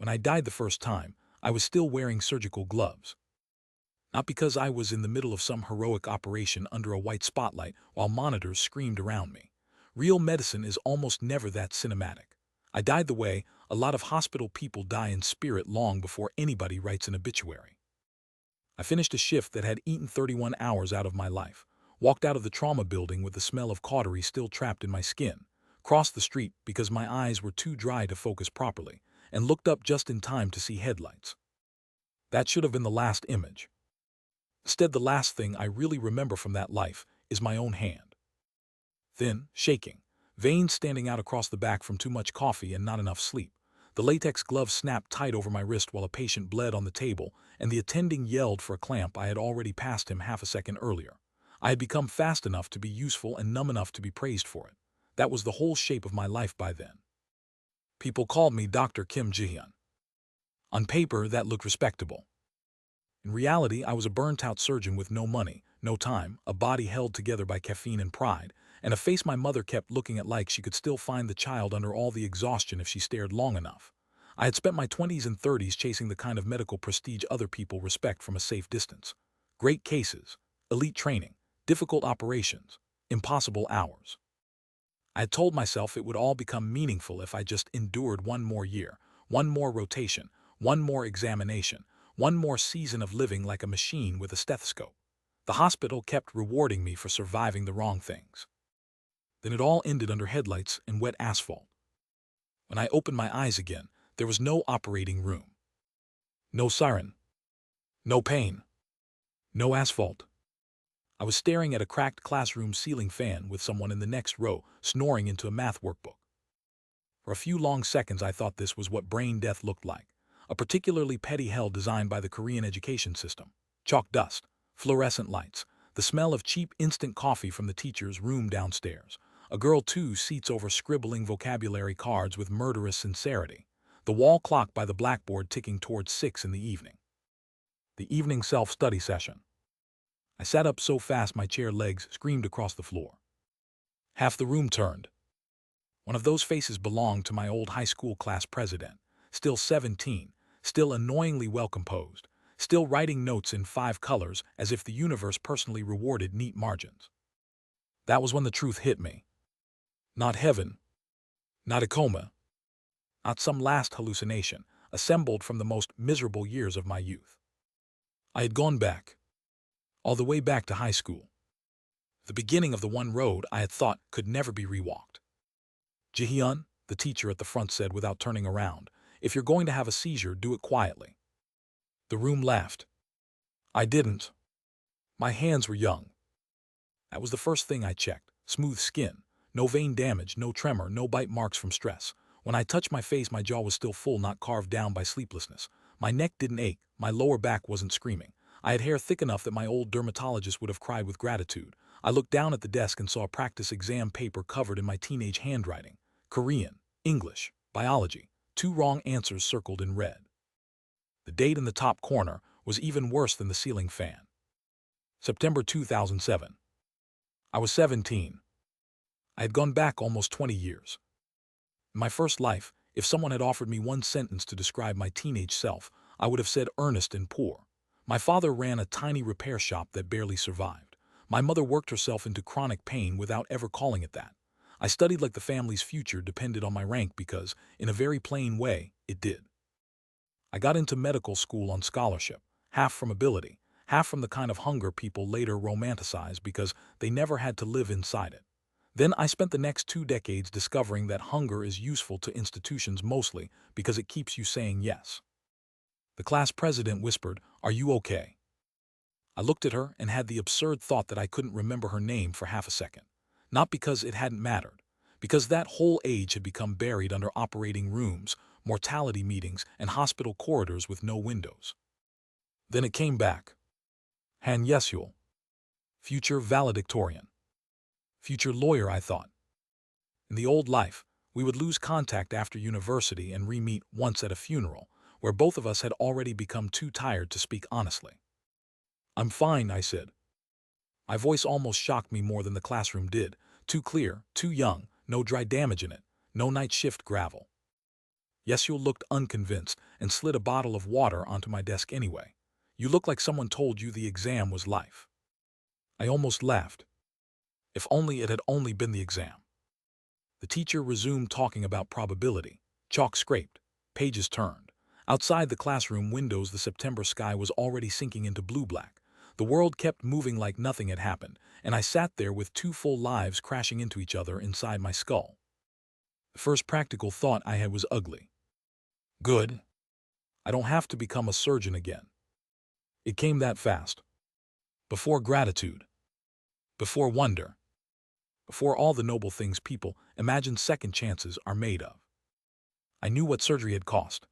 When I died the first time, I was still wearing surgical gloves. Not because I was in the middle of some heroic operation under a white spotlight while monitors screamed around me. Real medicine is almost never that cinematic. I died the way a lot of hospital people die in spirit long before anybody writes an obituary. I finished a shift that had eaten 31 hours out of my life, walked out of the trauma building with the smell of cautery still trapped in my skin, crossed the street because my eyes were too dry to focus properly, and looked up just in time to see headlights. That should have been the last image. Instead, the last thing I really remember from that life is my own hand. Thin, shaking, veins standing out across the back from too much coffee and not enough sleep. The latex glove snapped tight over my wrist while a patient bled on the table, and the attending yelled for a clamp I had already passed him half a second earlier. I had become fast enough to be useful and numb enough to be praised for it. That was the whole shape of my life by then. People called me Dr. Kim Jihyun. On paper, that looked respectable. In reality, I was a burnt-out surgeon with no money, no time, a body held together by caffeine and pride, and a face my mother kept looking at like she could still find the child under all the exhaustion if she stared long enough. I had spent my 20s and 30s chasing the kind of medical prestige other people respect from a safe distance. Great cases, elite training, difficult operations, impossible hours. I had told myself it would all become meaningful if I just endured one more year, one more rotation, one more examination, one more season of living like a machine with a stethoscope. The hospital kept rewarding me for surviving the wrong things. Then it all ended under headlights and wet asphalt. When I opened my eyes again, there was no operating room. No siren. No pain. No asphalt. I was staring at a cracked classroom ceiling fan with someone in the next row snoring into a math workbook. For a few long seconds I thought this was what brain death looked like. A particularly petty hell designed by the Korean education system. Chalk dust, fluorescent lights, the smell of cheap instant coffee from the teacher's room downstairs. A girl 2 seats over scribbling vocabulary cards with murderous sincerity. The wall clock by the blackboard ticking towards 6 in the evening. The evening self-study session. I sat up so fast my chair legs screamed across the floor. Half the room turned. One of those faces belonged to my old high school class president, still 17, still annoyingly well-composed, still writing notes in 5 colors as if the universe personally rewarded neat margins. That was when the truth hit me. Not heaven. Not a coma. Not some last hallucination, assembled from the most miserable years of my youth. I had gone back. All the way back to high school. The beginning of the one road I had thought could never be rewalked. Jihyun, the teacher at the front said without turning around, if you're going to have a seizure, do it quietly. The room laughed. I didn't. My hands were young. That was the first thing I checked. Smooth skin, no vein damage, no tremor, no bite marks from stress. When I touched my face, my jaw was still full, not carved down by sleeplessness. My neck didn't ache, my lower back wasn't screaming. I had hair thick enough that my old dermatologist would have cried with gratitude. I looked down at the desk and saw a practice exam paper covered in my teenage handwriting. Korean, English, biology, 2 wrong answers circled in red. The date in the top corner was even worse than the ceiling fan. September 2007. I was 17. I had gone back almost 20 years. In my first life, if someone had offered me one sentence to describe my teenage self, I would have said earnest and poor. My father ran a tiny repair shop that barely survived. My mother worked herself into chronic pain without ever calling it that. I studied like the family's future depended on my rank because, in a very plain way, it did. I got into medical school on scholarship, half from ability, half from the kind of hunger people later romanticize because they never had to live inside it. Then I spent the next 2 decades discovering that hunger is useful to institutions mostly because it keeps you saying yes. The class president whispered, "Are you okay?" I looked at her and had the absurd thought that I couldn't remember her name for half a second. Not because it hadn't mattered, because that whole age had become buried under operating rooms, mortality meetings, and hospital corridors with no windows. Then it came back. Han Yesul. Future valedictorian. Future lawyer, I thought. In the old life, we would lose contact after university and re-meet once at a funeral, where both of us had already become too tired to speak honestly. "I'm fine," I said. My voice almost shocked me more than the classroom did. Too clear, too young, no dry damage in it, no night shift gravel. Yes, you looked unconvinced and slid a bottle of water onto my desk anyway. You looked like someone told you the exam was life. I almost laughed. If only it had only been the exam. The teacher resumed talking about probability. Chalk scraped. Pages turned. Outside the classroom windows, the September sky was already sinking into blue-black. The world kept moving like nothing had happened, and I sat there with two full lives crashing into each other inside my skull. The first practical thought I had was ugly. Good. I don't have to become a surgeon again. It came that fast. Before gratitude. Before wonder. Before all the noble things people imagine second chances are made of. I knew what surgery had cost.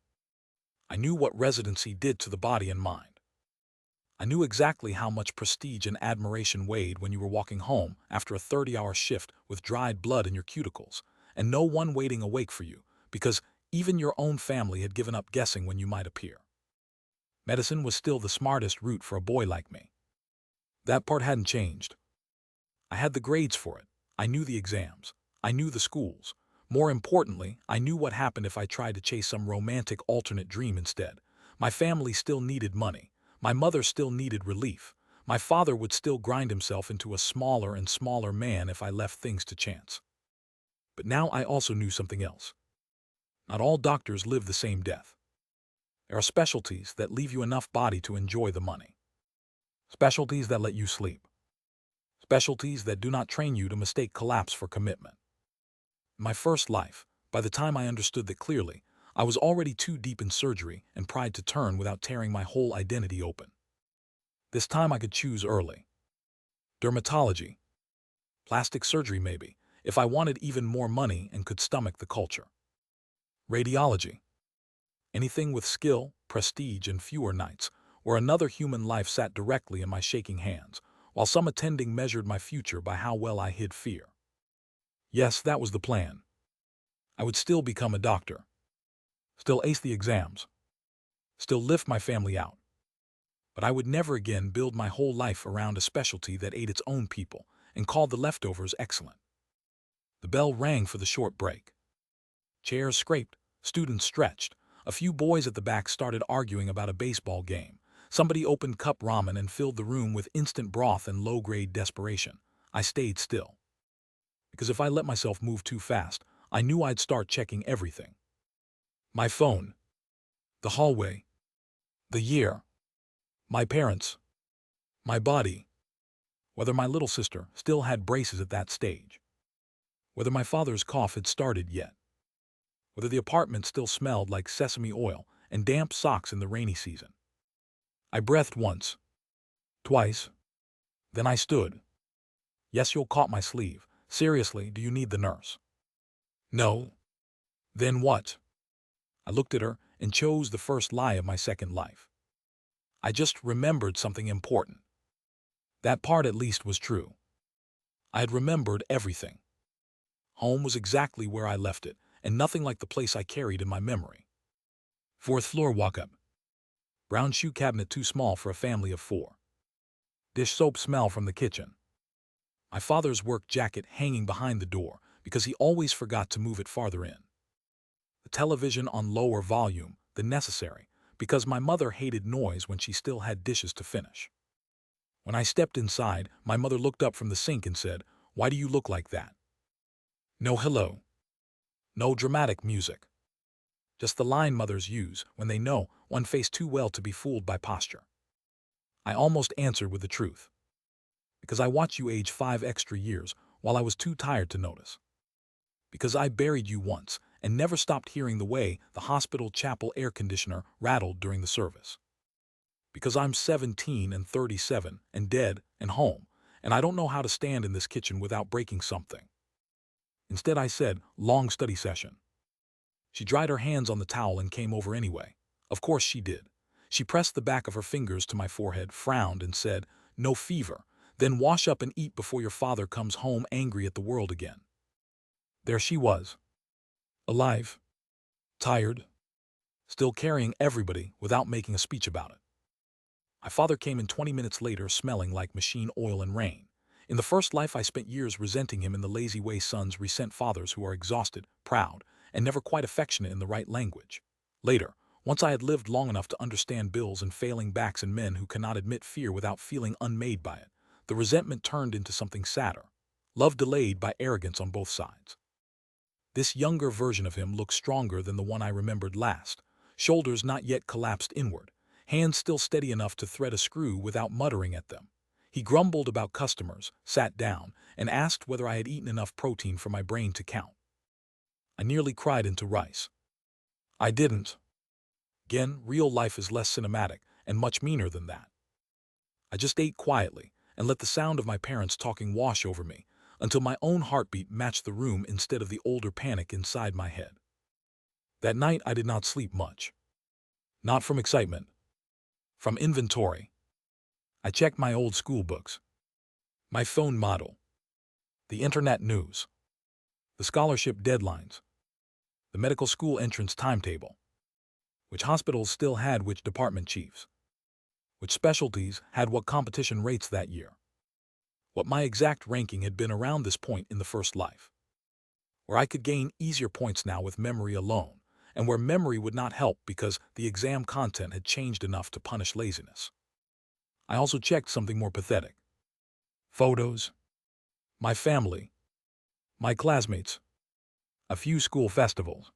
I knew what residency did to the body and mind. I knew exactly how much prestige and admiration weighed when you were walking home after a 30-hour shift with dried blood in your cuticles, and no one waiting awake for you, because even your own family had given up guessing when you might appear. Medicine was still the smartest route for a boy like me. That part hadn't changed. I had the grades for it. I knew the exams. I knew the schools. More importantly, I knew what happened if I tried to chase some romantic alternate dream instead. My family still needed money. My mother still needed relief. My father would still grind himself into a smaller and smaller man if I left things to chance. But now I also knew something else. Not all doctors live the same death. There are specialties that leave you enough body to enjoy the money. Specialties that let you sleep. Specialties that do not train you to mistake collapse for commitment. In my first life, by the time I understood that clearly, I was already too deep in surgery and pride to turn without tearing my whole identity open. This time I could choose early. Dermatology. Plastic surgery maybe, if I wanted even more money and could stomach the culture. Radiology. Anything with skill, prestige, and fewer nights, where another human life sat directly in my shaking hands, while some attending measured my future by how well I hid fear. Yes, that was the plan. I would still become a doctor. Still ace the exams. Still lift my family out. But I would never again build my whole life around a specialty that ate its own people and called the leftovers excellent. The bell rang for the short break. Chairs scraped, students stretched. A few boys at the back started arguing about a baseball game. Somebody opened cup ramen and filled the room with instant broth and low-grade desperation. I stayed still. Because if I let myself move too fast, I knew I'd start checking everything. My phone. The hallway. The year. My parents. My body. Whether my little sister still had braces at that stage. Whether my father's cough had started yet. Whether the apartment still smelled like sesame oil and damp socks in the rainy season. I breathed once. Twice. Then I stood. Yes, you'll caught my sleeve. Seriously, do you need the nurse? No. Then what? I looked at her and chose the first lie of my second life. I just remembered something important. That part at least was true. I had remembered everything. Home was exactly where I left it, and nothing like the place I carried in my memory. Fourth floor walk-up. Brown shoe cabinet too small for a family of 4. Dish soap smell from the kitchen. My father's work jacket hanging behind the door because he always forgot to move it farther in. The television on lower volume than necessary because my mother hated noise when she still had dishes to finish. When I stepped inside, my mother looked up from the sink and said, "Why do you look like that?" No hello. No dramatic music. Just the line mothers use when they know one face too well to be fooled by posture. I almost answered with the truth. Because I watched you age 5 extra years while I was too tired to notice. Because I buried you once and never stopped hearing the way the hospital chapel air conditioner rattled during the service. Because I'm 17 and 37 and dead and home, and I don't know how to stand in this kitchen without breaking something. Instead I said, long study session. She dried her hands on the towel and came over anyway. Of course she did. She pressed the back of her fingers to my forehead, frowned, and said, "No fever. Then wash up and eat before your father comes home angry at the world again." There she was. Alive. Tired. Still carrying everybody without making a speech about it. My father came in 20 minutes later smelling like machine oil and rain. In the first life I spent years resenting him in the lazy way sons resent fathers who are exhausted, proud, and never quite affectionate in the right language. Later, once I had lived long enough to understand bills and failing backs and men who cannot admit fear without feeling unmade by it, the resentment turned into something sadder. Love delayed by arrogance on both sides. This younger version of him looked stronger than the one I remembered last, shoulders not yet collapsed inward, hands still steady enough to thread a screw without muttering at them. He grumbled about customers, sat down, and asked whether I had eaten enough protein for my brain to count. I nearly cried into rice. I didn't. Again, real life is less cinematic and much meaner than that. I just ate quietly and let the sound of my parents talking wash over me until my own heartbeat matched the room instead of the older panic inside my head. That night I did not sleep much. Not from excitement. From inventory. I checked my old school books, my phone model, the internet news, the scholarship deadlines, the medical school entrance timetable, which hospitals still had which department chiefs, which specialties had what competition rates that year, what my exact ranking had been around this point in the first life, where I could gain easier points now with memory alone, and where memory would not help because the exam content had changed enough to punish laziness. I also checked something more pathetic. Photos, my family, my classmates, a few school festivals.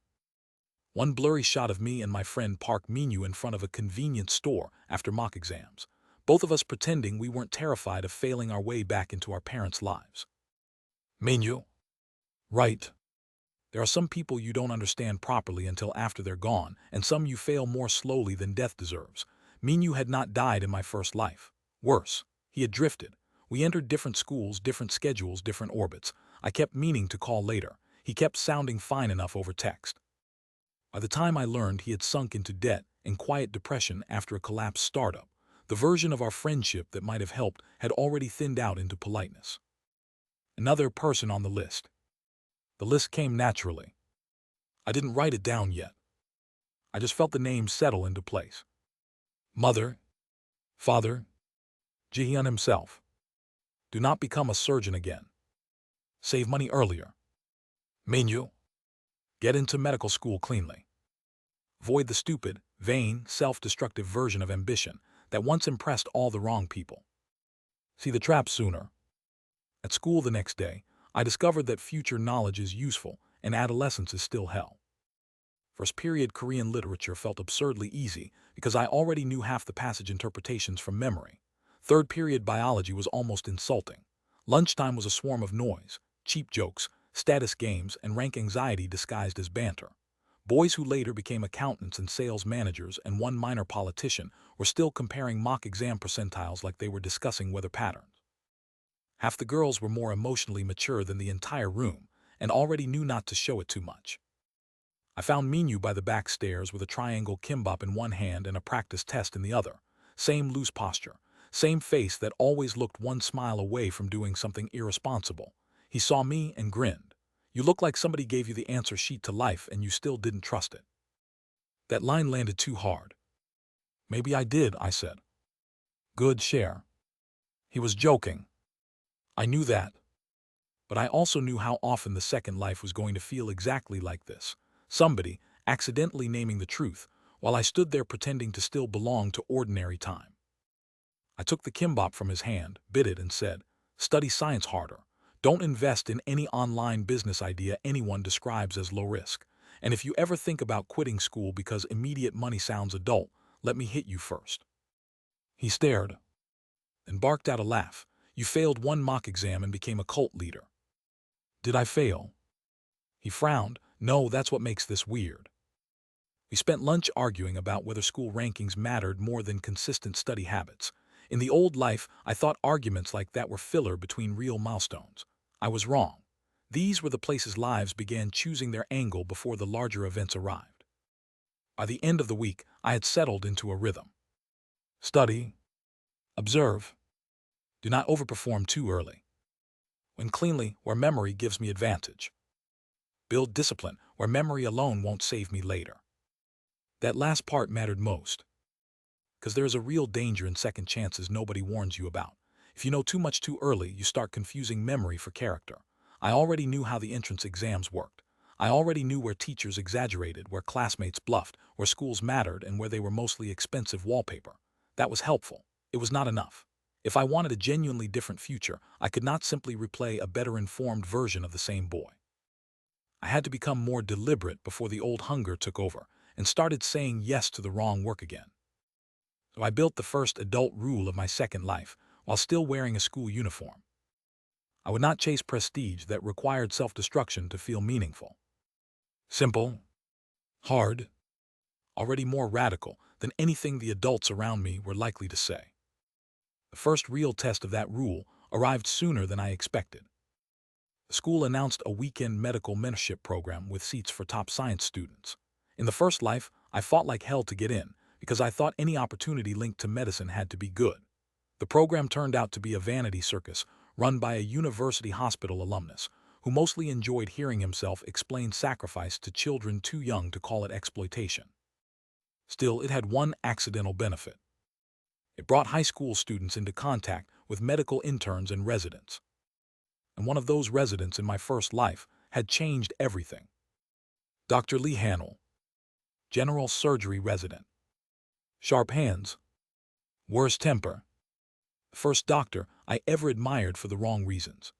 One blurry shot of me and my friend parked menu in front of a convenience store after mock exams, both of us pretending we weren't terrified of failing our way back into our parents' lives. Menu? Right. There are some people you don't understand properly until after they're gone, and some you fail more slowly than death deserves. Menu had not died in my first life. Worse, he had drifted. We entered different schools, different schedules, different orbits. I kept meaning to call later. He kept sounding fine enough over text. By the time I learned he had sunk into debt and quiet depression after a collapsed startup, the version of our friendship that might have helped had already thinned out into politeness. Another person on the list. The list came naturally. I didn't write it down yet. I just felt the names settle into place. Mother, father, Jihyun himself. Do not become a surgeon again. Save money earlier. Menu. Get into medical school cleanly. Avoid the stupid, vain, self-destructive version of ambition that once impressed all the wrong people. See the trap sooner. At school the next day, I discovered that future knowledge is useful and adolescence is still hell. First period Korean literature felt absurdly easy because I already knew half the passage interpretations from memory. Third period biology was almost insulting. Lunchtime was a swarm of noise, cheap jokes, status games, and rank anxiety disguised as banter. Boys who later became accountants and sales managers and one minor politician were still comparing mock exam percentiles like they were discussing weather patterns. Half the girls were more emotionally mature than the entire room and already knew not to show it too much. I found Minu by the back stairs with a triangle kimbap in one hand and a practice test in the other. Same loose posture, same face that always looked one smile away from doing something irresponsible. He saw me and grinned. You look like somebody gave you the answer sheet to life and you still didn't trust it. That line landed too hard. Maybe I did, I said. Good share. He was joking. I knew that. But I also knew how often the second life was going to feel exactly like this. Somebody accidentally naming the truth, while I stood there pretending to still belong to ordinary time. I took the kimbap from his hand, bit it, and said, study science harder. Don't invest in any online business idea anyone describes as low risk. And if you ever think about quitting school because immediate money sounds adult, let me hit you first. He stared, then barked out a laugh. You failed one mock exam and became a cult leader. Did I fail? He frowned. No, that's what makes this weird. We spent lunch arguing about whether school rankings mattered more than consistent study habits. In the old life, I thought arguments like that were filler between real milestones. I was wrong. These were the places lives began choosing their angle before the larger events arrived. By the end of the week, I had settled into a rhythm. Study. Observe. Do not overperform too early. When cleanly, where memory gives me advantage. Build discipline, where memory alone won't save me later. That last part mattered most. Because there is a real danger in second chances nobody warns you about. If you know too much too early, you start confusing memory for character. I already knew how the entrance exams worked. I already knew where teachers exaggerated, where classmates bluffed, where schools mattered, and where they were mostly expensive wallpaper. That was helpful. It was not enough. If I wanted a genuinely different future, I could not simply replay a better informed version of the same boy. I had to become more deliberate before the old hunger took over and started saying yes to the wrong work again. So I built the first adult rule of my second life while still wearing a school uniform. I would not chase prestige that required self-destruction to feel meaningful. Simple, hard, already more radical than anything the adults around me were likely to say. The first real test of that rule arrived sooner than I expected. The school announced a weekend medical mentorship program with seats for top science students. In the first life, I fought like hell to get in because I thought any opportunity linked to medicine had to be good. The program turned out to be a vanity circus run by a university hospital alumnus who mostly enjoyed hearing himself explain sacrifice to children too young to call it exploitation. Still, it had one accidental benefit. It brought high school students into contact with medical interns and residents. And one of those residents in my first life had changed everything. Dr. Jihyun, general surgery resident. Sharp hands, worse temper. The first doctor I ever admired for the wrong reasons.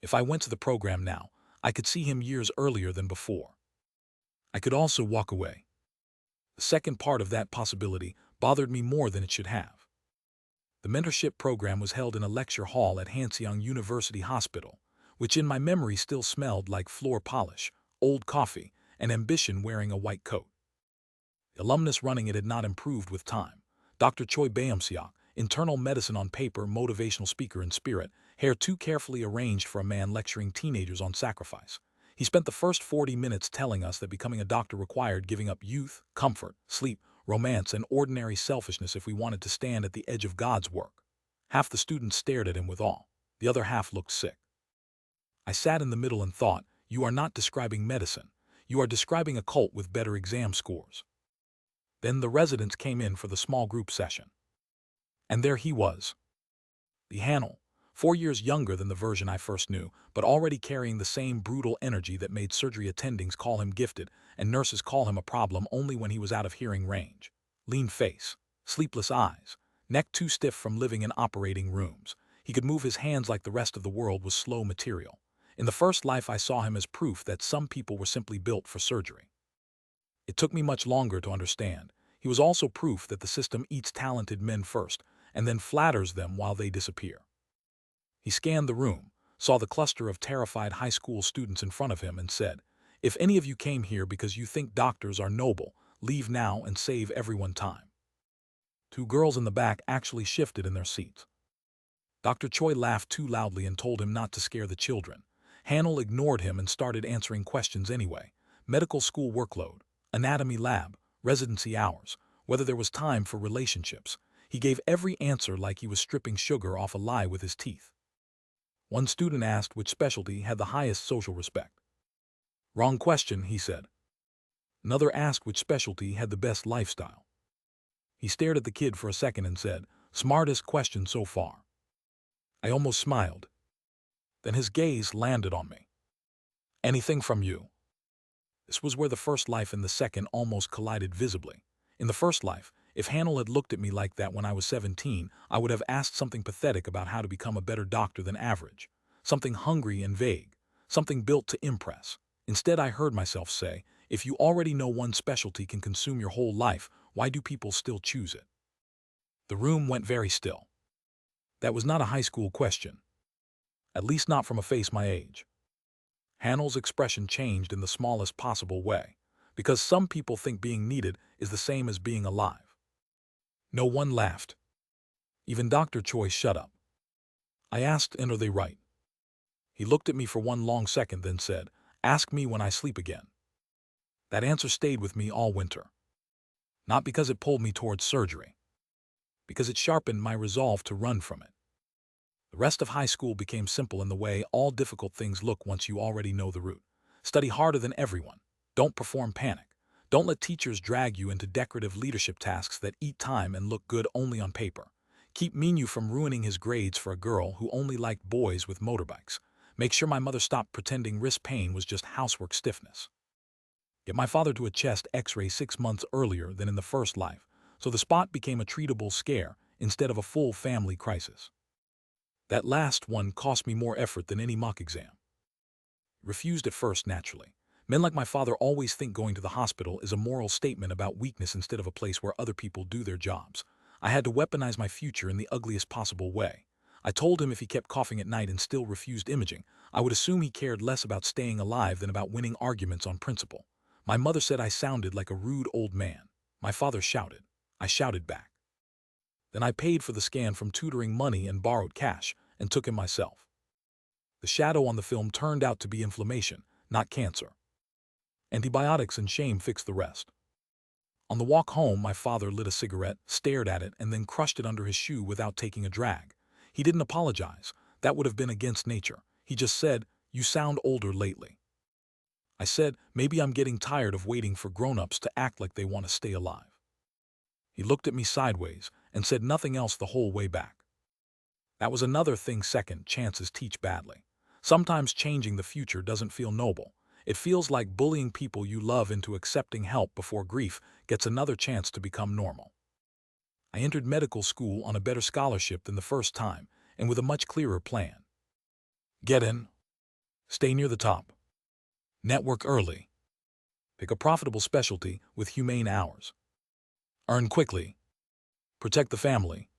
If I went to the program now, I could see him years earlier than before. I could also walk away. The second part of that possibility bothered me more than it should have. The mentorship program was held in a lecture hall at Hanseong University Hospital, which in my memory still smelled like floor polish, old coffee, and ambition wearing a white coat. The alumnus running it had not improved with time. Dr. Choi Baeum-seok, internal medicine on paper, motivational speaker in spirit, hair too carefully arranged for a man lecturing teenagers on sacrifice. He spent the first 40 minutes telling us that becoming a doctor required giving up youth, comfort, sleep, romance, and ordinary selfishness if we wanted to stand at the edge of God's work. Half the students stared at him with awe. The other half looked sick. I sat in the middle and thought, you are not describing medicine. You are describing a cult with better exam scores. Then the residents came in for the small group session. And there he was. Jihyun, 4 years younger than the version I first knew, but already carrying the same brutal energy that made surgery attendings call him gifted and nurses call him a problem only when he was out of hearing range. Lean face, sleepless eyes, neck too stiff from living in operating rooms. He could move his hands like the rest of the world was slow material. In the first life, I saw him as proof that some people were simply built for surgery. It took me much longer to understand. He was also proof that the system eats talented men first and then flatters them while they disappear. He scanned the room, saw the cluster of terrified high school students in front of him, and said, "If any of you came here because you think doctors are noble, leave now and save everyone time." 2 girls in the back actually shifted in their seats. Dr. Choi laughed too loudly and told him not to scare the children. Hanel ignored him and started answering questions anyway. Medical school workload, anatomy lab, residency hours, whether there was time for relationships. He gave every answer like he was stripping sugar off a lie with his teeth. One student asked which specialty had the highest social respect. "Wrong question," he said. Another asked which specialty had the best lifestyle. He stared at the kid for a second and said, "Smartest question so far." I almost smiled. Then his gaze landed on me. "Anything from you?" This was where the first life and the second almost collided visibly. In the first life, if Hanel had looked at me like that when I was 17, I would have asked something pathetic about how to become a better doctor than average. Something hungry and vague. Something built to impress. Instead, I heard myself say, if you already know one specialty can consume your whole life, why do people still choose it? The room went very still. That was not a high school question. At least not from a face my age. Hanel's expression changed in the smallest possible way, because some people think being needed is the same as being alive. No one laughed. Even Dr. Choi shut up. I asked, "And are they right?" He looked at me for one long second, then said, "Ask me when I sleep again." That answer stayed with me all winter. Not because it pulled me towards surgery. Because it sharpened my resolve to run from it. The rest of high school became simple in the way all difficult things look once you already know the route. Study harder than everyone. Don't perform panic. Don't let teachers drag you into decorative leadership tasks that eat time and look good only on paper. Keep Minyu from ruining his grades for a girl who only liked boys with motorbikes. make sure my mother stopped pretending wrist pain was just housework stiffness, get my father to a chest x-ray 6 months earlier than in the first life, so the spot became a treatable scare instead of a full family crisis. That last one cost me more effort than any mock exam. Refused at first, naturally. Men like my father always think going to the hospital is a moral statement about weakness instead of a place where other people do their jobs. I had to weaponize my future in the ugliest possible way. I told him if he kept coughing at night and still refused imaging, I would assume he cared less about staying alive than about winning arguments on principle. My mother said I sounded like a rude old man. My father shouted. I shouted back. Then I paid for the scan from tutoring money and borrowed cash, and took him myself. The shadow on the film turned out to be inflammation, not cancer. Antibiotics and shame fixed the rest. On the walk home, my father lit a cigarette, stared at it, and then crushed it under his shoe without taking a drag. He didn't apologize. That would have been against nature. He just said, "You sound older lately." I said, "Maybe I'm getting tired of waiting for grown-ups to act like they want to stay alive." He looked at me sideways and said nothing else the whole way back. That was another thing second chances teach badly. Sometimes changing the future doesn't feel noble. It feels like bullying people you love into accepting help before grief gets another chance to become normal. I entered medical school on a better scholarship than the first time, and with a much clearer plan. Get in. Stay near the top. Network early. Pick a profitable specialty with humane hours. Earn quickly. Protect the family.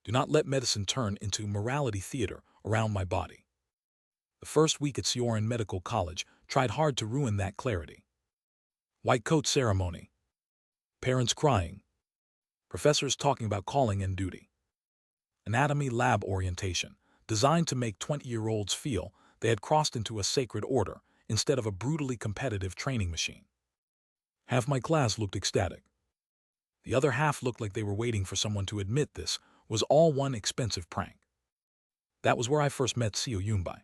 Do not let medicine turn into morality theater around my body. The first week at Jihyun Medical College tried hard to ruin that clarity. White coat ceremony. Parents crying. Professors talking about calling and duty. Anatomy lab orientation, designed to make 20-year-olds feel they had crossed into a sacred order instead of a brutally competitive training machine. Half my class looked ecstatic. The other half looked like they were waiting for someone to admit this was all one expensive prank. That was where I first met Jihyun.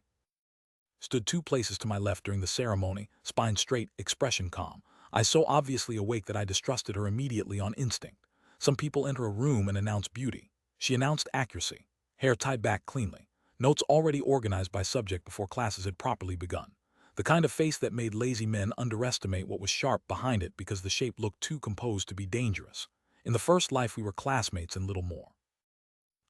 Stood 2 places to my left during the ceremony, spine straight, expression calm. I so obviously awake that I distrusted her immediately on instinct. Some people enter a room and announce beauty. She announced accuracy, hair tied back cleanly, notes already organized by subject before classes had properly begun. The kind of face that made lazy men underestimate what was sharp behind it because the shape looked too composed to be dangerous. In the first life we were classmates and little more.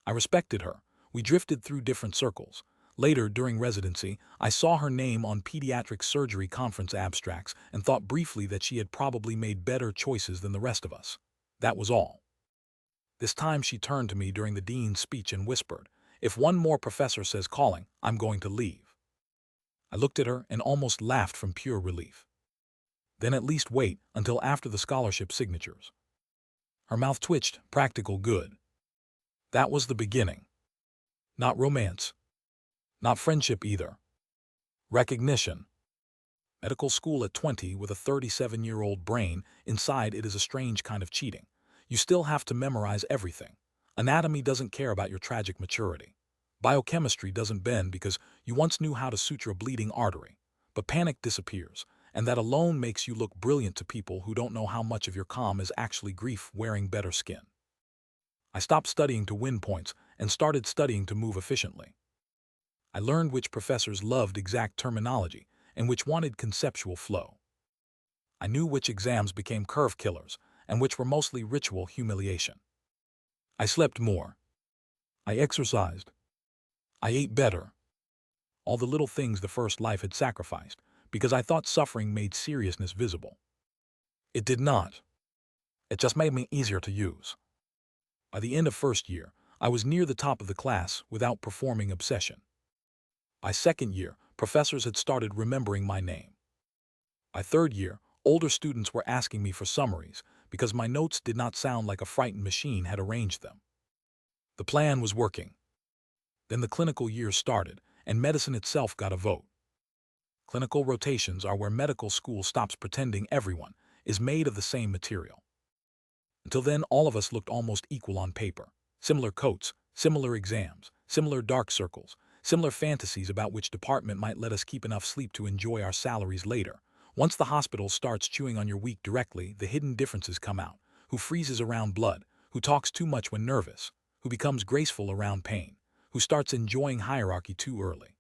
I respected her. We drifted through different circles. Later, during residency, I saw her name on pediatric surgery conference abstracts and thought briefly that she had probably made better choices than the rest of us. That was all. This time she turned to me during the dean's speech and whispered, "If one more professor says calling, I'm going to leave." I looked at her and almost laughed from pure relief. Then at least wait until after the scholarship signatures. Her mouth twitched, practical good. That was the beginning. Not romance. Not friendship either. Recognition. Medical school at 20 with a 37-year-old brain, inside it is a strange kind of cheating. You still have to memorize everything. Anatomy doesn't care about your tragic maturity. Biochemistry doesn't bend because you once knew how to suture a bleeding artery. But panic disappears, and that alone makes you look brilliant to people who don't know how much of your calm is actually grief wearing better skin. I stopped studying to win points and started studying to move efficiently. I learned which professors loved exact terminology and which wanted conceptual flow. I knew which exams became curve killers and which were mostly ritual humiliation. I slept more. I exercised. I ate better. All the little things the first life had sacrificed because I thought suffering made seriousness visible. It did not. It just made me easier to use. By the end of first year, I was near the top of the class without performing obsession. By second year, professors had started remembering my name. By third year, older students were asking me for summaries because my notes did not sound like a frightened machine had arranged them. The plan was working. Then the clinical year started, and medicine itself got a vote. Clinical rotations are where medical school stops pretending everyone is made of the same material. Until then, all of us looked almost equal on paper. Similar coats, similar exams, similar dark circles, similar fantasies about which department might let us keep enough sleep to enjoy our salaries later. Once the hospital starts chewing on your week directly, the hidden differences come out. Who freezes around blood, who talks too much when nervous, who becomes graceful around pain, who starts enjoying hierarchy too early.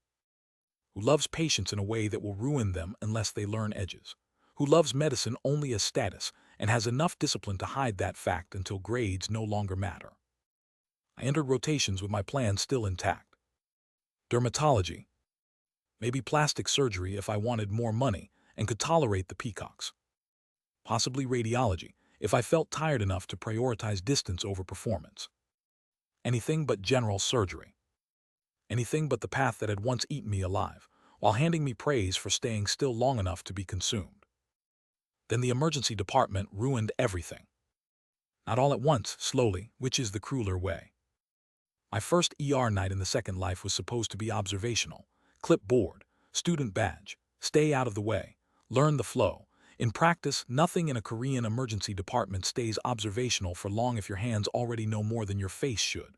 who loves patients in a way that will ruin them unless they learn edges, who loves medicine only as status and has enough discipline to hide that fact until grades no longer matter. I entered rotations with my plan still intact. Dermatology, maybe plastic surgery if I wanted more money and could tolerate the peacocks. Possibly radiology if I felt tired enough to prioritize distance over performance. Anything but general surgery. Anything but the path that had once eaten me alive, while handing me praise for staying still long enough to be consumed. Then the emergency department ruined everything. Not all at once, slowly, which is the crueler way. My first ER night in the second life was supposed to be observational. Clipboard, student badge, stay out of the way, learn the flow. In practice, nothing in a Korean emergency department stays observational for long if your hands already know more than your face should.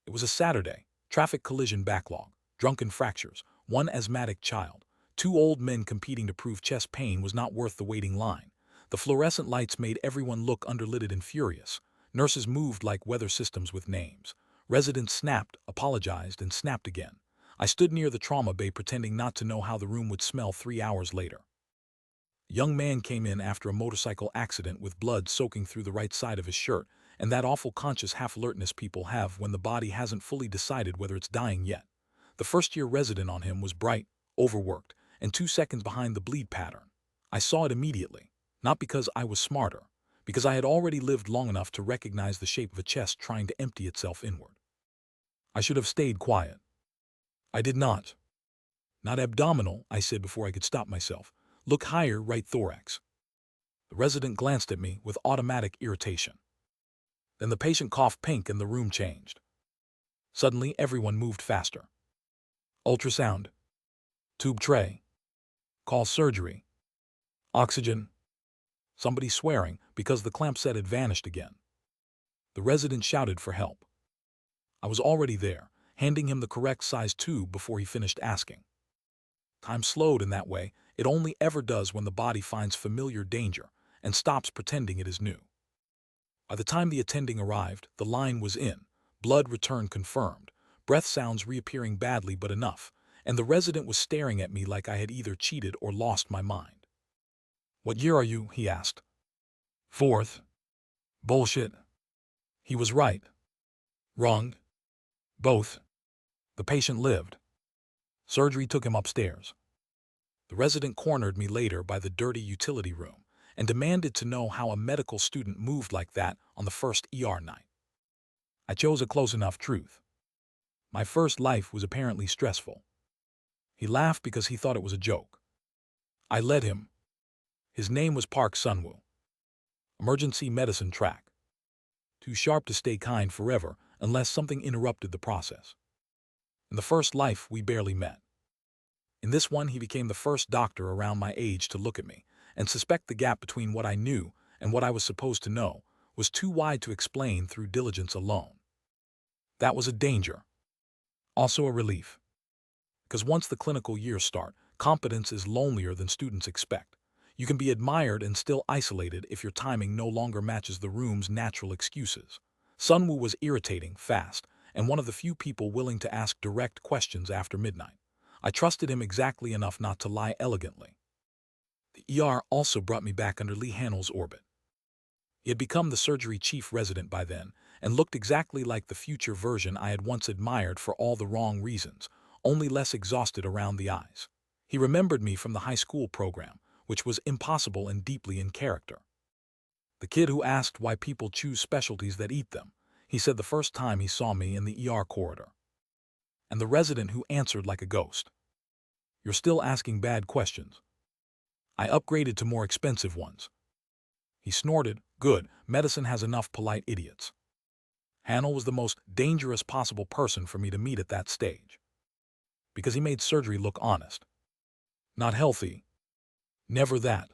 It was a Saturday, traffic collision backlog, drunken fractures, one asthmatic child, two old men competing to prove chest pain was not worth the waiting line. The fluorescent lights made everyone look underlidded and furious. Nurses moved like weather systems with names. Residents snapped, apologized, and snapped again. I stood near the trauma bay pretending not to know how the room would smell 3 hours later. A young man came in after a motorcycle accident with blood soaking through the right side of his shirt, and that awful conscious half-alertness people have when the body hasn't fully decided whether it's dying yet. The first-year resident on him was bright, overworked, and 2 seconds behind the bleed pattern. I saw it immediately, not because I was smarter, because I had already lived long enough to recognize the shape of a chest trying to empty itself inward. I should have stayed quiet. I did not. Not abdominal, I said before I could stop myself. Look higher, right thorax. The resident glanced at me with automatic irritation. Then the patient coughed pink and the room changed. Suddenly, everyone moved faster. Ultrasound. Tube tray. Call surgery. Oxygen. Somebody swearing because the clamp set had vanished again. The resident shouted for help. I was already there, handing him the correct size tube before he finished asking. Time slowed in that way. It only ever does when the body finds familiar danger and stops pretending it is new. By the time the attending arrived, the line was in, blood return confirmed, breath sounds reappearing badly but enough, and the resident was staring at me like I had either cheated or lost my mind. "What year are you?" he asked. "Fourth." "Bullshit." He was right. Wrong. Both. The patient lived. Surgery took him upstairs. The resident cornered me later by the dirty utility room and demanded to know how a medical student moved like that on the first ER night. I chose a close enough truth. My first life was apparently stressful. He laughed because he thought it was a joke. I led him. His name was Park Sunwoo. Emergency medicine track. Too sharp to stay kind forever unless something interrupted the process. In the first life, we barely met. In this one, he became the first doctor around my age to look at me and suspect the gap between what I knew and what I was supposed to know was too wide to explain through diligence alone. That was a danger. Also a relief. Because once the clinical years start, competence is lonelier than students expect. You can be admired and still isolated if your timing no longer matches the room's natural excuses. Sunwoo was irritating, fast, and one of the few people willing to ask direct questions after midnight. I trusted him exactly enough not to lie elegantly. The ER also brought me back under Lee Hanel's orbit. He had become the surgery chief resident by then and looked exactly like the future version I had once admired for all the wrong reasons, only less exhausted around the eyes. He remembered me from the high school program, which was impossible and deeply in character. The kid who asked why people choose specialties that eat them, he said the first time he saw me in the ER corridor. And the resident who answered like a ghost. "You're still asking bad questions." I upgraded to more expensive ones. He snorted, "Good, medicine has enough polite idiots." Hanel was the most dangerous possible person for me to meet at that stage. Because he made surgery look honest. Not healthy. Never that.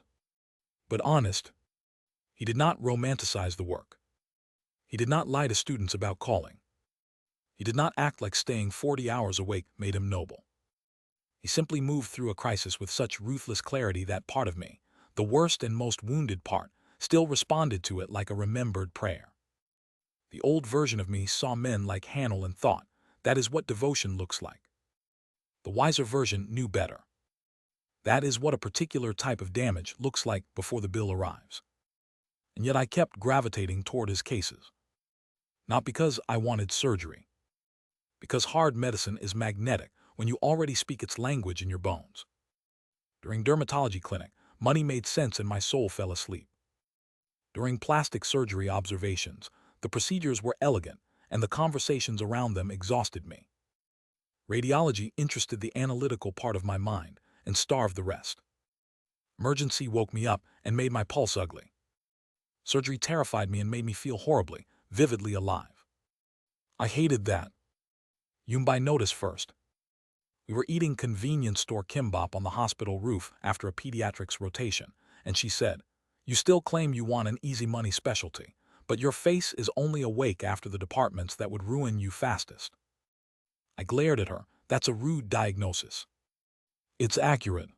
But honest. He did not romanticize the work. He did not lie to students about calling. He did not act like staying 40 hours awake made him noble. He simply moved through a crisis with such ruthless clarity that part of me, the worst and most wounded part, still responded to it like a remembered prayer. The old version of me saw men like Hanel and thought, that is what devotion looks like. The wiser version knew better. That is what a particular type of damage looks like before the bill arrives. And yet I kept gravitating toward his cases. Not because I wanted surgery. Because hard medicine is magnetic when you already speak its language in your bones. During dermatology clinic, money made sense and my soul fell asleep. During plastic surgery observations, the procedures were elegant and the conversations around them exhausted me. Radiology interested the analytical part of my mind and starved the rest. Emergency woke me up and made my pulse ugly. Surgery terrified me and made me feel horribly, vividly alive. I hated that. Yumbai noticed first. We were eating convenience store kimbap on the hospital roof after a pediatrics rotation, and she said, "You still claim you want an easy money specialty, but your face is only awake after the departments that would ruin you fastest." I glared at her. That's a rude diagnosis. It's accurate.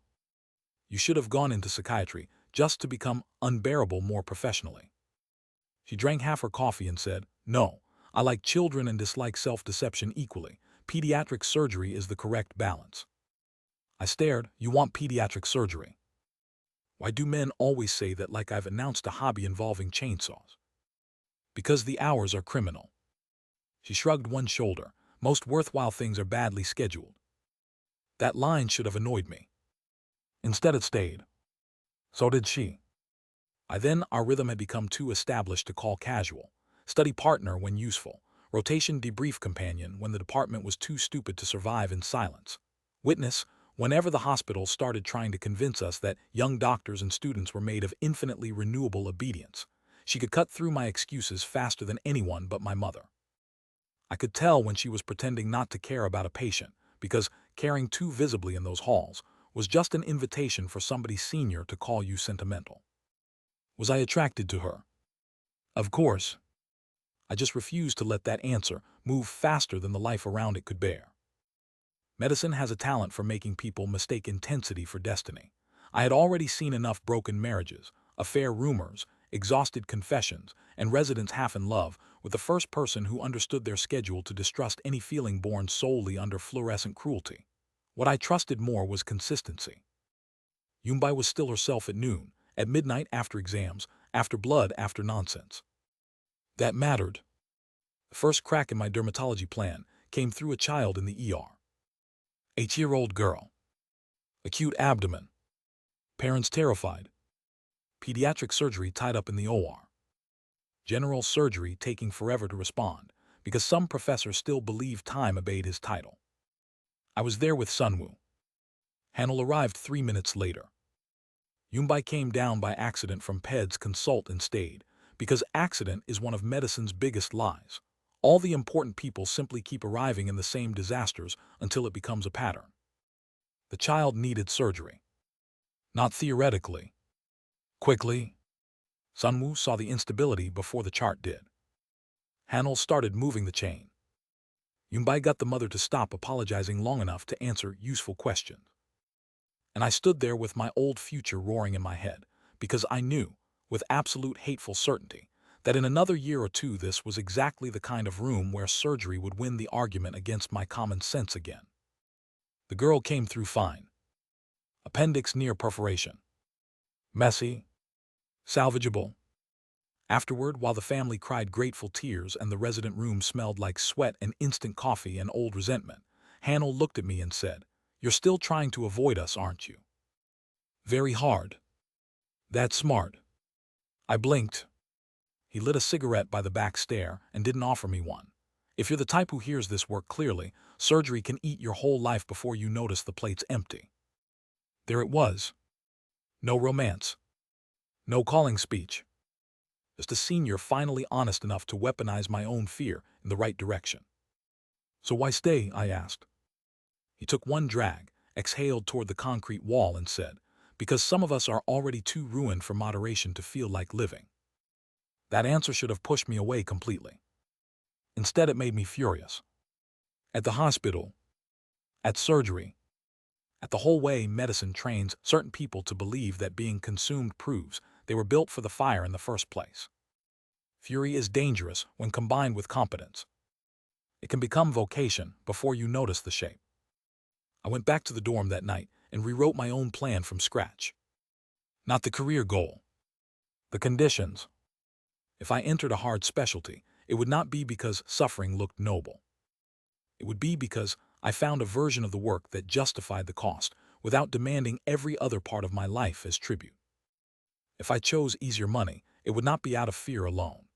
You should have gone into psychiatry just to become unbearable more professionally. She drank half her coffee and said, "No, I like children and dislike self-deception equally. Pediatric surgery is the correct balance." I stared. "You want pediatric surgery? Why do men always say that like I've announced a hobby involving chainsaws?" "Because the hours are criminal." She shrugged one shoulder. "Most worthwhile things are badly scheduled." That line should have annoyed me. Instead it stayed. So did she. Our rhythm had become too established to call casual. Study partner when useful. Rotation debrief companion when the department was too stupid to survive in silence. Witness whenever the hospital started trying to convince us that young doctors and students were made of infinitely renewable obedience. She could cut through my excuses faster than anyone but my mother. I could tell when she was pretending not to care about a patient, because caring too visibly in those halls was just an invitation for somebody senior to call you sentimental. Was I attracted to her? Of course. I just refused to let that answer move faster than the life around it could bear. Medicine has a talent for making people mistake intensity for destiny. I had already seen enough broken marriages, affair rumors, exhausted confessions, and residents half in love with the first person who understood their schedule to distrust any feeling born solely under fluorescent cruelty. What I trusted more was consistency. Yumbai was still herself at noon, at midnight after exams, after blood, after nonsense. That mattered. The first crack in my dermatology plan came through a child in the ER. 8-year-old girl. Acute abdomen. Parents terrified. Pediatric surgery tied up in the OR. General surgery taking forever to respond, because some professor still believed time obeyed his title. I was there with Sunwoo. Hanul arrived 3 minutes later. Yumbai came down by accident from PED's consult and stayed, because accident is one of medicine's biggest lies. All the important people simply keep arriving in the same disasters until it becomes a pattern. The child needed surgery. Not theoretically. Quickly. Sunwoo saw the instability before the chart did. Hanul started moving the chain. Yumbai got the mother to stop apologizing long enough to answer useful questions. And I stood there with my old future roaring in my head, because I knew, with absolute hateful certainty, that in another year or two this was exactly the kind of room where surgery would win the argument against my common sense again. The girl came through fine. Appendix near perforation. Messy. Salvageable. Afterward, while the family cried grateful tears and the resident room smelled like sweat and instant coffee and old resentment, Hanul looked at me and said, "You're still trying to avoid us, aren't you?" "Very hard." "That's smart." I blinked. He lit a cigarette by the back stair and didn't offer me one. If you're the type who hears this work clearly, surgery can eat your whole life before you notice the plate's empty. There it was. No romance. No calling speech. Just a senior finally honest enough to weaponize my own fear in the right direction. "So why stay?" I asked. He took one drag, exhaled toward the concrete wall and said, "Because some of us are already too ruined for moderation to feel like living." That answer should have pushed me away completely. Instead, it made me furious. At the hospital, at surgery, at the whole way medicine trains certain people to believe that being consumed proves they were built for the fire in the first place. Fury is dangerous when combined with competence. It can become vocation before you notice the shape. I went back to the dorm that night and rewrote my own plan from scratch. Not the career goal, the conditions. If I entered a hard specialty, it would not be because suffering looked noble. It would be because I found a version of the work that justified the cost without demanding every other part of my life as tribute. If I chose easier money, it would not be out of fear alone.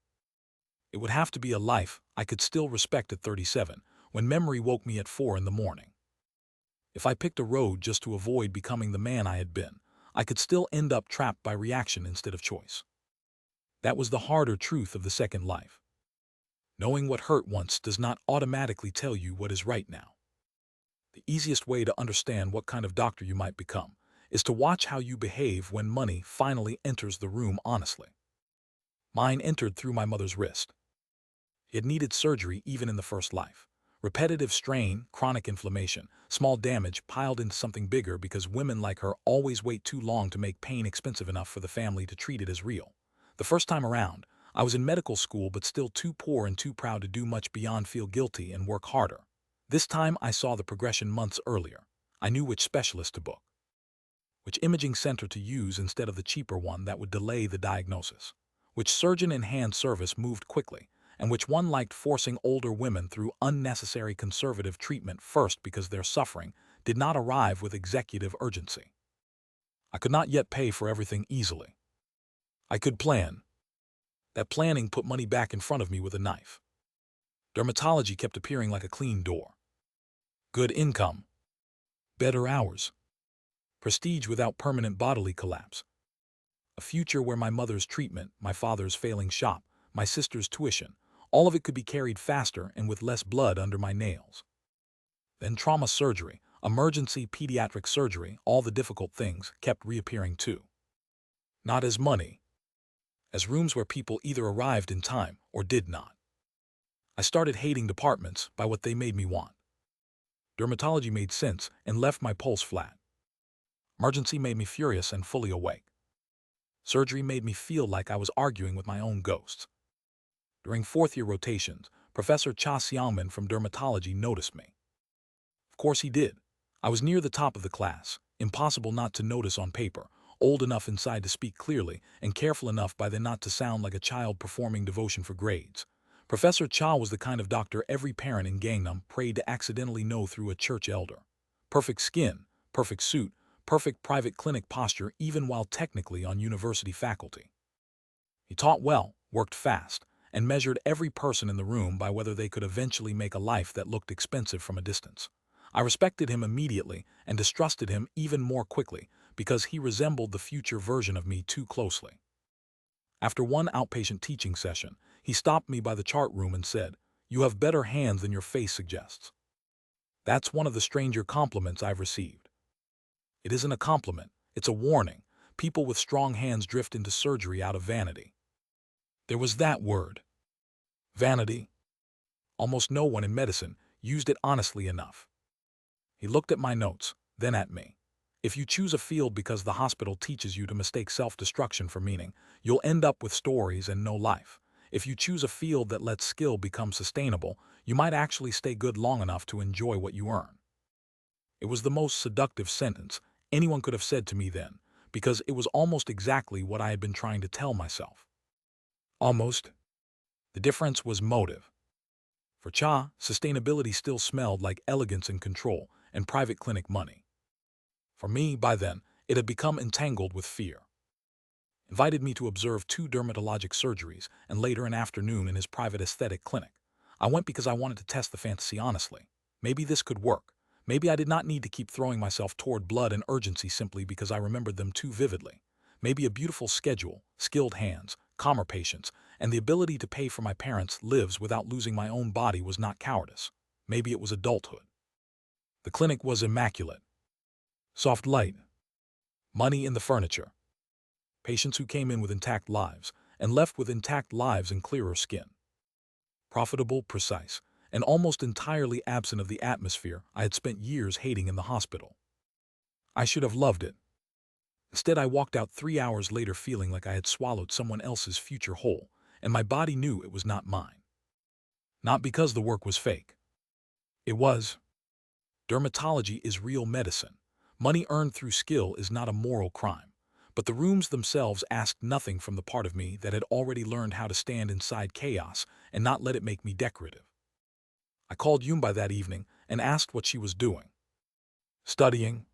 It would have to be a life I could still respect at 37, when memory woke me at 4 in the morning. If I picked a road just to avoid becoming the man I had been, I could still end up trapped by reaction instead of choice. That was the harder truth of the second life. Knowing what hurt once does not automatically tell you what is right now. The easiest way to understand what kind of doctor you might become is to watch how you behave when money finally enters the room honestly. Mine entered through my mother's wrist. It needed surgery even in the first life. Repetitive strain, chronic inflammation, small damage piled into something bigger because women like her always wait too long to make pain expensive enough for the family to treat it as real. The first time around, I was in medical school but still too poor and too proud to do much beyond feel guilty and work harder. This time I saw the progression months earlier. I knew which specialist to book, which imaging center to use instead of the cheaper one that would delay the diagnosis, which surgeon in hand service moved quickly, and which one liked forcing older women through unnecessary conservative treatment first because their suffering did not arrive with executive urgency. I could not yet pay for everything easily. I could plan. That planning put money back in front of me with a knife. Dermatology kept appearing like a clean door. Good income. Better hours. Prestige without permanent bodily collapse. A future where my mother's treatment, my father's failing shop, my sister's tuition, all of it could be carried faster and with less blood under my nails. Then trauma surgery, emergency pediatric surgery, all the difficult things kept reappearing too. Not as money, as rooms where people either arrived in time or did not. I started hating departments by what they made me want. Dermatology made sense and left my pulse flat. Emergency made me furious and fully awake. Surgery made me feel like I was arguing with my own ghosts. During fourth-year rotations, Professor Cha Xiangmin from dermatology noticed me. Of course he did. I was near the top of the class, impossible not to notice on paper, old enough inside to speak clearly, and careful enough by then not to sound like a child performing devotion for grades. Professor Cha was the kind of doctor every parent in Gangnam prayed to accidentally know through a church elder. Perfect skin, perfect suit, perfect private clinic posture even while technically on university faculty. He taught well, worked fast, and measured every person in the room by whether they could eventually make a life that looked expensive from a distance. I respected him immediately and distrusted him even more quickly because he resembled the future version of me too closely. After one outpatient teaching session, he stopped me by the chart room and said, "You have better hands than your face suggests." That's one of the stranger compliments I've received. It isn't a compliment, it's a warning. People with strong hands drift into surgery out of vanity. There was that word. Vanity. Almost no one in medicine used it honestly enough. He looked at my notes, then at me. If you choose a field because the hospital teaches you to mistake self-destruction for meaning, you'll end up with stories and no life. If you choose a field that lets skill become sustainable, you might actually stay good long enough to enjoy what you earn. It was the most seductive sentence anyone could have said to me then, because it was almost exactly what I had been trying to tell myself. Almost. The difference was motive. For Cha, sustainability still smelled like elegance and control and private clinic money. For me, by then, it had become entangled with fear. Invited me to observe 2 dermatologic surgeries and later an afternoon in his private aesthetic clinic. I went because I wanted to test the fantasy honestly. Maybe this could work. Maybe I did not need to keep throwing myself toward blood and urgency simply because I remembered them too vividly. Maybe a beautiful schedule, skilled hands, calmer patients, and the ability to pay for my parents' lives without losing my own body was not cowardice. Maybe it was adulthood. The clinic was immaculate. Soft light. Money in the furniture. Patients who came in with intact lives and left with intact lives and clearer skin. Profitable, precise, and almost entirely absent of the atmosphere I had spent years hating in the hospital. I should have loved it. Instead, I walked out 3 hours later feeling like I had swallowed someone else's future whole, and my body knew it was not mine. Not because the work was fake. It was. Dermatology is real medicine. Money earned through skill is not a moral crime. But the rooms themselves asked nothing from the part of me that had already learned how to stand inside chaos and not let it make me decorative. I called Yumbai that evening and asked what she was doing. Studying?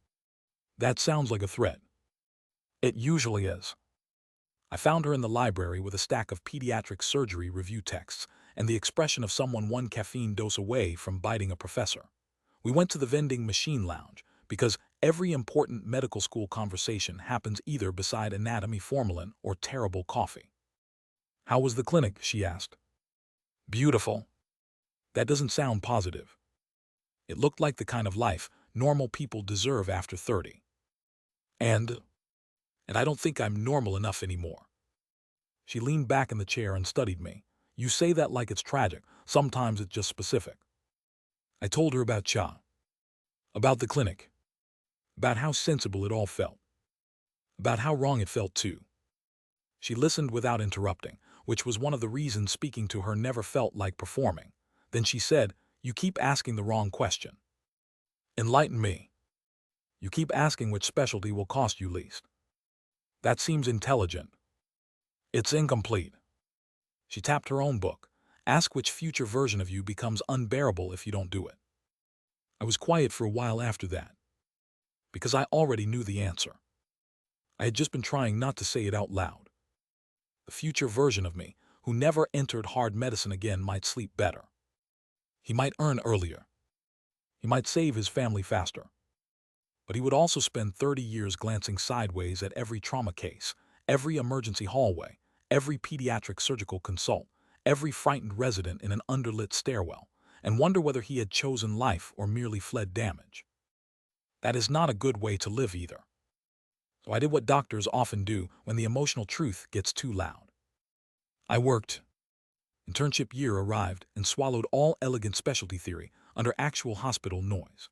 That sounds like a threat. It usually is. I found her in the library with a stack of pediatric surgery review texts and the expression of someone one caffeine dose away from biting a professor. We went to the vending machine lounge because every important medical school conversation happens either beside anatomy formalin or terrible coffee. How was the clinic? She asked. Beautiful. That doesn't sound positive. It looked like the kind of life normal people deserve after 30. And I don't think I'm normal enough anymore. She leaned back in the chair and studied me. You say that like it's tragic. Sometimes it's just specific. I told her about Cha, about the clinic, about how sensible it all felt, about how wrong it felt too. She listened without interrupting, which was one of the reasons speaking to her never felt like performing. Then she said, "You keep asking the wrong question. Enlighten me. You keep asking which specialty will cost you least. That seems intelligent. It's incomplete." She tapped her own book. Ask which future version of you becomes unbearable if you don't do it. I was quiet for a while after that, because I already knew the answer. I had just been trying not to say it out loud. The future version of me, who never entered hard medicine again, might sleep better. He might earn earlier. He might save his family faster. But he would also spend 30 years glancing sideways at every trauma case, every emergency hallway, every pediatric surgical consult, every frightened resident in an underlit stairwell, and wonder whether he had chosen life or merely fled damage. That is not a good way to live either. So I did what doctors often do when the emotional truth gets too loud. I worked. Internship year arrived and swallowed all elegant specialty theory under actual hospital noise.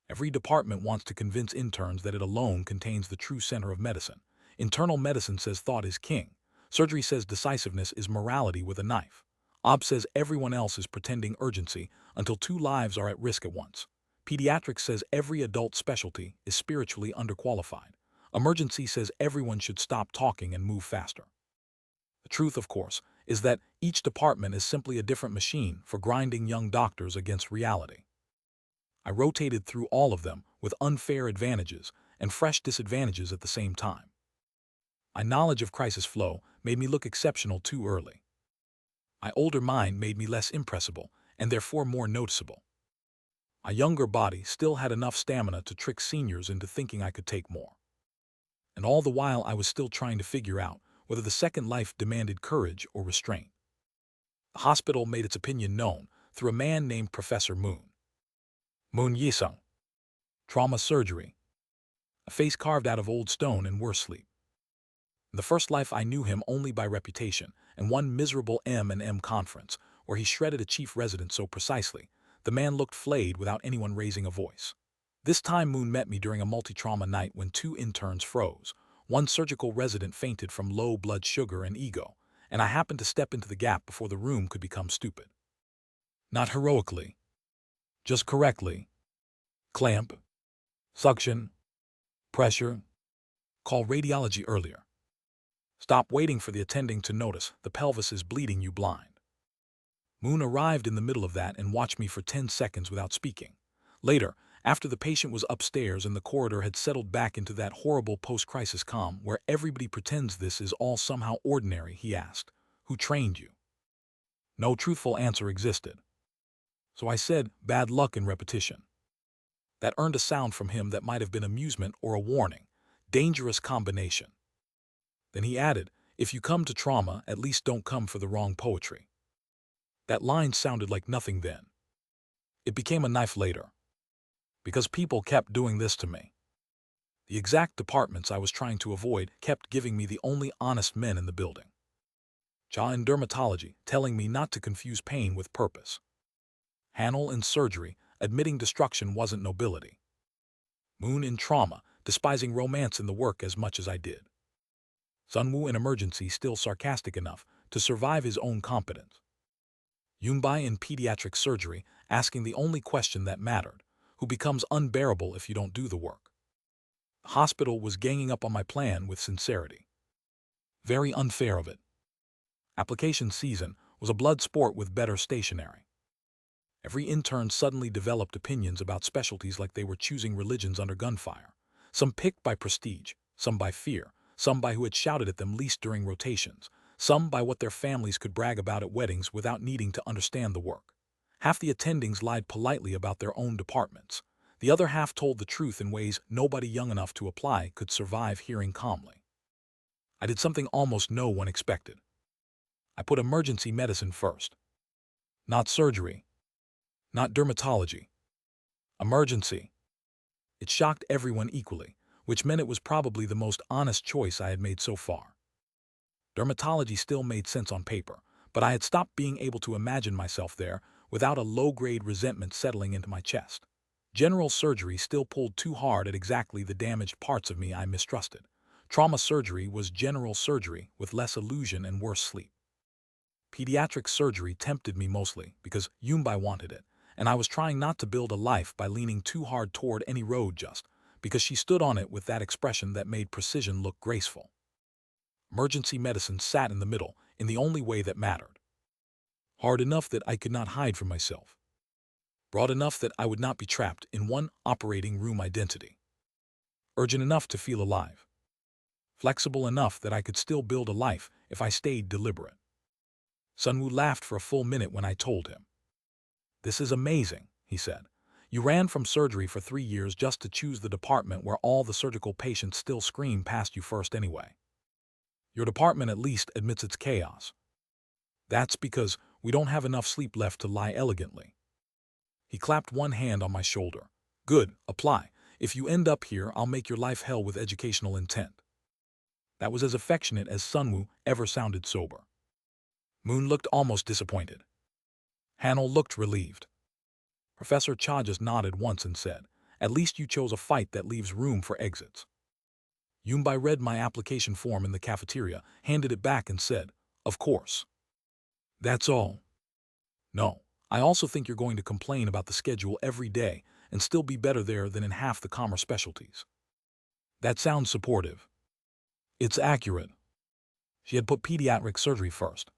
Every department wants to convince interns that it alone contains the true center of medicine. Internal medicine says thought is king. Surgery says decisiveness is morality with a knife. Obs says everyone else is pretending urgency until 2 lives are at risk at once. Pediatrics says every adult specialty is spiritually underqualified. Emergency says everyone should stop talking and move faster. The truth, of course, is that each department is simply a different machine for grinding young doctors against reality. I rotated through all of them with unfair advantages and fresh disadvantages at the same time. My knowledge of crisis flow made me look exceptional too early. My older mind made me less impressible and therefore more noticeable. My younger body still had enough stamina to trick seniors into thinking I could take more. And all the while I was still trying to figure out whether the second life demanded courage or restraint. The hospital made its opinion known through a man named Professor Moon. Moon Yisung. Trauma surgery. A face carved out of old stone and worse sleep. In the first life I knew him only by reputation and one miserable M&M conference where he shredded a chief resident so precisely, the man looked flayed without anyone raising a voice. This time Moon met me during a multi-trauma night when 2 interns froze. One surgical resident fainted from low blood sugar and ego, and I happened to step into the gap before the room could become stupid. Not heroically, just correctly. Clamp, suction, pressure. Call radiology earlier. Stop waiting for the attending to notice the pelvis is bleeding you blind. Moon arrived in the middle of that and watched me for 10 seconds without speaking. Later, after the patient was upstairs and the corridor had settled back into that horrible post-crisis calm where everybody pretends this is all somehow ordinary, he asked, "Who trained you?" No truthful answer existed. So I said, "Bad luck in repetition." That earned a sound from him that might have been amusement or a warning. Dangerous combination. Then he added, "If you come to trauma, at least don't come for the wrong poetry." That line sounded like nothing then. It became a knife later. Because people kept doing this to me. The exact departments I was trying to avoid kept giving me the only honest men in the building. Cha in dermatology, telling me not to confuse pain with purpose. Hanel in surgery, admitting destruction wasn't nobility. Moon in trauma, despising romance in the work as much as I did. Sunwoo in emergency, still sarcastic enough to survive his own competence. Yunbai in pediatric surgery, asking the only question that mattered. who becomes unbearable if you don't do the work. The hospital was ganging up on my plan with sincerity. Very unfair of it. Application season was a blood sport with better stationery. Every intern suddenly developed opinions about specialties like they were choosing religions under gunfire. Some picked by prestige, some by fear, some by who had shouted at them least during rotations, some by what their families could brag about at weddings without needing to understand the work. Half the attendings lied politely about their own departments. The other half told the truth in ways nobody young enough to apply could survive hearing calmly. I did something almost no one expected. I put emergency medicine first. Not surgery. Not dermatology. Emergency. It shocked everyone equally, which meant it was probably the most honest choice I had made so far. Dermatology still made sense on paper, but I had stopped being able to imagine myself there without a low-grade resentment settling into my chest. General surgery still pulled too hard at exactly the damaged parts of me I mistrusted. Trauma surgery was general surgery with less illusion and worse sleep. Pediatric surgery tempted me mostly because Yumbai wanted it, and I was trying not to build a life by leaning too hard toward any road just because she stood on it with that expression that made precision look graceful. Emergency medicine sat in the middle in the only way that mattered. Hard enough that I could not hide from myself. Broad enough that I would not be trapped in one operating room identity. Urgent enough to feel alive. Flexible enough that I could still build a life if I stayed deliberate. Sunwoo laughed for a full minute when I told him. "This is amazing," he said. "You ran from surgery for 3 years just to choose the department where all the surgical patients still scream past you first anyway. Your department at least admits its chaos. That's because we don't have enough sleep left to lie elegantly." He clapped one hand on my shoulder. "Good, apply. If you end up here, I'll make your life hell with educational intent." That was as affectionate as Sunwoo ever sounded sober. Moon looked almost disappointed. Hanel looked relieved. Professor Cha just nodded once and said, "At least you chose a fight that leaves room for exits." Yumbai read my application form in the cafeteria, handed it back and said, "Of course." "That's all." "No, I also think you're going to complain about the schedule every day and still be better there than in half the commerce specialties." That sounds supportive. It's accurate. She had put pediatric surgery first.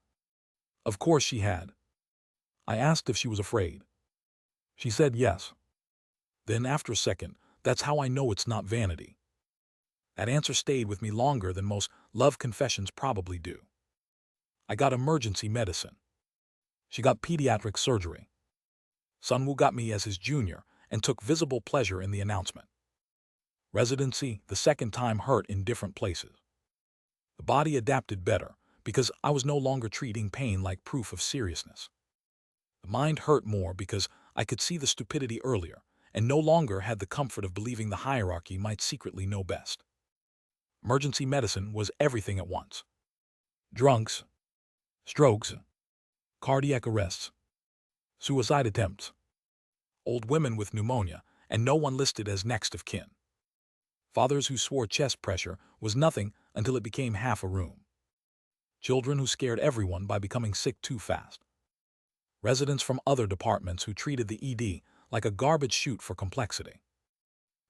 Of course she had. I asked if she was afraid. She said yes. Then after a second, "That's how I know it's not vanity." That answer stayed with me longer than most love confessions probably do. I got emergency medicine. She got pediatric surgery. Sunwoo got me as his junior and took visible pleasure in the announcement. Residency, the second time, hurt in different places. The body adapted better because I was no longer treating pain like proof of seriousness. The mind hurt more because I could see the stupidity earlier and no longer had the comfort of believing the hierarchy might secretly know best. Emergency medicine was everything at once. Drunks, strokes, cardiac arrests, suicide attempts, old women with pneumonia, and no one listed as next of kin. Fathers who swore chest pressure was nothing until it became half a room. Children who scared everyone by becoming sick too fast. Residents from other departments who treated the ED like a garbage chute for complexity.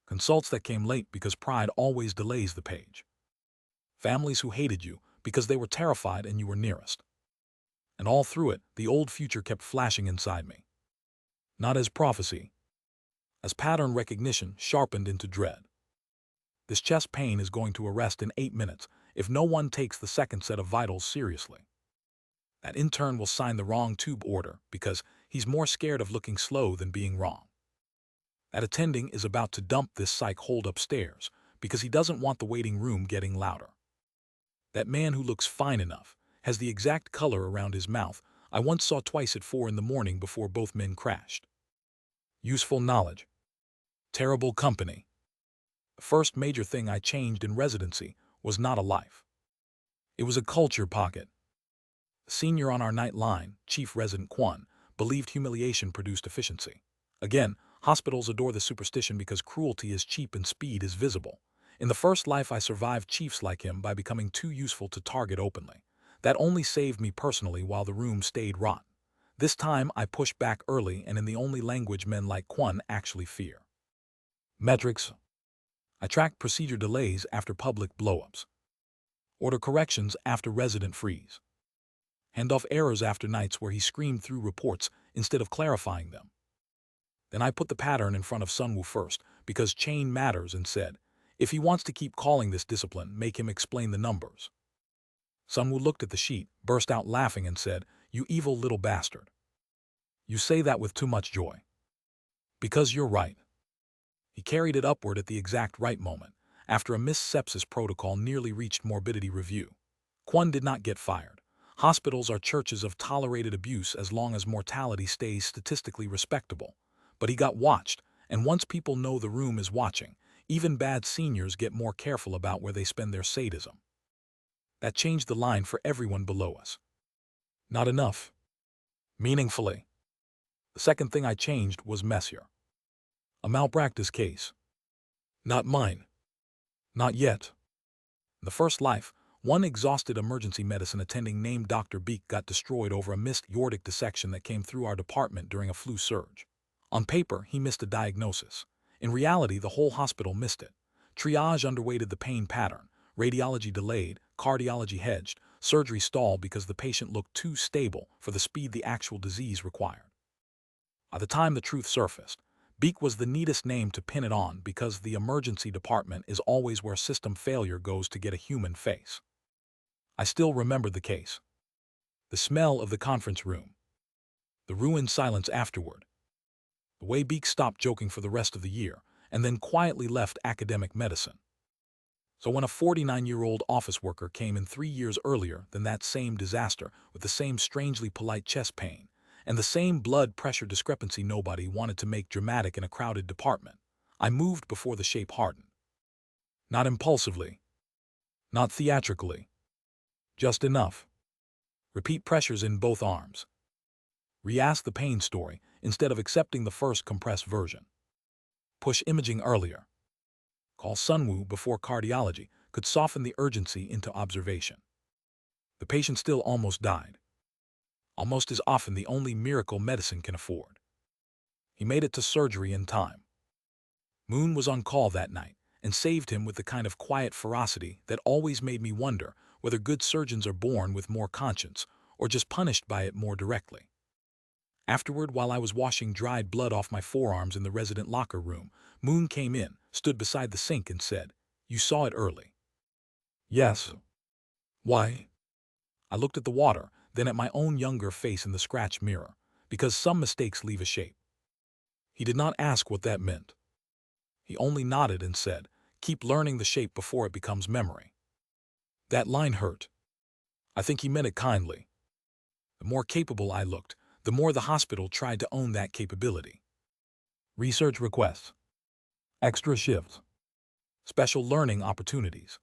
Consults that came late because pride always delays the page. Families who hated you because they were terrified and you were nearest. And all through it, the old future kept flashing inside me. Not as prophecy, as pattern recognition sharpened into dread. This chest pain is going to arrest in 8 minutes if no one takes the second set of vitals seriously. That intern will sign the wrong tube order because he's more scared of looking slow than being wrong. That attending is about to dump this psych hold upstairs because he doesn't want the waiting room getting louder. That man who looks fine enough has the exact color around his mouth I once saw twice at 4 in the morning before both men crashed. Useful knowledge. Terrible company. The first major thing I changed in residency was not a life. It was a culture pocket. The senior on our night line, Chief Resident Kwon, believed humiliation produced efficiency. Again, hospitals adore the superstition because cruelty is cheap and speed is visible. In the first life I survived chiefs like him by becoming too useful to target openly. That only saved me personally while the room stayed rotten. This time, I pushed back early and in the only language men like Kwon actually fear. Metrics. I tracked procedure delays after public blowups. Order corrections after resident freeze. Hand off errors after nights where he screamed through reports instead of clarifying them. Then I put the pattern in front of Sunwoo first, because chain matters, and said, if he wants to keep calling this discipline, make him explain the numbers. Sunwoo looked at the sheet, burst out laughing, and said, you evil little bastard. You say that with too much joy. Because you're right. He carried it upward at the exact right moment, after a missed sepsis protocol nearly reached morbidity review. Kwon did not get fired. Hospitals are churches of tolerated abuse as long as mortality stays statistically respectable. But he got watched, and once people know the room is watching, even bad seniors get more careful about where they spend their sadism. That changed the line for everyone below us. Not enough. Meaningfully. The second thing I changed was messier. A malpractice case. Not mine. Not yet. In the first life, one exhausted emergency medicine attending named Dr. Beek got destroyed over a missed aortic dissection that came through our department during a flu surge. On paper, he missed a diagnosis. In reality, the whole hospital missed it. Triage underweighted the pain pattern, radiology delayed, cardiology hedged, surgery stalled because the patient looked too stable for the speed the actual disease required. By the time the truth surfaced, Beek was the neatest name to pin it on because the emergency department is always where system failure goes to get a human face. I still remember the case. The smell of the conference room. The ruined silence afterward. The way Beek stopped joking for the rest of the year and then quietly left academic medicine. So when a 49-year-old office worker came in 3 years earlier than that same disaster with the same strangely polite chest pain and the same blood pressure discrepancy nobody wanted to make dramatic in a crowded department, I moved before the shape hardened. Not impulsively. Not theatrically. Just enough. Repeat pressures in both arms. Re-ask the pain story instead of accepting the first compressed version. Push imaging earlier. Call Sunwoo before cardiology could soften the urgency into observation. The patient still almost died. Almost is often the only miracle medicine can afford. He made it to surgery in time. Moon was on call that night and saved him with the kind of quiet ferocity that always made me wonder whether good surgeons are born with more conscience or just punished by it more directly. Afterward, while I was washing dried blood off my forearms in the resident locker room, Moon came in, stood beside the sink, and said, "You saw it early." "Yes." "Why?" I looked at the water, then at my own younger face in the scratch mirror, because some mistakes leave a shape. He did not ask what that meant. He only nodded and said, "Keep learning the shape before it becomes memory." That line hurt. I think he meant it kindly. The more capable I looked, the more the hospital tried to own that capability. Research requests. Extra shifts. Special learning opportunities.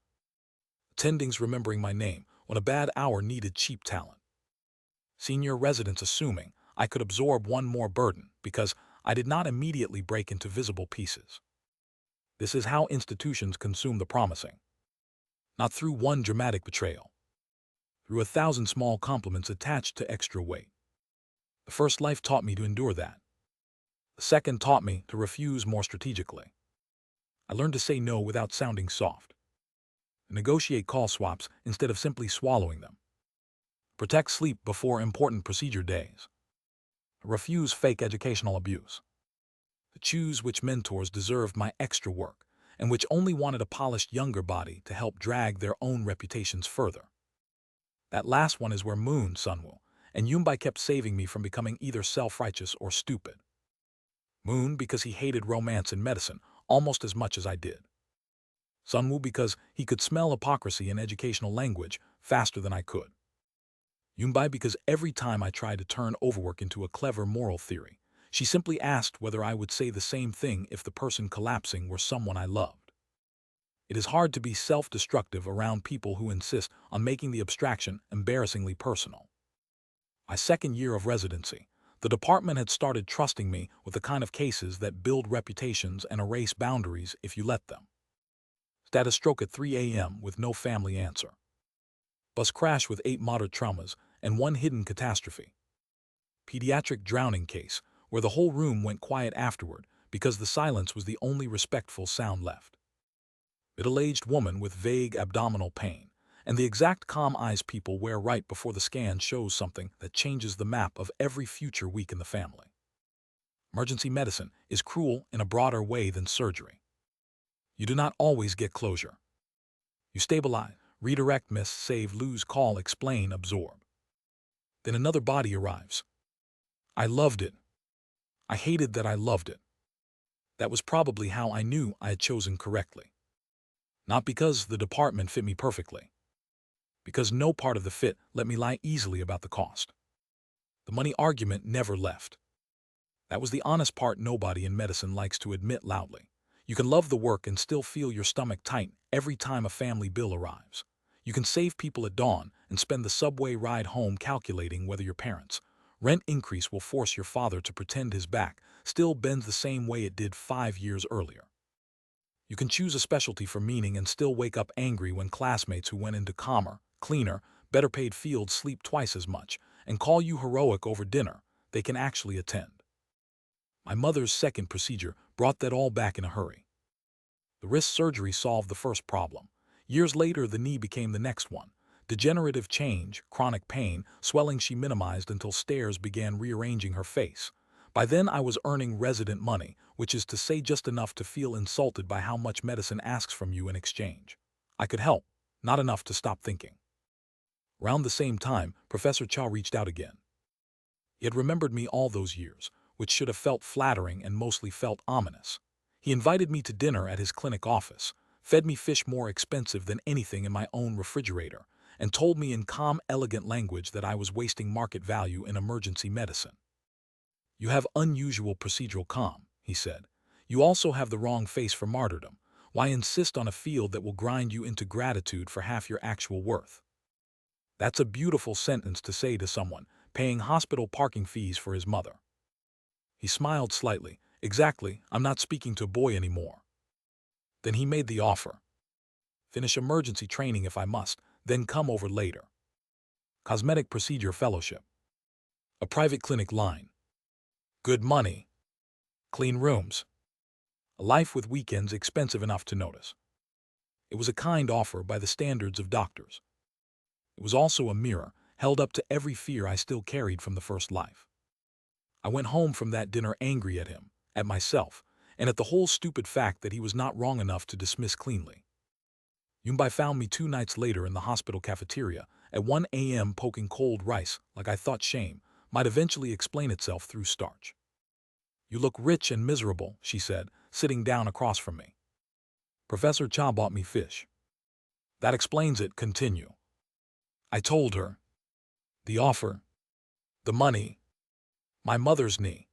Attendings remembering my name when a bad hour needed cheap talent. Senior residents assuming I could absorb one more burden because I did not immediately break into visible pieces. This is how institutions consume the promising. Not through one dramatic betrayal. Through 1,000 small compliments attached to extra weight. The first life taught me to endure that. The second taught me to refuse more strategically. I learned to say no without sounding soft. Negotiate call swaps instead of simply swallowing them. Protect sleep before important procedure days. Refuse fake educational abuse. To choose which mentors deserved my extra work and which only wanted a polished younger body to help drag their own reputations further. That last one is where Moon, Sunwoo, and Yumbai kept saving me from becoming either self-righteous or stupid. Moon because he hated romance in medicine almost as much as I did. Sunwoo because he could smell hypocrisy in educational language faster than I could. Yumbai because every time I tried to turn overwork into a clever moral theory, she simply asked whether I would say the same thing if the person collapsing were someone I loved. It is hard to be self-destructive around people who insist on making the abstraction embarrassingly personal. My second year of residency, the department had started trusting me with the kind of cases that build reputations and erase boundaries if you let them. Status stroke at 3 a.m. with no family answer. Bus crash with 8 moderate traumas and 1 hidden catastrophe. Pediatric drowning case, where the whole room went quiet afterward because the silence was the only respectful sound left. Middle-aged woman with vague abdominal pain, and the exact calm eyes people wear right before the scan shows something that changes the map of every future week in the family. Emergency medicine is cruel in a broader way than surgery. You do not always get closure. You stabilize, redirect, miss, save, lose, call, explain, absorb. Then another body arrives. I loved it. I hated that I loved it. That was probably how I knew I had chosen correctly. Not because the department fit me perfectly. Because no part of the fit let me lie easily about the cost. The money argument never left. That was the honest part nobody in medicine likes to admit loudly. You can love the work and still feel your stomach tight every time a family bill arrives. You can save people at dawn and spend the subway ride home calculating whether your parents' rent increase will force your father to pretend his back still bends the same way it did 5 years earlier. You can choose a specialty for meaning and still wake up angry when classmates who went into calmer, cleaner, better paid fields sleep twice as much and call you heroic over dinner they can actually attend. My mother's second procedure brought that all back in a hurry. The wrist surgery solved the first problem. Years later, the knee became the next one. Degenerative change, chronic pain, swelling she minimized until stares began rearranging her face. By then, I was earning resident money, which is to say just enough to feel insulted by how much medicine asks from you in exchange. I could help, not enough to stop thinking. Around the same time, Professor Cha reached out again. He had remembered me all those years, which should have felt flattering and mostly felt ominous. He invited me to dinner at his clinic office, fed me fish more expensive than anything in my own refrigerator, and told me in calm, elegant language that I was wasting market value in emergency medicine. You have unusual procedural calm, he said. You also have the wrong face for martyrdom. Why insist on a field that will grind you into gratitude for half your actual worth? That's a beautiful sentence to say to someone paying hospital parking fees for his mother. He smiled slightly. Exactly, I'm not speaking to a boy anymore. Then he made the offer. Finish emergency training if I must, then come over later. Cosmetic procedure fellowship. A private clinic line. Good money. Clean rooms. A life with weekends expensive enough to notice. It was a kind offer by the standards of doctors. It was also a mirror held up to every fear I still carried from the first life. I went home from that dinner angry at him, at myself, and at the whole stupid fact that he was not wrong enough to dismiss cleanly. Yunbai found me 2 nights later in the hospital cafeteria at 1 a.m. poking cold rice like I thought shame might eventually explain itself through starch. You look rich and miserable, she said, sitting down across from me. Professor Cha bought me fish. That explains it, continue. I told her. The offer. The money. My mother's knee.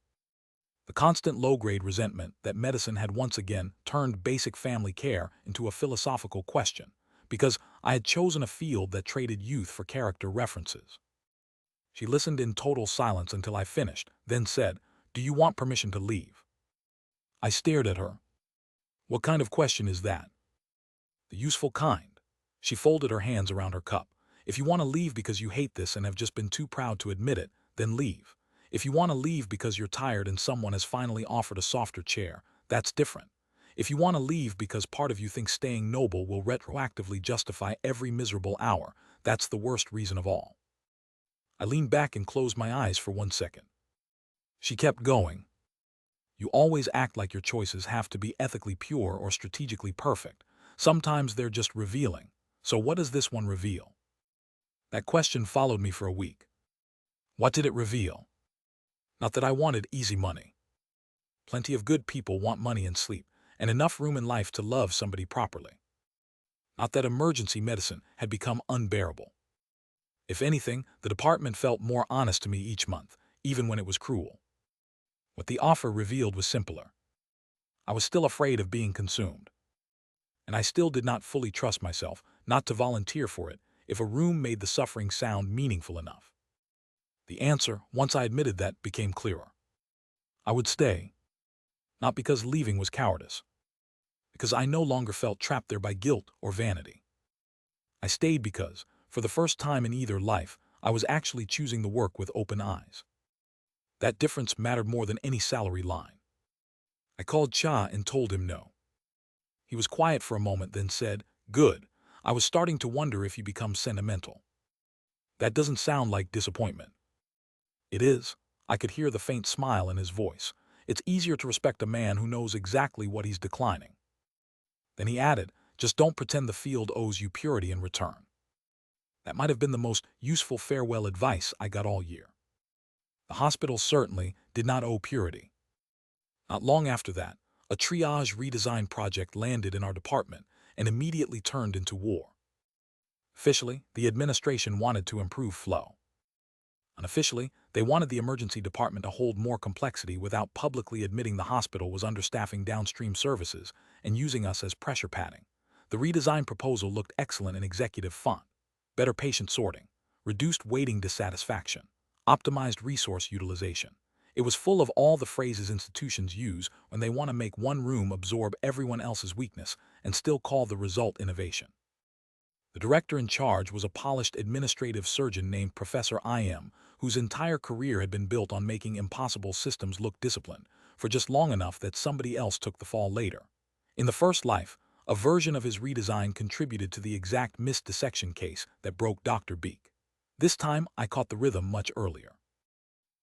The constant low-grade resentment that medicine had once again turned basic family care into a philosophical question, because I had chosen a field that traded youth for character references. She listened in total silence until I finished, then said, "Do you want permission to leave?" I stared at her. What kind of question is that? The useful kind. She folded her hands around her cup. If you want to leave because you hate this and have just been too proud to admit it, then leave. If you want to leave because you're tired and someone has finally offered a softer chair, that's different. If you want to leave because part of you thinks staying noble will retroactively justify every miserable hour, that's the worst reason of all. I leaned back and closed my eyes for 1 second. She kept going. You always act like your choices have to be ethically pure or strategically perfect. Sometimes they're just revealing. So what does this one reveal? That question followed me for a week. What did it reveal? Not that I wanted easy money. Plenty of good people want money and sleep, and enough room in life to love somebody properly. Not that emergency medicine had become unbearable. If anything, the department felt more honest to me each month, even when it was cruel. What the offer revealed was simpler. I was still afraid of being consumed. And I still did not fully trust myself not to volunteer for it if a room made the suffering sound meaningful enough. The answer, once I admitted that, became clearer. I would stay. Not because leaving was cowardice. Because I no longer felt trapped there by guilt or vanity. I stayed because, for the first time in either life, I was actually choosing the work with open eyes. That difference mattered more than any salary line. I called Cha and told him no. He was quiet for a moment, then said, "Good. I was starting to wonder if you become sentimental." That doesn't sound like disappointment. It is. I could hear the faint smile in his voice. It's easier to respect a man who knows exactly what he's declining. Then he added, "Just don't pretend the field owes you purity in return." That might have been the most useful farewell advice I got all year. The hospital certainly did not owe purity. Not long after that, a triage redesign project landed in our department and immediately turned into war. Officially, the administration wanted to improve flow. Unofficially, they wanted the emergency department to hold more complexity without publicly admitting the hospital was understaffing downstream services and using us as pressure padding. The redesigned proposal looked excellent in executive font: better patient sorting, reduced waiting dissatisfaction, optimized resource utilization. It was full of all the phrases institutions use when they want to make one room absorb everyone else's weakness and still call the result innovation. The director in charge was a polished administrative surgeon named Professor IM, whose entire career had been built on making impossible systems look disciplined, for just long enough that somebody else took the fall later. In the first life, a version of his redesign contributed to the exact missed dissection case that broke Dr. Beek. This time, I caught the rhythm much earlier.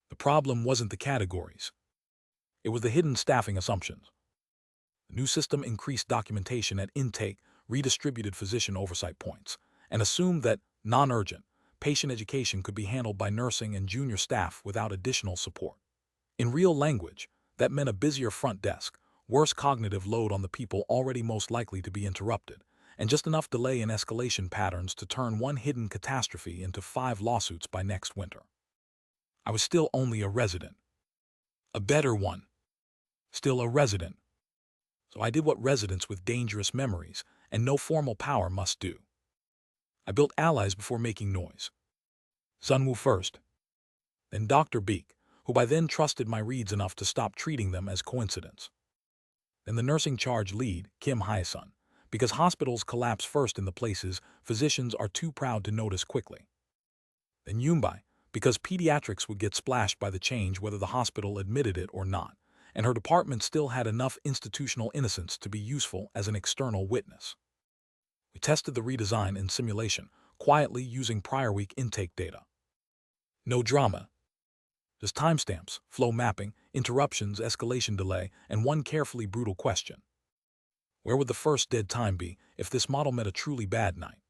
The problem wasn't the categories. It was the hidden staffing assumptions. The new system increased documentation at intake, redistributed physician oversight points, and assumed that non-urgent patient education could be handled by nursing and junior staff without additional support. In real language, that meant a busier front desk, worse cognitive load on the people already most likely to be interrupted, and just enough delay in escalation patterns to turn one hidden catastrophe into 5 lawsuits by next winter. I was still only a resident. A better one. Still a resident. So I did what residents with dangerous memories and no formal power must do. I built allies before making noise. Sunwoo first, then Dr. Beek, who by then trusted my reads enough to stop treating them as coincidence. Then the nursing charge lead, Kim Hye-sun, because hospitals collapse first in the places physicians are too proud to notice quickly. Then Yoonbai, because pediatrics would get splashed by the change whether the hospital admitted it or not, and her department still had enough institutional innocence to be useful as an external witness. We tested the redesign in simulation, quietly using prior week intake data. No drama. Just timestamps, flow mapping, interruptions, escalation delay, and one carefully brutal question. Where would the first dead time be if this model met a truly bad night?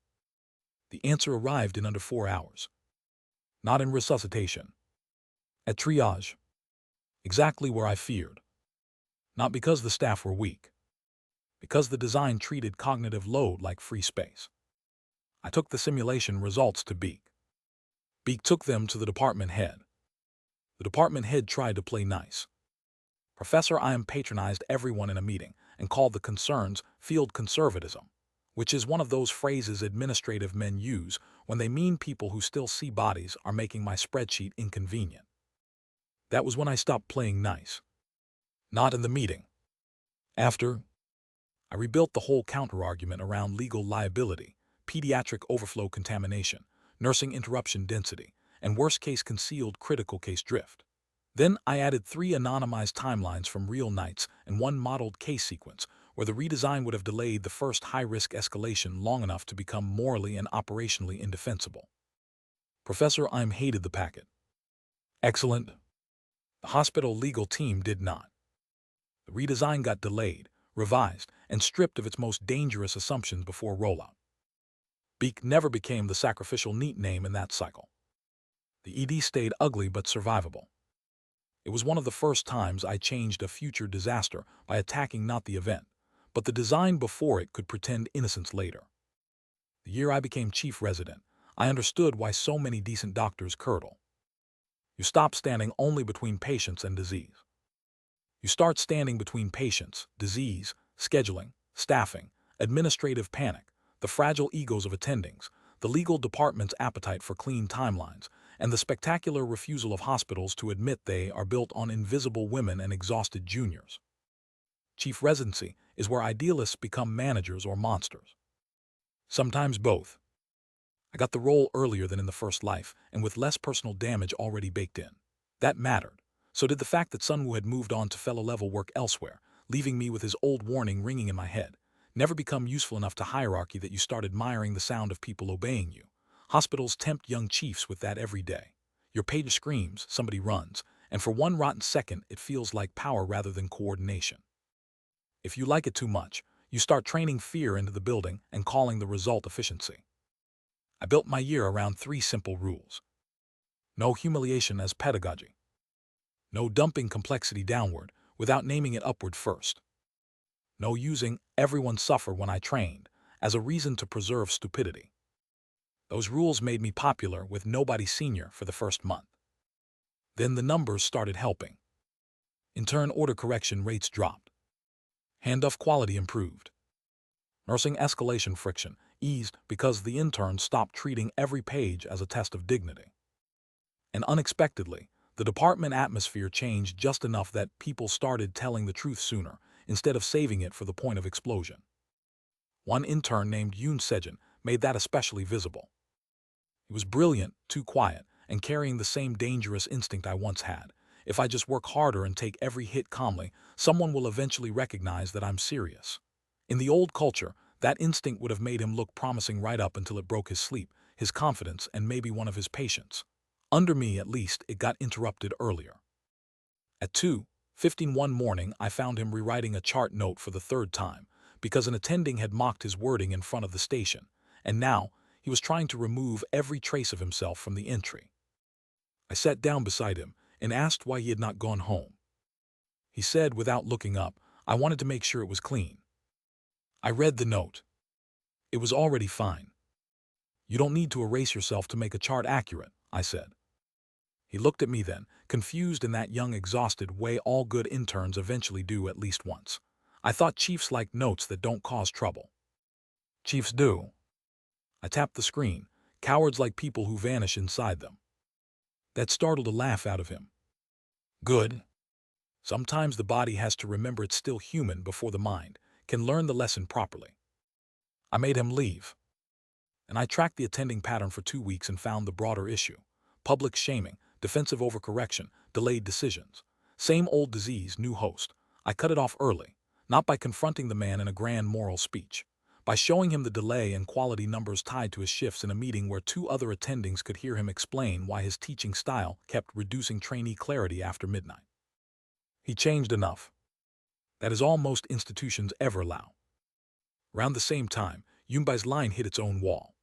The answer arrived in under 4 hours. Not in resuscitation. At triage. Exactly where I feared. Not because the staff were weak. Because the design treated cognitive load like free space. I took the simulation results to Beek. Beek took them to the department head. The department head tried to play nice. Professor IM patronized everyone in a meeting and called the concerns field conservatism, which is one of those phrases administrative men use when they mean people who still see bodies are making my spreadsheet inconvenient. That was when I stopped playing nice. Not in the meeting. After, I rebuilt the whole counterargument around legal liability, pediatric overflow contamination, nursing interruption density, and worst-case concealed critical case drift. Then I added 3 anonymized timelines from real nights and 1 modeled case sequence where the redesign would have delayed the first high-risk escalation long enough to become morally and operationally indefensible. Professor Im hated the packet. Excellent. The hospital legal team did not. The redesign got delayed, revised, and stripped of its most dangerous assumptions before rollout. Beek never became the sacrificial neat name in that cycle. The ED stayed ugly but survivable. It was one of the first times I changed a future disaster by attacking not the event, but the design before it could pretend innocence later. The year I became chief resident, I understood why so many decent doctors curdle. You stop standing only between patients and disease. You start standing between patients, disease, scheduling, staffing, administrative panic, the fragile egos of attendings, the legal department's appetite for clean timelines, and the spectacular refusal of hospitals to admit they are built on invisible women and exhausted juniors. Chief residency is where idealists become managers or monsters. Sometimes both. I got the role earlier than in the first life and with less personal damage already baked in. That mattered. So did the fact that Sunwoo had moved on to fellow-level work elsewhere, leaving me with his old warning ringing in my head. Never become useful enough to hierarchy that you start admiring the sound of people obeying you. Hospitals tempt young chiefs with that every day. Your page screams, somebody runs, and for one rotten second it feels like power rather than coordination. If you like it too much, you start training fear into the building and calling the result efficiency. I built my year around 3 simple rules. No humiliation as pedagogy. No dumping complexity downward without naming it upward first. No using "everyone suffer when I trained" as a reason to preserve stupidity. Those rules made me popular with nobody senior for the first month. Then the numbers started helping. In turn, order correction rates dropped. Handoff quality improved. Nursing escalation friction eased because the interns stopped treating every page as a test of dignity. And unexpectedly, the department atmosphere changed just enough that people started telling the truth sooner, instead of saving it for the point of explosion. One intern named Yoon Sejin made that especially visible. He was brilliant, too quiet, and carrying the same dangerous instinct I once had. If I just work harder and take every hit calmly, someone will eventually recognize that I'm serious. In the old culture, that instinct would have made him look promising right up until it broke his sleep, his confidence, and maybe one of his patients. Under me, at least, it got interrupted earlier. At 2:15 one morning, I found him rewriting a chart note for the third time, because an attending had mocked his wording in front of the station, and now he was trying to remove every trace of himself from the entry. I sat down beside him and asked why he had not gone home. He said, without looking up, "I wanted to make sure it was clean." I read the note. It was already fine. "You don't need to erase yourself to make a chart accurate," I said. He looked at me then, confused in that young, exhausted way all good interns eventually do at least once. I thought chiefs like notes that don't cause trouble. Chiefs do. I tapped the screen. Cowards like people who vanish inside them. That startled a laugh out of him. Good. Sometimes the body has to remember it's still human before the mind can learn the lesson properly. I made him leave. And I tracked the attending pattern for 2 weeks and found the broader issue. Public shaming, defensive overcorrection, delayed decisions. Same old disease, new host. I cut it off early, not by confronting the man in a grand moral speech, by showing him the delay and quality numbers tied to his shifts in a meeting where 2 other attendings could hear him explain why his teaching style kept reducing trainee clarity after midnight. He changed enough. That is all most institutions ever allow. Around the same time, Yunbai's line hit its own wall.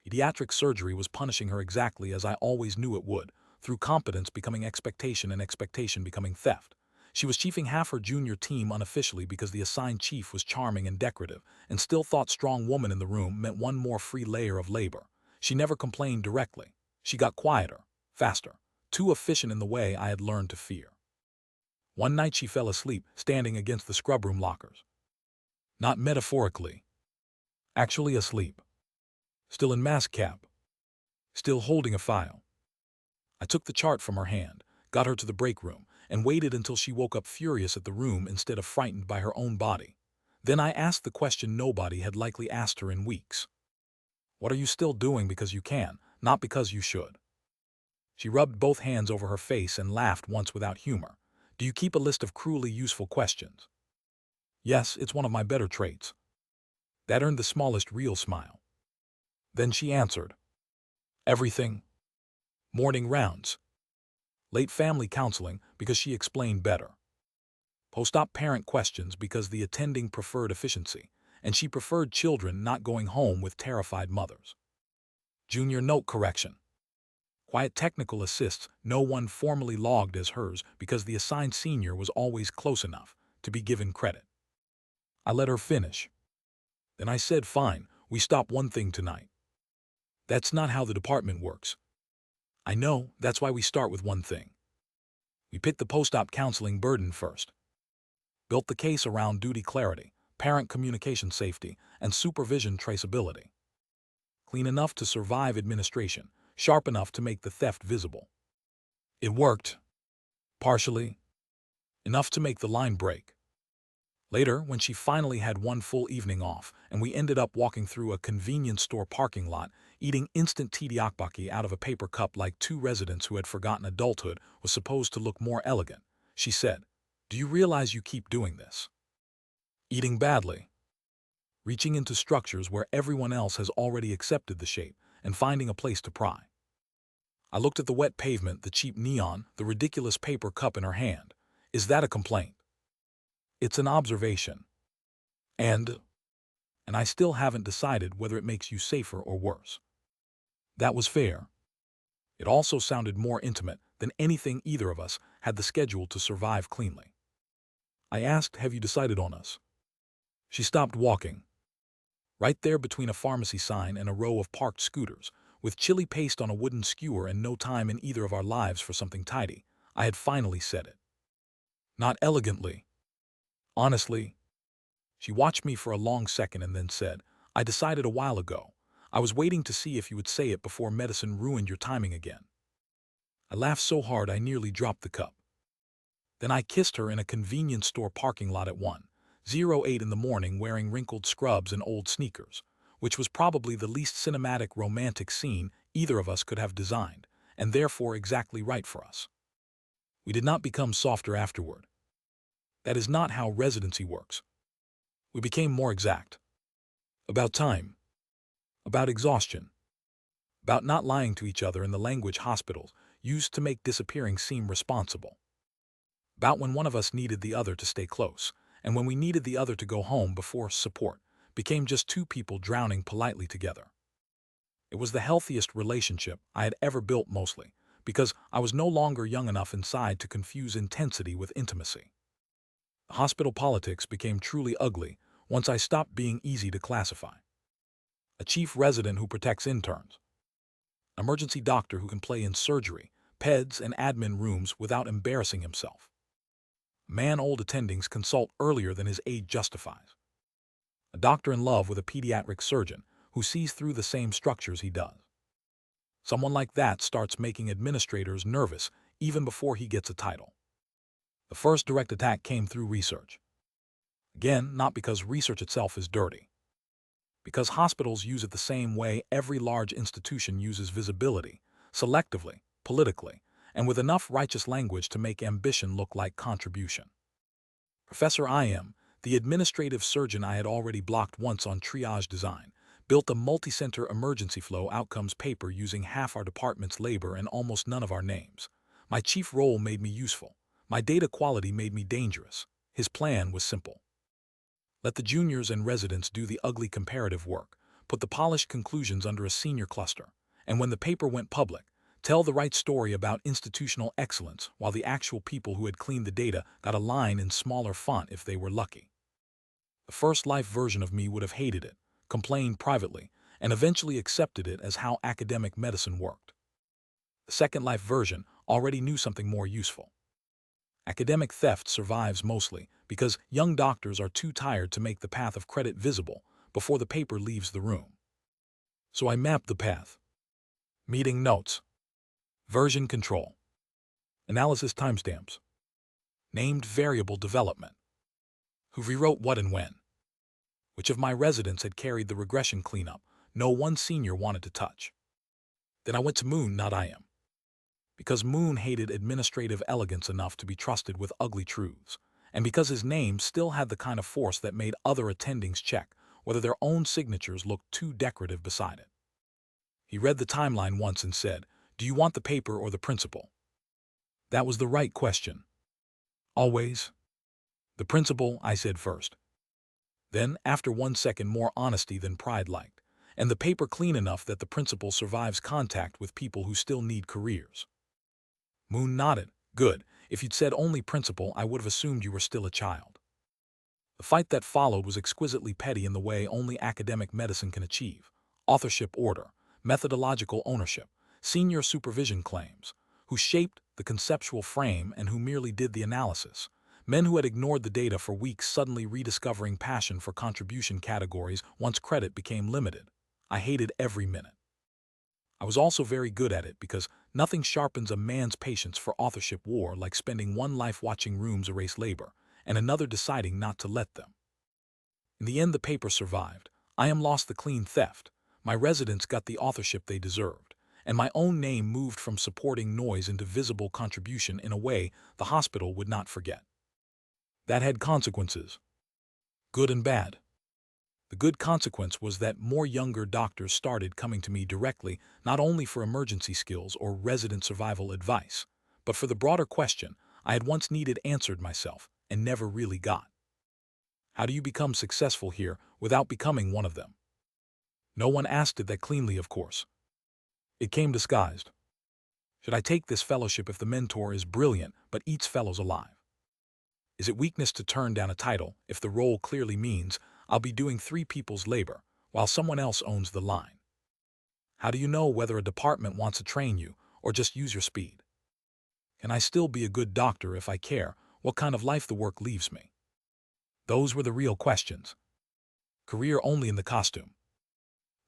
Pediatric surgery was punishing her exactly as I always knew it would, through competence becoming expectation and expectation becoming theft. She was chiefing half her junior team unofficially because the assigned chief was charming and decorative, and still thought strong woman in the room meant one more free layer of labor. She never complained directly. She got quieter, faster, too efficient in the way I had learned to fear. One night she fell asleep, standing against the scrubroom lockers. Not metaphorically. Actually asleep. Still in mask cap. Still holding a file. I took the chart from her hand, got her to the break room, and waited until she woke up furious at the room instead of frightened by her own body. Then I asked the question nobody had likely asked her in weeks. What are you still doing because you can, not because you should? She rubbed both hands over her face and laughed once without humor. Do you keep a list of cruelly useful questions? Yes, it's one of my better traits. That earned the smallest real smile. Then she answered. Everything. Morning rounds. Late family counseling because she explained better. Post-op parent questions because the attending preferred efficiency, and she preferred children not going home with terrified mothers. Junior note correction. Quiet technical assists no one formally logged as hers because the assigned senior was always close enough to be given credit. I let her finish. Then I said, fine, we stop one thing tonight. That's not how the department works. I know, that's why we start with one thing. We picked the post-op counseling burden first. Built the case around duty clarity, parent communication safety, and supervision traceability. Clean enough to survive administration, sharp enough to make the theft visible. It worked. Partially. Enough to make the line break. Later, when she finally had one full evening off, and we ended up walking through a convenience store parking lot, eating instant tteokbokki out of a paper cup like two residents who had forgotten adulthood was supposed to look more elegant, she said, "Do you realize you keep doing this? Eating badly, reaching into structures where everyone else has already accepted the shape, and finding a place to pry." I looked at the wet pavement, the cheap neon, the ridiculous paper cup in her hand. Is that a complaint? It's an observation. And I still haven't decided whether it makes you safer or worse. That was fair. It also sounded more intimate than anything either of us had the schedule to survive cleanly. I asked, "Have you decided on us?" She stopped walking. Right there between a pharmacy sign and a row of parked scooters, with chili paste on a wooden skewer and no time in either of our lives for something tidy, I had finally said it. Not elegantly. Honestly. She watched me for a long second and then said, "I decided a while ago. I was waiting to see if you would say it before medicine ruined your timing again." I laughed so hard I nearly dropped the cup. Then I kissed her in a convenience store parking lot at 1:08 in the morning wearing wrinkled scrubs and old sneakers, which was probably the least cinematic romantic scene either of us could have designed, and therefore exactly right for us. We did not become softer afterward. That is not how residency works. We became more exact. About time. About exhaustion. About not lying to each other in the language hospitals used to make disappearing seem responsible. About when one of us needed the other to stay close, and when we needed the other to go home before support became just two people drowning politely together. It was the healthiest relationship I had ever built, mostly because I was no longer young enough inside to confuse intensity with intimacy. The hospital politics became truly ugly once I stopped being easy to classify. A chief resident who protects interns. Emergency doctor who can play in surgery, peds, and admin rooms without embarrassing himself. Man old attendings consult earlier than his age justifies. A doctor in love with a pediatric surgeon who sees through the same structures he does. Someone like that starts making administrators nervous even before he gets a title. The first direct attack came through research. Again, not because research itself is dirty. Because hospitals use it the same way every large institution uses visibility, selectively, politically, and with enough righteous language to make ambition look like contribution. Professor IM, the administrative surgeon I had already blocked once on triage design, built a multi-center emergency flow outcomes paper using half our department's labor and almost none of our names. My chief role made me useful. My data quality made me dangerous. His plan was simple. Let the juniors and residents do the ugly comparative work, put the polished conclusions under a senior cluster, and when the paper went public, tell the right story about institutional excellence while the actual people who had cleaned the data got a line in smaller font if they were lucky. The first life version of me would have hated it, complained privately, and eventually accepted it as how academic medicine worked. The second life version already knew something more useful. Academic theft survives mostly because young doctors are too tired to make the path of credit visible before the paper leaves the room. So I mapped the path. Meeting notes. Version control. Analysis timestamps. Named variable development. Who rewrote what and when. Which of my residents had carried the regression cleanup no one senior wanted to touch. Then I went to Moon, not IM. Because Moon hated administrative elegance enough to be trusted with ugly truths, and because his name still had the kind of force that made other attendings check whether their own signatures looked too decorative beside it. He read the timeline once and said, "Do you want the paper or the principal?" That was the right question. Always. The principal, I said first. Then, after 1 second, more honesty than pride liked, and the paper clean enough that the principal survives contact with people who still need careers. Moon nodded. Good. If you'd said only principal, I would have assumed you were still a child. The fight that followed was exquisitely petty in the way only academic medicine can achieve. Authorship order, methodological ownership, senior supervision claims, who shaped the conceptual frame and who merely did the analysis. Men who had ignored the data for weeks suddenly rediscovering passion for contribution categories once credit became limited. I hated every minute. I was also very good at it because nothing sharpens a man's patience for authorship war like spending one life watching rooms erase labor and another deciding not to let them. In the end, the paper survived. I am lost the clean theft. My residents got the authorship they deserved, and my own name moved from supporting noise into visible contribution in a way the hospital would not forget. That had consequences, good and bad. The good consequence was that more younger doctors started coming to me directly, not only for emergency skills or resident survival advice, but for the broader question I had once needed answered myself and never really got. How do you become successful here without becoming one of them? No one asked it that cleanly, of course. It came disguised. Should I take this fellowship if the mentor is brilliant but eats fellows alive? Is it weakness to turn down a title if the role clearly means I'll be doing three people's labor while someone else owns the line? How do you know whether a department wants to train you or just use your speed? Can I still be a good doctor if I care what kind of life the work leaves me? Those were the real questions. Career only in the costume.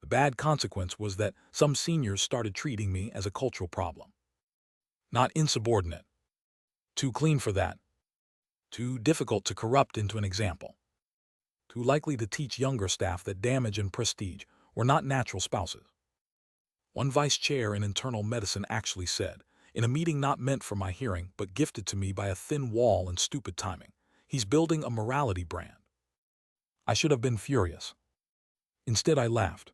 The bad consequence was that some seniors started treating me as a cultural problem. Not insubordinate. Too clean for that. Too difficult to corrupt into an example. Too likely to teach younger staff that damage and prestige were not natural spouses. One vice chair in internal medicine actually said, in a meeting not meant for my hearing but gifted to me by a thin wall and stupid timing, he's building a morality brand. I should have been furious. Instead, I laughed.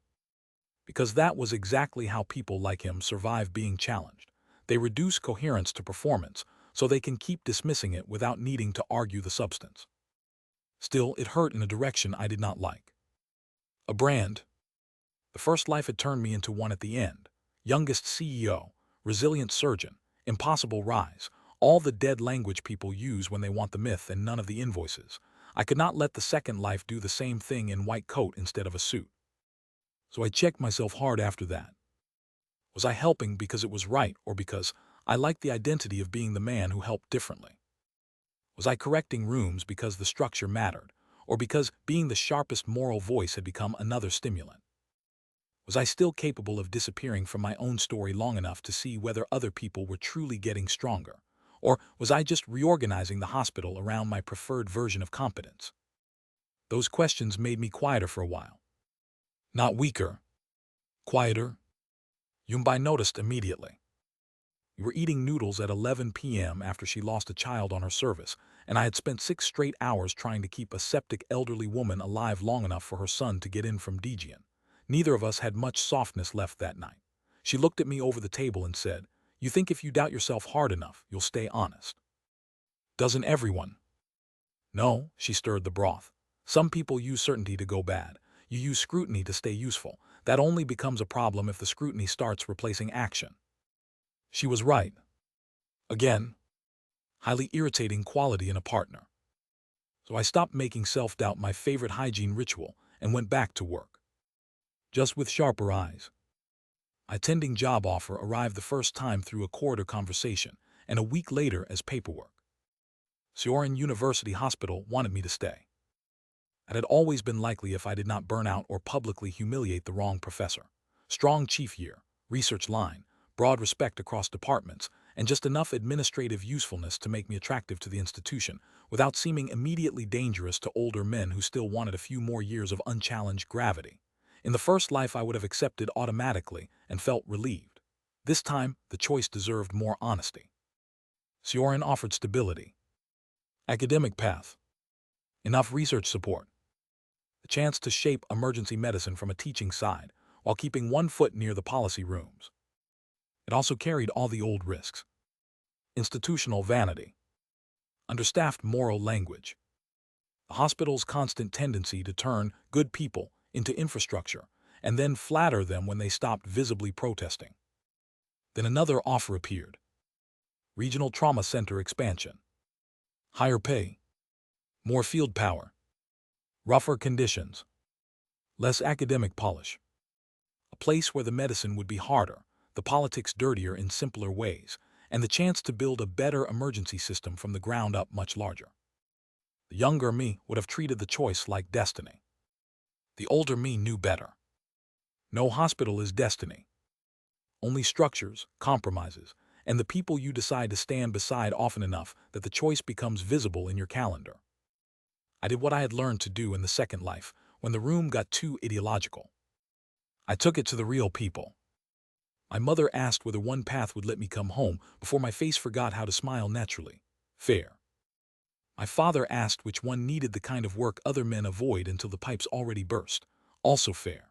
Because that was exactly how people like him survive being challenged. They reduce coherence to performance so they can keep dismissing it without needing to argue the substance. Still, it hurt in a direction I did not like. A brand. The first life had turned me into one at the end. Youngest CEO, resilient surgeon, impossible rise, all the dead language people use when they want the myth and none of the invoices. I could not let the second life do the same thing in white coat instead of a suit. So I checked myself hard after that. Was I helping because it was right or because I liked the identity of being the man who helped differently? Was I correcting rooms because the structure mattered or because being the sharpest moral voice had become another stimulant? Was I still capable of disappearing from my own story long enough to see whether other people were truly getting stronger? Or was I just reorganizing the hospital around my preferred version of competence? Those questions made me quieter for a while. Not weaker. Quieter. Yumbai noticed immediately. We were eating noodles at 11 p.m. after she lost a child on her service, and I had spent 6 straight hours trying to keep a septic elderly woman alive long enough for her son to get in from Jihyun. Neither of us had much softness left that night. She looked at me over the table and said, "You think if you doubt yourself hard enough, you'll stay honest. Doesn't everyone?" No, she stirred the broth. Some people use certainty to go bad. You use scrutiny to stay useful. That only becomes a problem if the scrutiny starts replacing action. She was right. Again, highly irritating quality in a partner. So I stopped making self-doubt my favorite hygiene ritual and went back to work. Just with sharper eyes. My attending job offer arrived the first time through a corridor conversation and a week later as paperwork. Jihyun University Hospital wanted me to stay. That had always been likely if I did not burn out or publicly humiliate the wrong professor. Strong chief year, research line, broad respect across departments, and just enough administrative usefulness to make me attractive to the institution without seeming immediately dangerous to older men who still wanted a few more years of unchallenged gravity. In the first life I would have accepted automatically and felt relieved. This time, the choice deserved more honesty. Jihyun offered stability. Academic path. Enough research support. The chance to shape emergency medicine from a teaching side while keeping one foot near the policy rooms. It also carried all the old risks. Institutional vanity. Understaffed moral language. The hospital's constant tendency to turn good people into infrastructure and then flatter them when they stopped visibly protesting. Then another offer appeared. Regional Trauma Center expansion. Higher pay. More field power. Rougher conditions. Less academic polish. A place where the medicine would be harder, the politics dirtier in simpler ways, and the chance to build a better emergency system from the ground up much larger. The younger me would have treated the choice like destiny. The older me knew better. No hospital is destiny. Only structures, compromises, and the people you decide to stand beside often enough that the choice becomes visible in your calendar. I did what I had learned to do in the second life when the room got too ideological. I took it to the real people. My mother asked whether one path would let me come home before my face forgot how to smile naturally. Fair. My father asked which one needed the kind of work other men avoid until the pipes already burst. Also fair.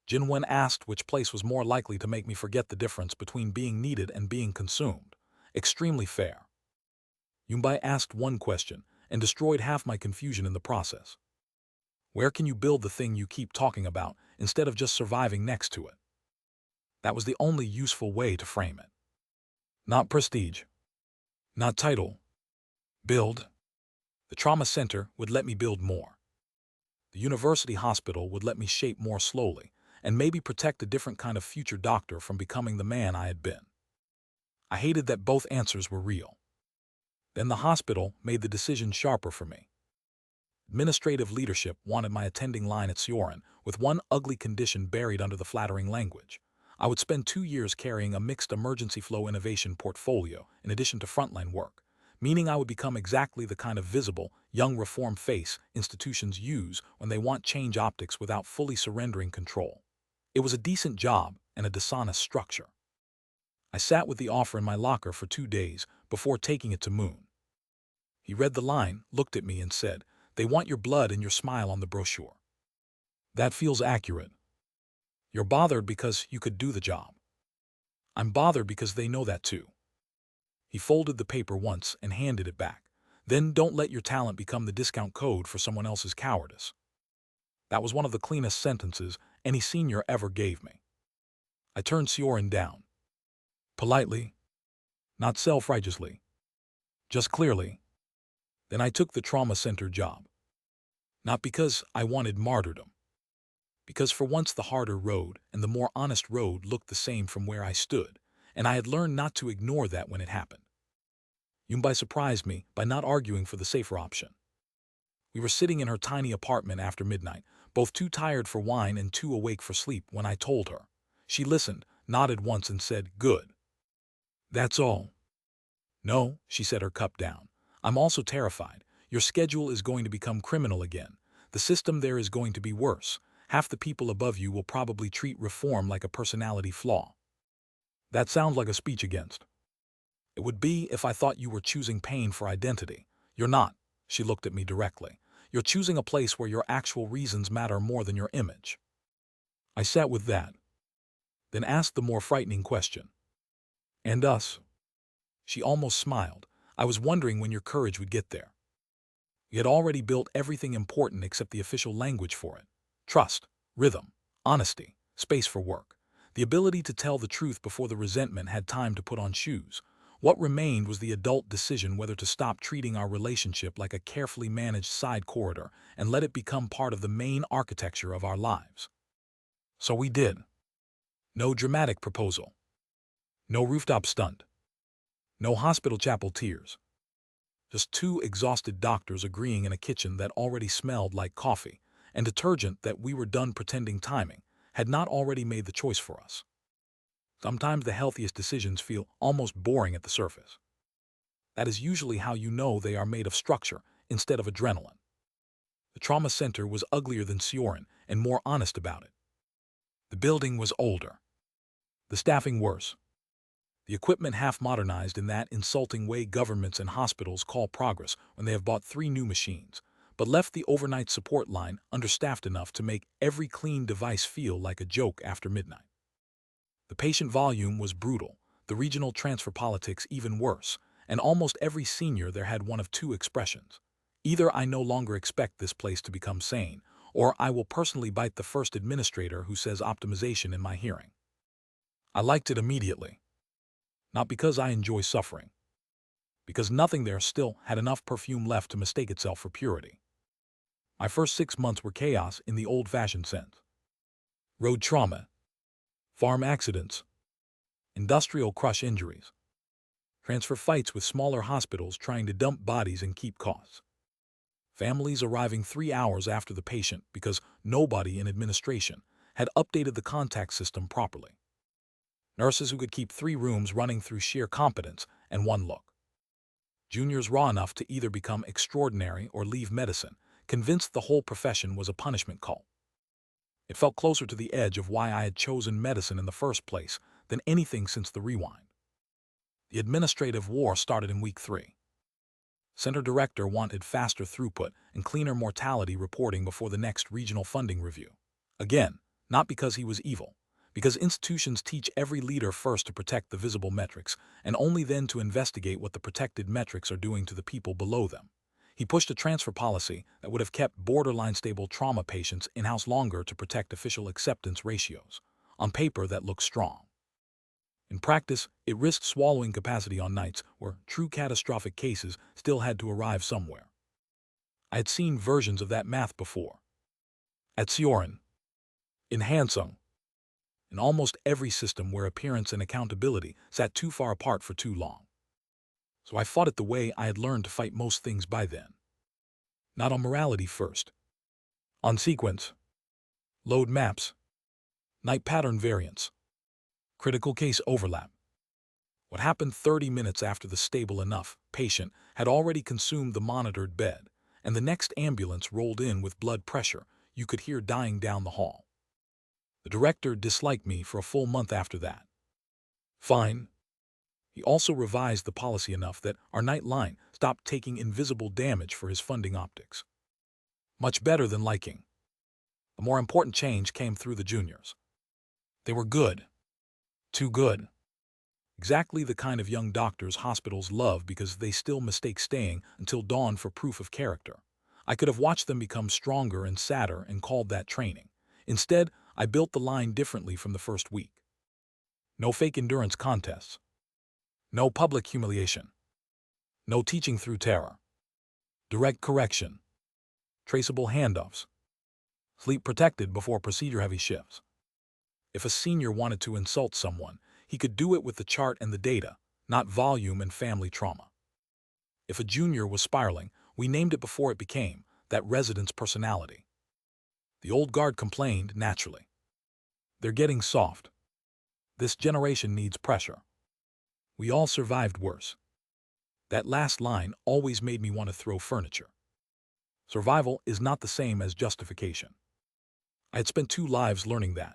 Jihyun asked which place was more likely to make me forget the difference between being needed and being consumed. Extremely fair. Yumbai asked one question and destroyed half my confusion in the process. Where can you build the thing you keep talking about instead of just surviving next to it? That was the only useful way to frame it. Not prestige. Not title. Build. The trauma center would let me build more. The university hospital would let me shape more slowly and maybe protect a different kind of future doctor from becoming the man I had been. I hated that both answers were real. Then the hospital made the decision sharper for me. Administrative leadership wanted my attending line at Jihyun with one ugly condition buried under the flattering language. I would spend 2 years carrying a mixed emergency flow innovation portfolio in addition to frontline work, meaning I would become exactly the kind of visible, young reform face institutions use when they want change optics without fully surrendering control. It was a decent job and a dishonest structure. I sat with the offer in my locker for 2 days before taking it to Moon. He read the line, looked at me and said, "They want your blood and your smile on the brochure." That feels accurate. You're bothered because you could do the job. I'm bothered because they know that too. He folded the paper once and handed it back. Then don't let your talent become the discount code for someone else's cowardice. That was one of the cleanest sentences any senior ever gave me. I turned Jihyun down. Politely, not self-righteously, just clearly. Then I took the trauma center job. Not because I wanted martyrdom. Because for once the harder road and the more honest road looked the same from where I stood, and I had learned not to ignore that when it happened. Yumbai surprised me by not arguing for the safer option. We were sitting in her tiny apartment after midnight, both too tired for wine and too awake for sleep when I told her. She listened, nodded once and said, "Good. That's all." "No," she set her cup down. "I'm also terrified. Your schedule is going to become criminal again. The system there is going to be worse. Half the people above you will probably treat reform like a personality flaw." That sounds like a speech against. It would be if I thought you were choosing pain for identity. You're not. She looked at me directly. You're choosing a place where your actual reasons matter more than your image. I sat with that, then asked the more frightening question. "And us?" She almost smiled. "I was wondering when your courage would get there. We had already built everything important except the official language for it. Trust, rhythm, honesty, space for work. The ability to tell the truth before the resentment had time to put on shoes. What remained was the adult decision whether to stop treating our relationship like a carefully managed side corridor and let it become part of the main architecture of our lives. So we did. No dramatic proposal. No rooftop stunt. No hospital chapel tears. Just 2 exhausted doctors agreeing in a kitchen that already smelled like coffee and detergent that we were done pretending timing had not already made the choice for us. Sometimes the healthiest decisions feel almost boring at the surface. That is usually how you know they are made of structure instead of adrenaline. The trauma center was uglier than Jihyun and more honest about it. The building was older. The staffing worse. The equipment half-modernized in that insulting way governments and hospitals call progress when they have bought 3 new machines, but left the overnight support line understaffed enough to make every clean device feel like a joke after midnight. The patient volume was brutal, the regional transfer politics even worse, and almost every senior there had one of 2 expressions. Either I no longer expect this place to become sane, or I will personally bite the first administrator who says optimization in my hearing. I liked it immediately. Not because I enjoy suffering. Because nothing there still had enough perfume left to mistake itself for purity. My first 6 months were chaos in the old-fashioned sense. Road trauma, farm accidents, industrial crush injuries, transfer fights with smaller hospitals trying to dump bodies and keep costs. Families arriving 3 hours after the patient because nobody in administration had updated the contact system properly. Nurses who could keep 3 rooms running through sheer competence and one look. Juniors raw enough to either become extraordinary or leave medicine, convinced the whole profession was a punishment cult. It felt closer to the edge of why I had chosen medicine in the first place than anything since the rewind. The administrative war started in week 3. Center director wanted faster throughput and cleaner mortality reporting before the next regional funding review. Again, not because he was evil, because institutions teach every leader first to protect the visible metrics and only then to investigate what the protected metrics are doing to the people below them. He pushed a transfer policy that would have kept borderline stable trauma patients in-house longer to protect official acceptance ratios. On paper, that looks strong. In practice, it risked swallowing capacity on nights where true catastrophic cases still had to arrive somewhere. I had seen versions of that math before. At Jihyun, in Hansung, in almost every system where appearance and accountability sat too far apart for too long. So I fought it the way I had learned to fight most things by then. Not on morality first. On sequence. Load maps. Night pattern variance. Critical case overlap. What happened 30 minutes after the stable enough patient had already consumed the monitored bed, and the next ambulance rolled in with blood pressure you could hear dying down the hall. The director disliked me for a full month after that. Fine. He also revised the policy enough that our night line stopped taking invisible damage for his funding optics. Much better than liking. A more important change came through the juniors. They were good. Too good. Exactly the kind of young doctors hospitals love because they still mistake staying until dawn for proof of character. I could have watched them become stronger and sadder and called that training. Instead, I built the line differently from the first week. No fake endurance contests. No public humiliation. No teaching through terror. Direct correction. Traceable handoffs. Sleep protected before procedure-heavy shifts. If a senior wanted to insult someone, he could do it with the chart and the data, not volume and family trauma. If a junior was spiraling, we named it before it became that resident's personality. The old guard complained, naturally. They're getting soft. This generation needs pressure. We all survived worse. That last line always made me want to throw furniture. Survival is not the same as justification. I had spent 2 lives learning that.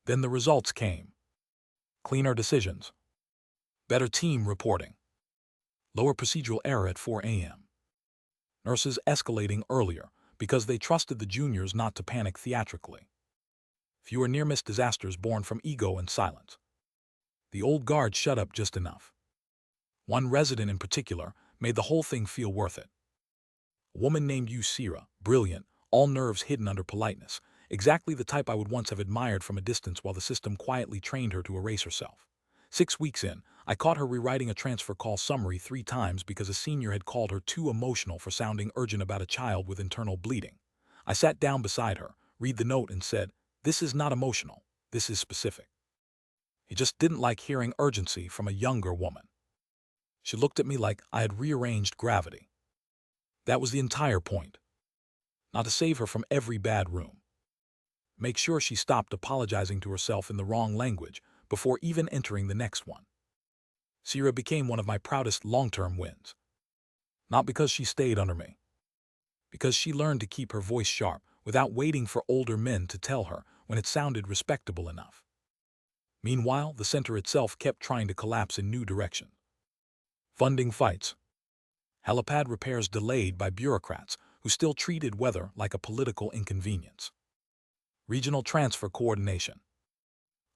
Then the results came. Cleaner decisions. Better team reporting. Lower procedural error at 4 a.m. Nurses escalating earlier because they trusted the juniors not to panic theatrically. Fewer near-miss disasters born from ego and silence. The old guard shut up just enough. One resident in particular made the whole thing feel worth it. A woman named Yusira, brilliant, all nerves hidden under politeness, exactly the type I would once have admired from a distance while the system quietly trained her to erase herself. 6 weeks in, I caught her rewriting a transfer call summary 3 times because a senior had called her too emotional for sounding urgent about a child with internal bleeding. I sat down beside her, read the note and said, "This is not emotional, this is specific." He just didn't like hearing urgency from a younger woman. She looked at me like I had rearranged gravity. That was the entire point. Not to save her from every bad room. Make sure she stopped apologizing to herself in the wrong language before even entering the next one. Sierra became one of my proudest long-term wins. Not because she stayed under me. Because she learned to keep her voice sharp without waiting for older men to tell her when it sounded respectable enough. Meanwhile, the center itself kept trying to collapse in new directions. Funding fights. Helipad repairs delayed by bureaucrats who still treated weather like a political inconvenience. Regional transfer coordination.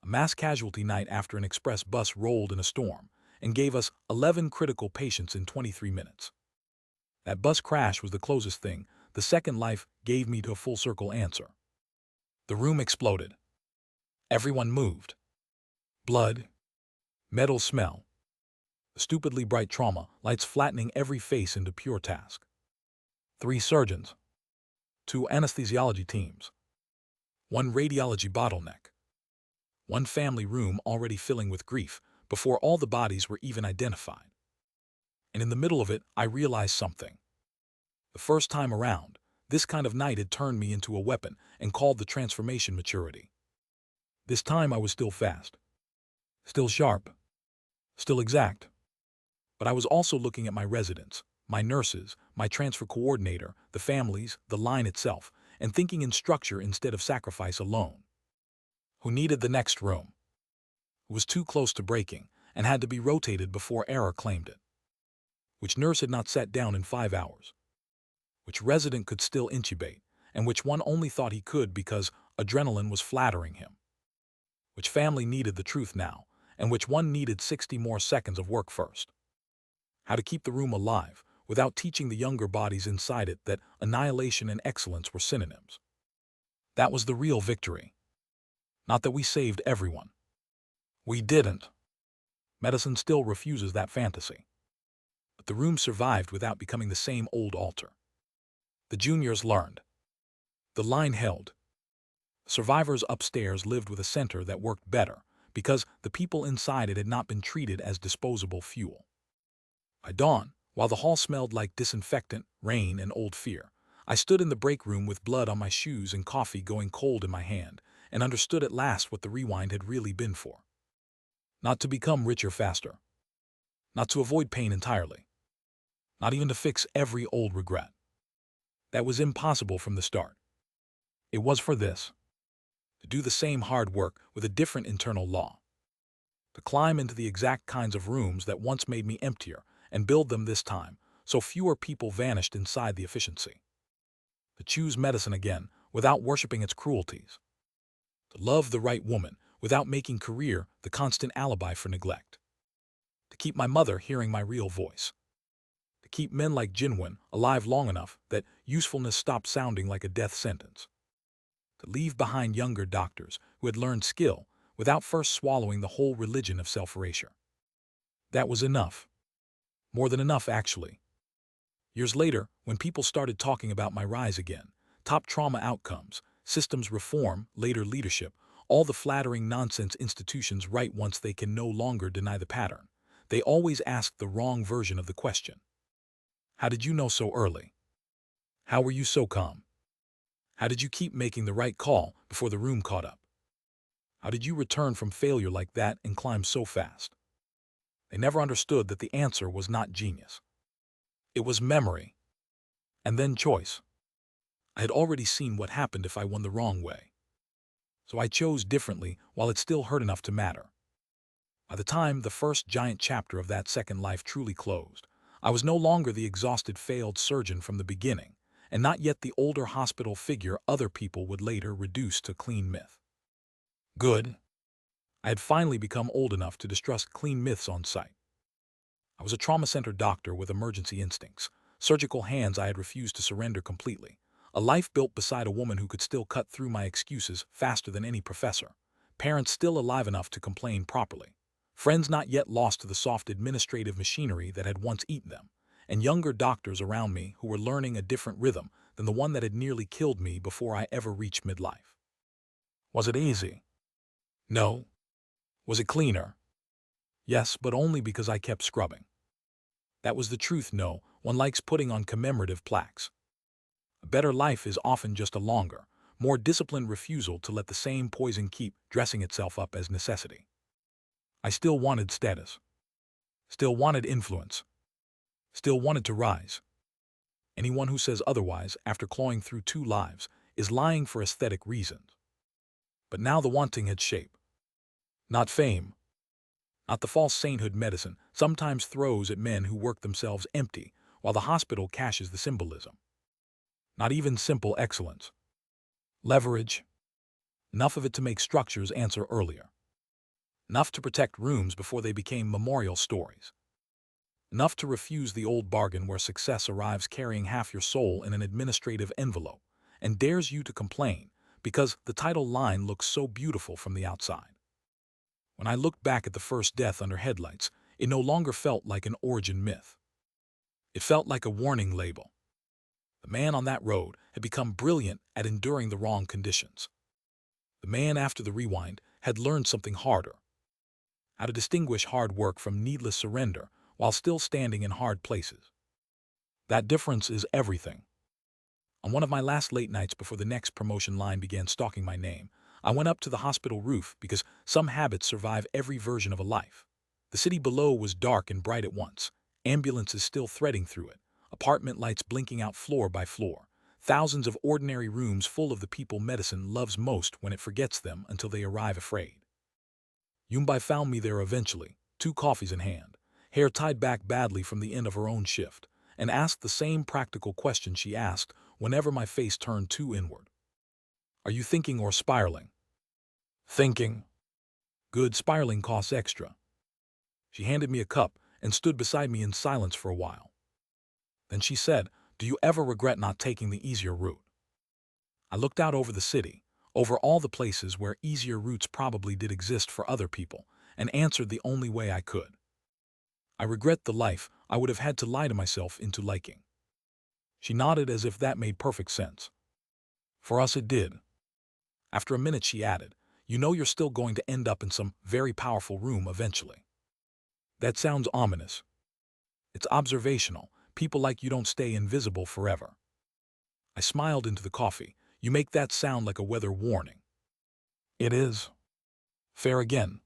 A mass casualty night after an express bus rolled in a storm and gave us 11 critical patients in 23 minutes. That bus crash was the closest thing the second life gave me to a full-circle answer. The room exploded. Everyone moved. Blood. Metal smell. The stupidly bright trauma lights flattening every face into pure task. 3 surgeons. 2 anesthesiology teams. 1 radiology bottleneck. 1 family room already filling with grief before all the bodies were even identified. And in the middle of it, I realized something. The first time around, this kind of night had turned me into a weapon and called the transformation maturity. This time I was still fast. Still sharp. Still exact. But I was also looking at my residents, my nurses, my transfer coordinator, the families, the line itself, and thinking in structure instead of sacrifice alone. Who needed the next room? Who was too close to breaking and had to be rotated before error claimed it? Which nurse had not sat down in 5 hours? Which resident could still intubate, and which one only thought he could because adrenaline was flattering him? Which family needed the truth now, and which one needed 60 more seconds of work first? How to keep the room alive without teaching the younger bodies inside it that annihilation and excellence were synonyms. That was the real victory. Not that we saved everyone. We didn't. Medicine still refuses that fantasy. But the room survived without becoming the same old altar. The juniors learned. The line held. Survivors upstairs lived with a center that worked better because the people inside it had not been treated as disposable fuel. By dawn, while the hall smelled like disinfectant, rain, and old fear, I stood in the break room with blood on my shoes and coffee going cold in my hand, and understood at last what the rewind had really been for. Not to become richer faster. Not to avoid pain entirely. Not even to fix every old regret. That was impossible from the start. It was for this. To do the same hard work with a different internal law. To climb into the exact kinds of rooms that once made me emptier and build them this time, so fewer people vanished inside the efficiency. To choose medicine again without worshiping its cruelties. To love the right woman without making career the constant alibi for neglect. To keep my mother hearing my real voice. To keep men like Jihyun alive long enough that usefulness stopped sounding like a death sentence. To leave behind younger doctors who had learned skill without first swallowing the whole religion of self-erasure. That was enough. More than enough, actually. Years later, when people started talking about my rise again, top trauma outcomes, systems reform, later leadership, all the flattering nonsense institutions write once they can no longer deny the pattern, they always asked the wrong version of the question. How did you know so early? How were you so calm? How did you keep making the right call before the room caught up? How did you return from failure like that and climb so fast? They never understood that the answer was not genius. It was memory. And then choice. I had already seen what happened if I won the wrong way. So I chose differently while it still hurt enough to matter. By the time the first giant chapter of that second life truly closed, I was no longer the exhausted failed surgeon from the beginning, and not yet the older hospital figure other people would later reduce to clean myth. Good. I had finally become old enough to distrust clean myths on sight. I was a trauma center doctor with emergency instincts, surgical hands I had refused to surrender completely, a life built beside a woman who could still cut through my excuses faster than any professor, parents still alive enough to complain properly, friends not yet lost to the soft administrative machinery that had once eaten them, and younger doctors around me who were learning a different rhythm than the one that had nearly killed me before I ever reached midlife. Was it easy? No. Was it cleaner? Yes, but only because I kept scrubbing. That was the truth. No, one likes putting on commemorative plaques. A better life is often just a longer, more disciplined refusal to let the same poison keep dressing itself up as necessity. I still wanted status. Still wanted influence. Still wanted to rise. Anyone who says otherwise after clawing through 2 lives is lying for aesthetic reasons. But now the wanting had shape. Not fame. Not the false sainthood medicine sometimes throws at men who work themselves empty while the hospital cashes the symbolism. Not even simple excellence. Leverage. Enough of it to make structures answer earlier. Enough to protect rooms before they became memorial stories. Enough to refuse the old bargain where success arrives carrying half your soul in an administrative envelope and dares you to complain because the title line looks so beautiful from the outside. When I looked back at the first death under headlights, it no longer felt like an origin myth. It felt like a warning label. The man on that road had become brilliant at enduring the wrong conditions. The man after the rewind had learned something harder. How to distinguish hard work from needless surrender while still standing in hard places. That difference is everything. On one of my last late nights before the next promotion line began stalking my name, I went up to the hospital roof because some habits survive every version of a life. The city below was dark and bright at once, Ambulances still threading through it, apartment lights blinking out floor by floor, thousands of ordinary rooms full of the people medicine loves most when it forgets them until they arrive afraid. Yumbai found me there eventually, 2 coffees in hand, hair tied back badly from the end of her own shift, and asked the same practical question she asked whenever my face turned too inward. Are you thinking or spiraling? Thinking. Good, spiraling costs extra. She handed me a cup and stood beside me in silence for a while. Then she said, do you ever regret not taking the easier route? I looked out over the city, over all the places where easier routes probably did exist for other people, and answered the only way I could. I regret the life I would have had to lie to myself into liking. She nodded as if that made perfect sense. For us it did. After a minute she added, you know you're still going to end up in some very powerful room eventually. That sounds ominous. It's observational. People like you don't stay invisible forever. I smiled into the coffee. You make that sound like a weather warning. It is. Fair again.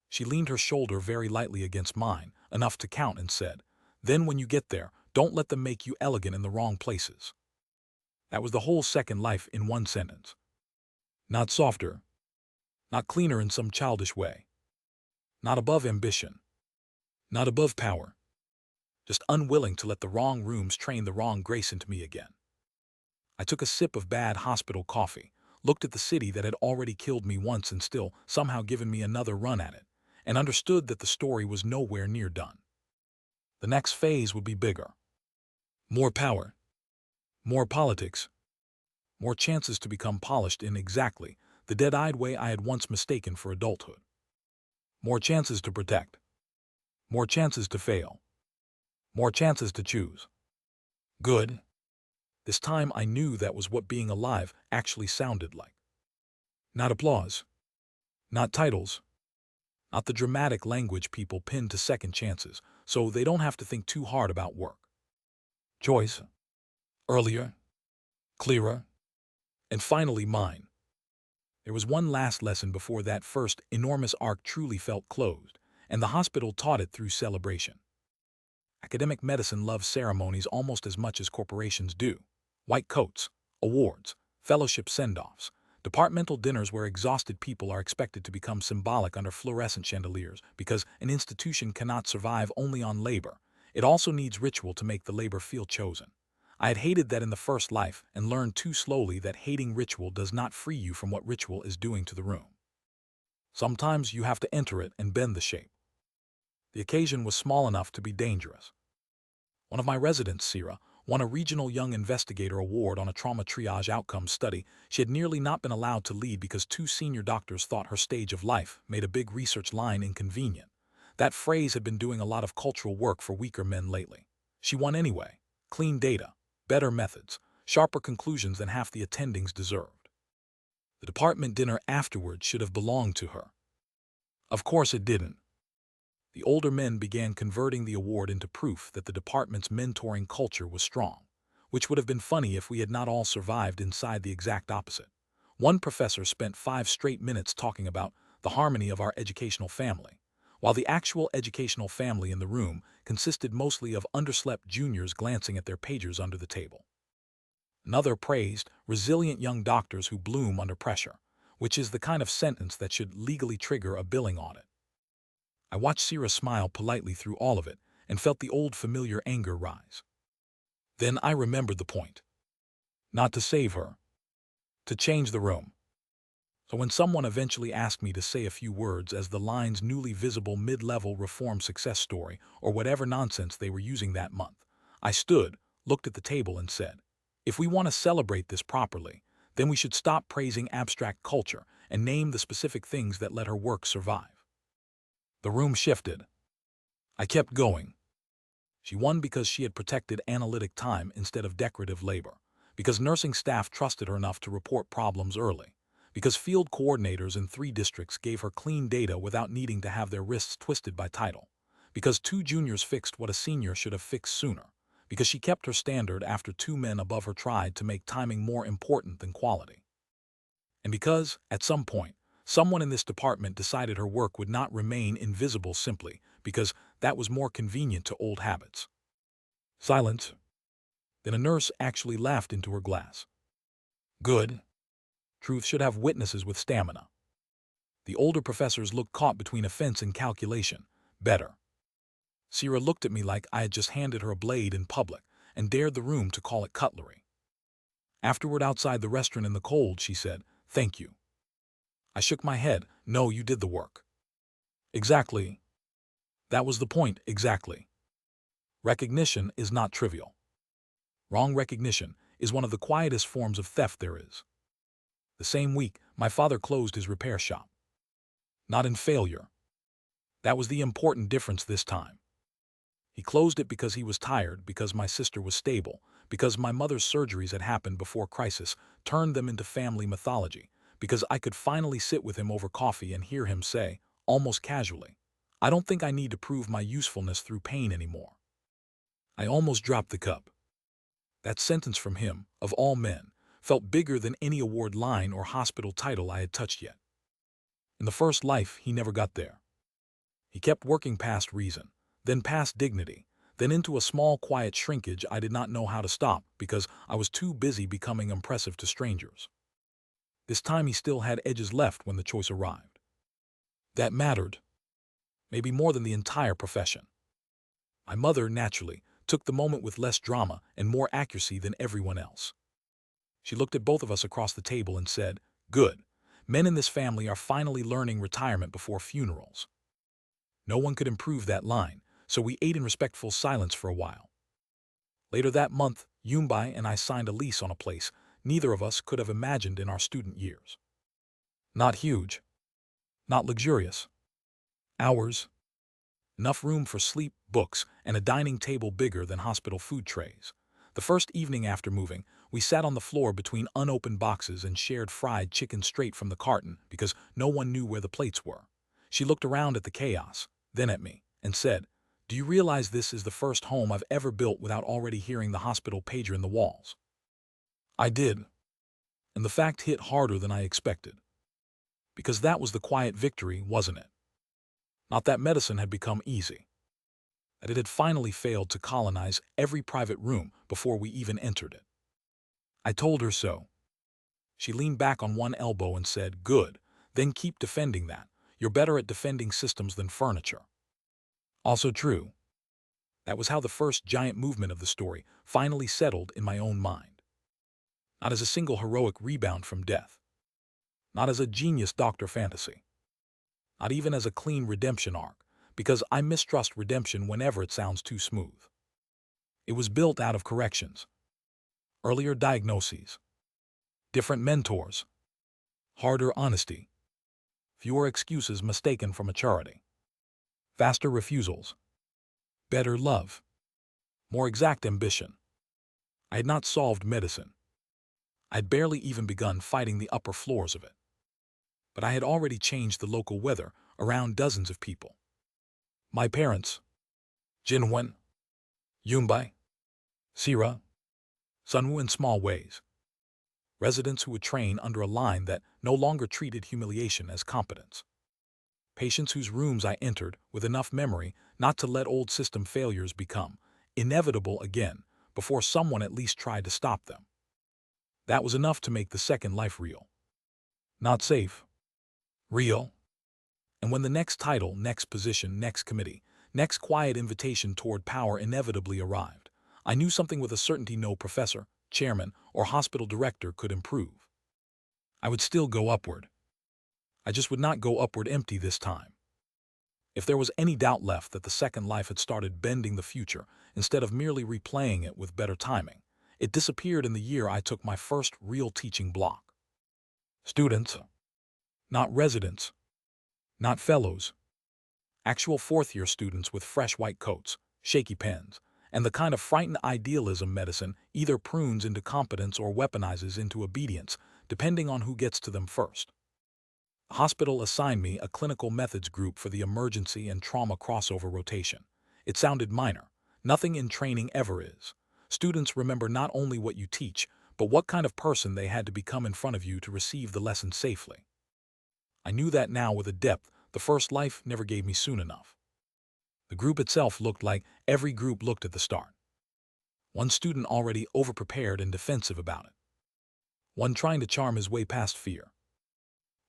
She leaned her shoulder very lightly against mine, enough to count, and said, then when you get there, don't let them make you elegant in the wrong places. That was the whole second life in one sentence. Not softer. Not cleaner in some childish way. Not above ambition. Not above power. Just unwilling to let the wrong rooms train the wrong grace into me again. I took a sip of bad hospital coffee, looked at the city that had already killed me once and still somehow given me another run at it, and understood that the story was nowhere near done. The next phase would be bigger. More power. More politics. More chances to become polished in exactly the dead-eyed way I had once mistaken for adulthood. More chances to protect. More chances to fail. More chances to choose. Good. This time I knew that was what being alive actually sounded like. Not applause. Not titles. Not the dramatic language people pin to second chances, so they don't have to think too hard about work. Choice. Earlier. Clearer. And finally mine. There was one last lesson before that first enormous arc truly felt closed, and the hospital taught it through celebration. Academic medicine loves ceremonies almost as much as corporations do. White coats, awards, fellowship send-offs, departmental dinners where exhausted people are expected to become symbolic under fluorescent chandeliers because an institution cannot survive only on labor. It also needs ritual to make the labor feel chosen. I had hated that in the first life and learned too slowly that hating ritual does not free you from what ritual is doing to the room. Sometimes you have to enter it and bend the shape. The occasion was small enough to be dangerous. One of my residents, Sira, won a regional young investigator award on a trauma triage outcomes study she had nearly not been allowed to lead because 2 senior doctors thought her stage of life made a big research line inconvenient. That phrase had been doing a lot of cultural work for weaker men lately. She won anyway. Clean data, better methods, sharper conclusions than half the attendings deserved. The department dinner afterward should have belonged to her. Of course it didn't. The older men began converting the award into proof that the department's mentoring culture was strong, which would have been funny if we had not all survived inside the exact opposite. One professor spent 5 straight minutes talking about the harmony of our educational family, while the actual educational family in the room consisted mostly of underslept juniors glancing at their pagers under the table. Another praised resilient young doctors who bloom under pressure, which is the kind of sentence that should legally trigger a billing audit. I watched Sira smile politely through all of it and felt the old familiar anger rise. Then I remembered the point. Not to save her. To change the room. So when someone eventually asked me to say a few words as the line's newly visible mid-level reform success story or whatever nonsense they were using that month, I stood, looked at the table and said, if we want to celebrate this properly, then we should stop praising abstract culture and name the specific things that let her work survive. The room shifted. I kept going. She won because she had protected analytic time instead of decorative labor, because nursing staff trusted her enough to report problems early, because field coordinators in 3 districts gave her clean data without needing to have their wrists twisted by title, because 2 juniors fixed what a senior should have fixed sooner, because she kept her standard after 2 men above her tried to make timing more important than quality. And because, at some point, someone in this department decided her work would not remain invisible simply because that was more convenient to old habits. Silence. Then a nurse actually laughed into her glass. Good. Truth should have witnesses with stamina. The older professors looked caught between offense and calculation. Better. Sierra looked at me like I had just handed her a blade in public and dared the room to call it cutlery. Afterward, outside the restaurant in the cold, she said, "Thank you." I shook my head. "No, you did the work." Exactly. That was the point, exactly. Recognition is not trivial. Wrong recognition is one of the quietest forms of theft there is. The same week, my father closed his repair shop. Not in failure. That was the important difference this time. He closed it because he was tired, because my sister was stable, because my mother's surgeries had happened before crisis turned them into family mythology, because I could finally sit with him over coffee and hear him say, almost casually, "I don't think I need to prove my usefulness through pain anymore." I almost dropped the cup. That sentence from him, of all men, felt bigger than any award line or hospital title I had touched yet. In the first life, he never got there. He kept working past reason, then past dignity, then into a small, quiet shrinkage I did not know how to stop because I was too busy becoming impressive to strangers. This time he still had edges left when the choice arrived. That mattered, maybe more than the entire profession. My mother, naturally, took the moment with less drama and more accuracy than everyone else. She looked at both of us across the table and said, "Good. Men in this family are finally learning retirement before funerals." No one could improve that line, so we ate in respectful silence for a while. Later that month, Yumbai and I signed a lease on a place neither of us could have imagined in our student years. Not huge, not luxurious. Ours. Enough room for sleep, books, and a dining table bigger than hospital food trays. The first evening after moving, we sat on the floor between unopened boxes and shared fried chicken straight from the carton because no one knew where the plates were. She looked around at the chaos, then at me, and said, "Do you realize this is the first home I've ever built without already hearing the hospital pager in the walls?" I did, and the fact hit harder than I expected. Because that was the quiet victory, wasn't it? Not that medicine had become easy. That it had finally failed to colonize every private room before we even entered it. I told her so. She leaned back on one elbow and said, "Good, then keep defending that. You're better at defending systems than furniture." Also true. That was how the first giant movement of the story finally settled in my own mind. Not as a single heroic rebound from death. Not as a genius doctor fantasy. Not even as a clean redemption arc, because I mistrust redemption whenever it sounds too smooth. It was built out of corrections. Earlier diagnoses. Different mentors. Harder honesty. Fewer excuses mistaken for maturity. Faster refusals. Better love. More exact ambition. I had not solved medicine. I had barely even begun fighting the upper floors of it. But I had already changed the local weather around dozens of people. My parents, Jihyun, Yumbai, Sira, Sunwoo in small ways. Residents who would train under a line that no longer treated humiliation as competence. Patients whose rooms I entered with enough memory not to let old system failures become inevitable again before someone at least tried to stop them. That was enough to make the second life real. Not safe. Real. And when the next title, next position, next committee, next quiet invitation toward power inevitably arrived, I knew something with a certainty no professor, chairman, or hospital director could improve. I would still go upward. I just would not go upward empty this time. If there was any doubt left that the second life had started bending the future instead of merely replaying it with better timing, it disappeared in the year I took my first real teaching block. Students, not residents, not fellows. Actual fourth-year students with fresh white coats, shaky pens, and the kind of frightened idealism medicine either prunes into competence or weaponizes into obedience, depending on who gets to them first. The hospital assigned me a clinical methods group for the emergency and trauma crossover rotation. It sounded minor. Nothing in training ever is. Students remember not only what you teach, but what kind of person they had to become in front of you to receive the lesson safely. I knew that now with a depth the first life never gave me soon enough. The group itself looked like every group looked at the start. One student already overprepared and defensive about it. One trying to charm his way past fear.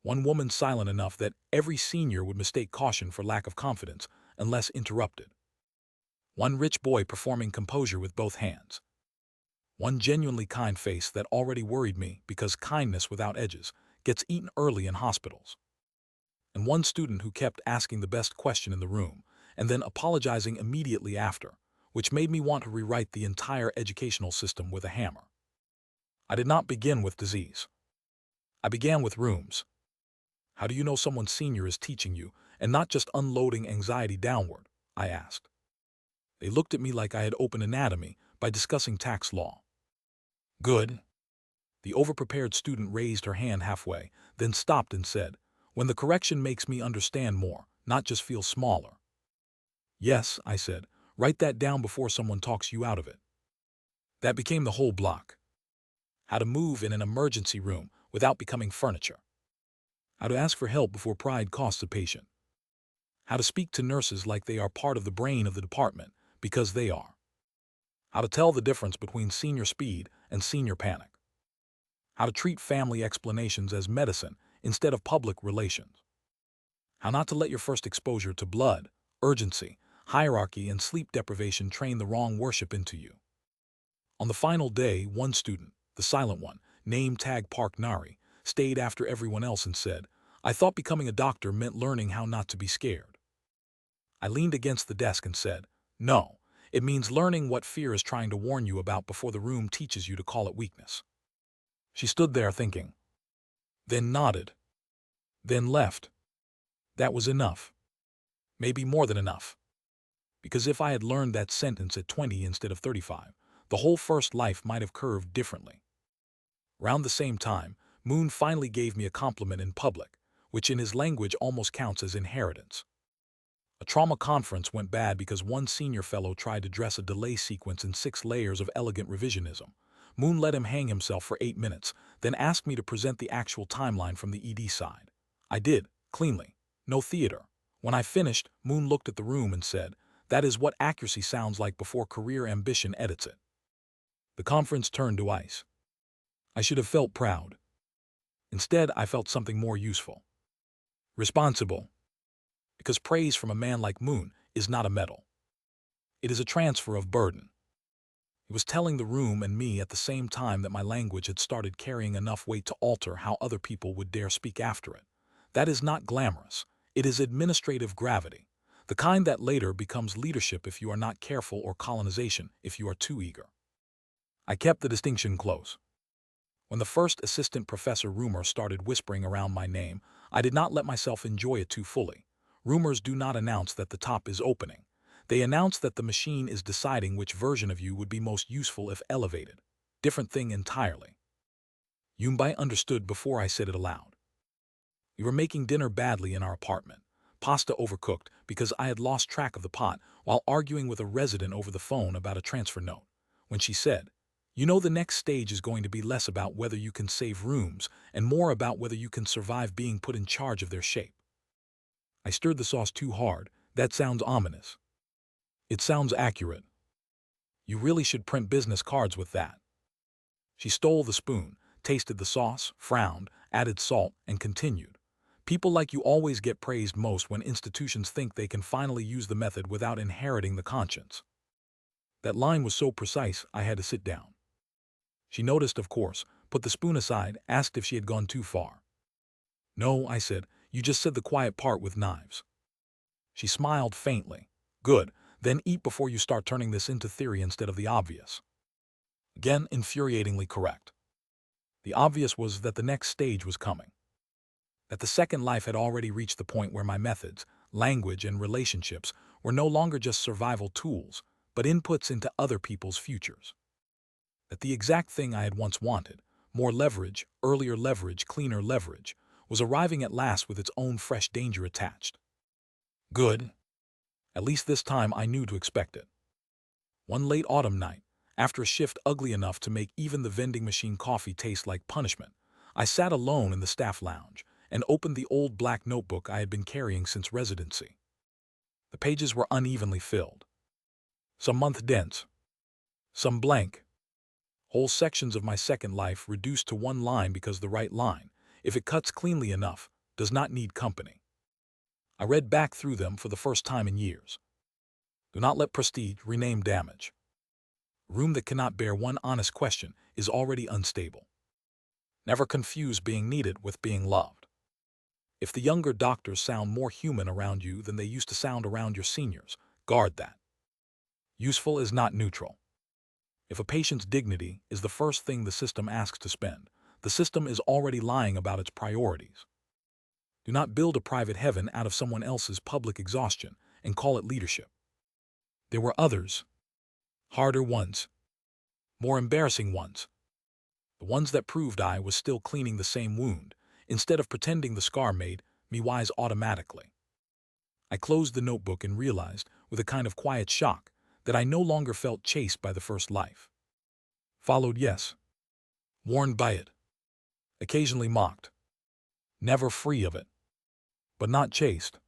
One woman silent enough that every senior would mistake caution for lack of confidence unless interrupted. One rich boy performing composure with both hands. One genuinely kind face that already worried me because kindness without edges gets eaten early in hospitals. And one student who kept asking the best question in the room and then apologizing immediately after, which made me want to rewrite the entire educational system with a hammer. I did not begin with disease. I began with rooms. How do you know someone senior is teaching you and not just unloading anxiety downward? I asked. They looked at me like I had opened anatomy by discussing tax law. Good. The overprepared student raised her hand halfway, then stopped and said, when the correction makes me understand more, not just feel smaller. Yes, I said, write that down before someone talks you out of it. That became the whole block. How to move in an emergency room without becoming furniture. How to ask for help before pride costs a patient. How to speak to nurses like they are part of the brain of the department, because they are. How to tell the difference between senior speed and senior panic. How to treat family explanations as medicine instead of public relations. How not to let your first exposure to blood, urgency, hierarchy, and sleep deprivation train the wrong worship into you. On the final day, one student, the silent one, named Tag Park Nari, stayed after everyone else and said, I thought becoming a doctor meant learning how not to be scared. I leaned against the desk and said, no, it means learning what fear is trying to warn you about before the room teaches you to call it weakness. She stood there thinking, then nodded, then left. That was enough. Maybe more than enough. Because if I had learned that sentence at 20 instead of 35, the whole first life might have curved differently. Round the same time, Moon finally gave me a compliment in public, which in his language almost counts as inheritance. A trauma conference went bad because one senior fellow tried to dress a delay sequence in 6 layers of elegant revisionism. Moon let him hang himself for 8 minutes, then asked me to present the actual timeline from the ED side. I did, cleanly. No theater. When I finished, Moon looked at the room and said, that is what accuracy sounds like before career ambition edits it. The conference turned to ice. I should have felt proud. Instead, I felt something more useful. Responsible. Because praise from a man like Moon is not a medal. It is a transfer of burden. It was telling the room and me at the same time that my language had started carrying enough weight to alter how other people would dare speak after it. That is not glamorous. It is administrative gravity, the kind that later becomes leadership if you are not careful or colonization if you are too eager. I kept the distinction close. When the first assistant professor rumor started whispering around my name, I did not let myself enjoy it too fully. Rumors do not announce that the top is opening. They announce that the machine is deciding which version of you would be most useful if elevated. Different thing entirely. Yumbai understood before I said it aloud. We were making dinner badly in our apartment. Pasta overcooked because I had lost track of the pot while arguing with a resident over the phone about a transfer note. When she said, you know, the next stage is going to be less about whether you can save rooms and more about whether you can survive being put in charge of their shape. I stirred the sauce too hard. That sounds ominous. It sounds accurate. You really should print business cards with that. She stole the spoon, tasted the sauce, frowned, added salt, and continued. People like you always get praised most when institutions think they can finally use the method without inheriting the conscience. That line was so precise, I had to sit down. She noticed, of course, put the spoon aside, asked if she had gone too far. No, I said, you just said the quiet part with knives. She smiled faintly. Good, then eat before you start turning this into theory instead of the obvious. Again, infuriatingly correct. The obvious was that the next stage was coming. That the second life had already reached the point where my methods, language, and relationships were no longer just survival tools, but inputs into other people's futures. That the exact thing I had once wanted, more leverage, earlier leverage, cleaner leverage, was arriving at last with its own fresh danger attached. Good. At least this time I knew to expect it. One late autumn night, after a shift ugly enough to make even the vending machine coffee taste like punishment, I sat alone in the staff lounge and opened the old black notebook I had been carrying since residency. The pages were unevenly filled. Some month dense, some blank. Whole sections of my second life reduced to one line because the right line, if it cuts cleanly enough, does not need company. I read back through them for the first time in years. Do not let prestige rename damage. A room that cannot bear one honest question is already unstable. Never confuse being needed with being loved. If the younger doctors sound more human around you than they used to sound around your seniors, guard that. Useful is not neutral. If a patient's dignity is the first thing the system asks to spend, the system is already lying about its priorities. Do not build a private heaven out of someone else's public exhaustion and call it leadership. There were others, harder ones, more embarrassing ones, the ones that proved I was still cleaning the same wound, instead of pretending the scar made me wise automatically. I closed the notebook and realized, with a kind of quiet shock, that I no longer felt chased by the first life. Followed, yes. Warned by it. Occasionally mocked. Never free of it. But not chased.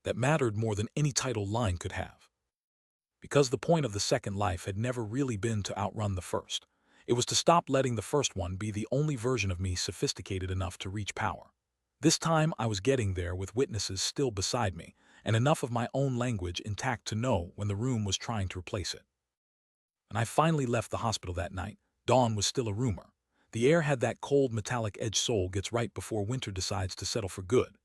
That mattered more than any title line could have. Because the point of the second life had never really been to outrun the first. It was to stop letting the first one be the only version of me sophisticated enough to reach power. This time I was getting there with witnesses still beside me, and enough of my own language intact to know when the room was trying to replace it. When I finally left the hospital that night, dawn was still a rumor. The air had that cold metallic edge soul gets right before winter decides to settle for good.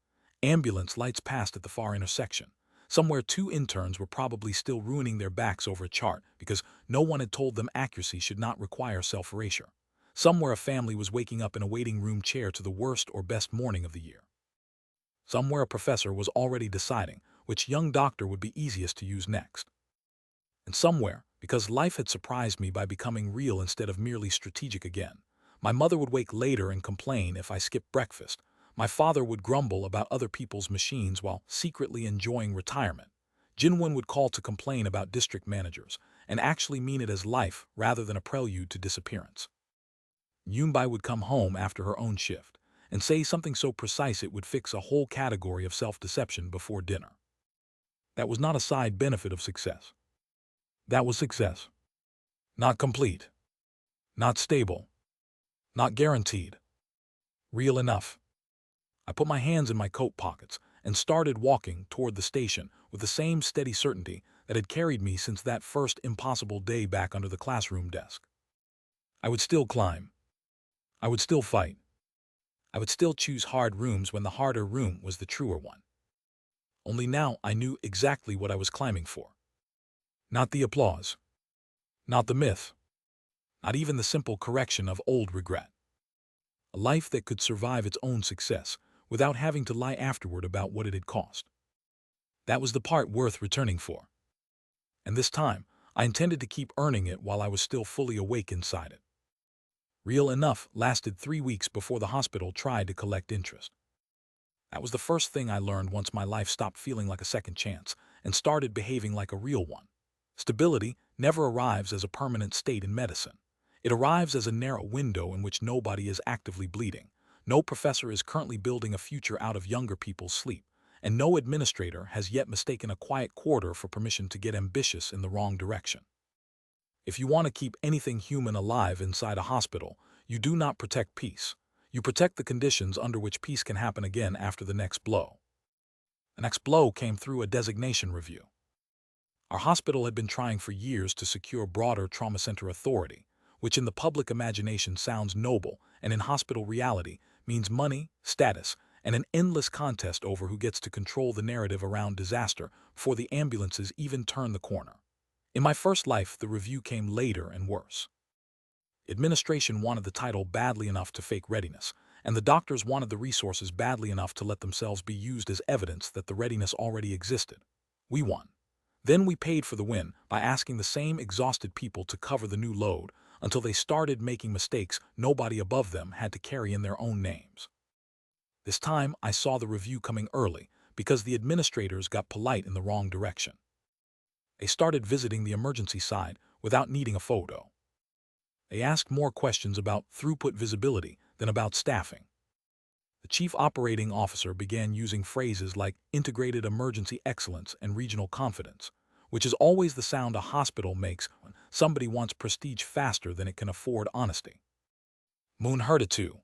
Ambulance lights passed at the far intersection. Somewhere 2 interns were probably still ruining their backs over a chart because no one had told them accuracy should not require self-erasure. Somewhere a family was waking up in a waiting room chair to the worst or best morning of the year. Somewhere a professor was already deciding which young doctor would be easiest to use next. And somewhere, because life had surprised me by becoming real instead of merely strategic again, my mother would wake later and complain if I skipped breakfast. My father would grumble about other people's machines while secretly enjoying retirement. Jihyun would call to complain about district managers and actually mean it as life rather than a prelude to disappearance. Yunbai would come home after her own shift and say something so precise it would fix a whole category of self-deception before dinner. That was not a side benefit of success. That was success. Not complete. Not stable. Not guaranteed. Real enough. I put my hands in my coat pockets and started walking toward the station with the same steady certainty that had carried me since that first impossible day back under the classroom desk. I would still climb. I would still fight. I would still choose hard rooms when the harder room was the truer one. Only now I knew exactly what I was climbing for. Not the applause. Not the myth. Not even the simple correction of old regret. A life that could survive its own success without having to lie afterward about what it had cost. That was the part worth returning for. And this time, I intended to keep earning it while I was still fully awake inside it. Real enough lasted 3 weeks before the hospital tried to collect interest. That was the first thing I learned once my life stopped feeling like a second chance and started behaving like a real one. Stability never arrives as a permanent state in medicine. It arrives as a narrow window in which nobody is actively bleeding. No professor is currently building a future out of younger people's sleep, and no administrator has yet mistaken a quiet quarter for permission to get ambitious in the wrong direction. If you want to keep anything human alive inside a hospital, you do not protect peace. You protect the conditions under which peace can happen again after the next blow. The next blow came through a designation review. Our hospital had been trying for years to secure broader trauma center authority, which in the public imagination sounds noble and in hospital reality means money, status, and an endless contest over who gets to control the narrative around disaster before the ambulances even turn the corner. In my first life, the review came later and worse. Administration wanted the title badly enough to fake readiness, and the doctors wanted the resources badly enough to let themselves be used as evidence that the readiness already existed. We won. Then we paid for the win by asking the same exhausted people to cover the new load until they started making mistakes nobody above them had to carry in their own names. This time I saw the review coming early because the administrators got polite in the wrong direction. They started visiting the emergency side without needing a photo. They asked more questions about throughput visibility than about staffing. The chief operating officer began using phrases like integrated emergency excellence and regional confidence, which is always the sound a hospital makes when somebody wants prestige faster than it can afford honesty. Moon heard it too.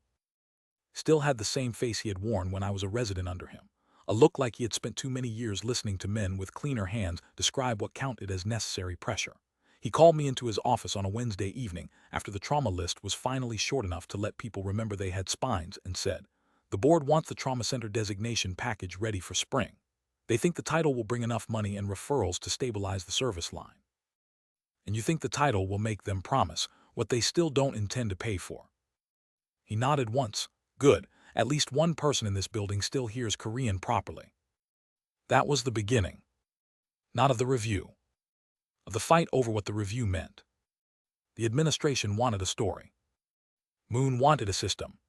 Still had the same face he had worn when I was a resident under him, a look like he had spent too many years listening to men with cleaner hands describe what counted as necessary pressure. He called me into his office on a Wednesday evening after the trauma list was finally short enough to let people remember they had spines and said, "The board wants the trauma center designation package ready for spring. They think the title will bring enough money and referrals to stabilize the service line. And you think the title will make them promise what they still don't intend to pay for." He nodded once. Good, at least one person in this building still hears Korean properly. That was the beginning. Not of the review. Of the fight over what the review meant. The administration wanted a story. Moon wanted a system.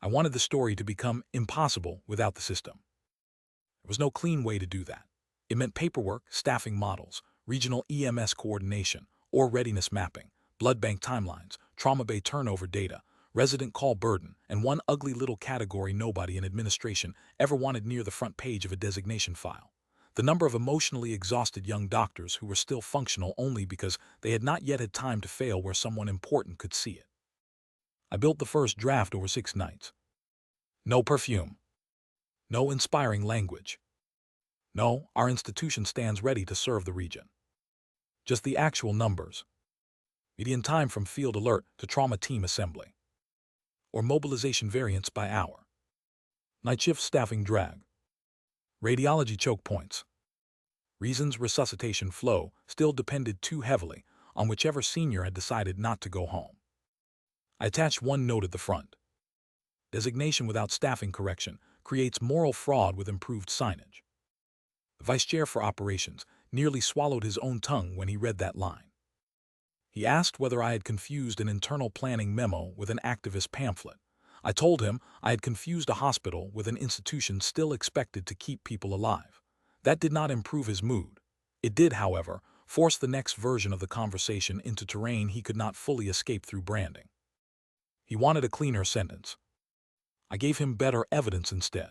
I wanted the story to become impossible without the system. There was no clean way to do that. It meant paperwork, staffing models, regional EMS coordination, or readiness mapping, blood bank timelines, trauma bay turnover data, resident call burden, and one ugly little category nobody in administration ever wanted near the front page of a designation file: the number of emotionally exhausted young doctors who were still functional only because they had not yet had time to fail where someone important could see it. I built the first draft over 6 nights. No perfume. No inspiring language. No, our institution stands ready to serve the region. Just the actual numbers. Median time from field alert to trauma team assembly. Or mobilization variance by hour. Night shift staffing drag. Radiology choke points. Reasons resuscitation flow still depended too heavily on whichever senior had decided not to go home. I attached one note at the front. Designation without staffing correction creates moral fraud with improved signage. The vice chair for operations nearly swallowed his own tongue when he read that line. He asked whether I had confused an internal planning memo with an activist pamphlet. I told him I had confused a hospital with an institution still expected to keep people alive. That did not improve his mood. It did, however, force the next version of the conversation into terrain he could not fully escape through branding. He wanted a cleaner sentence. I gave him better evidence instead.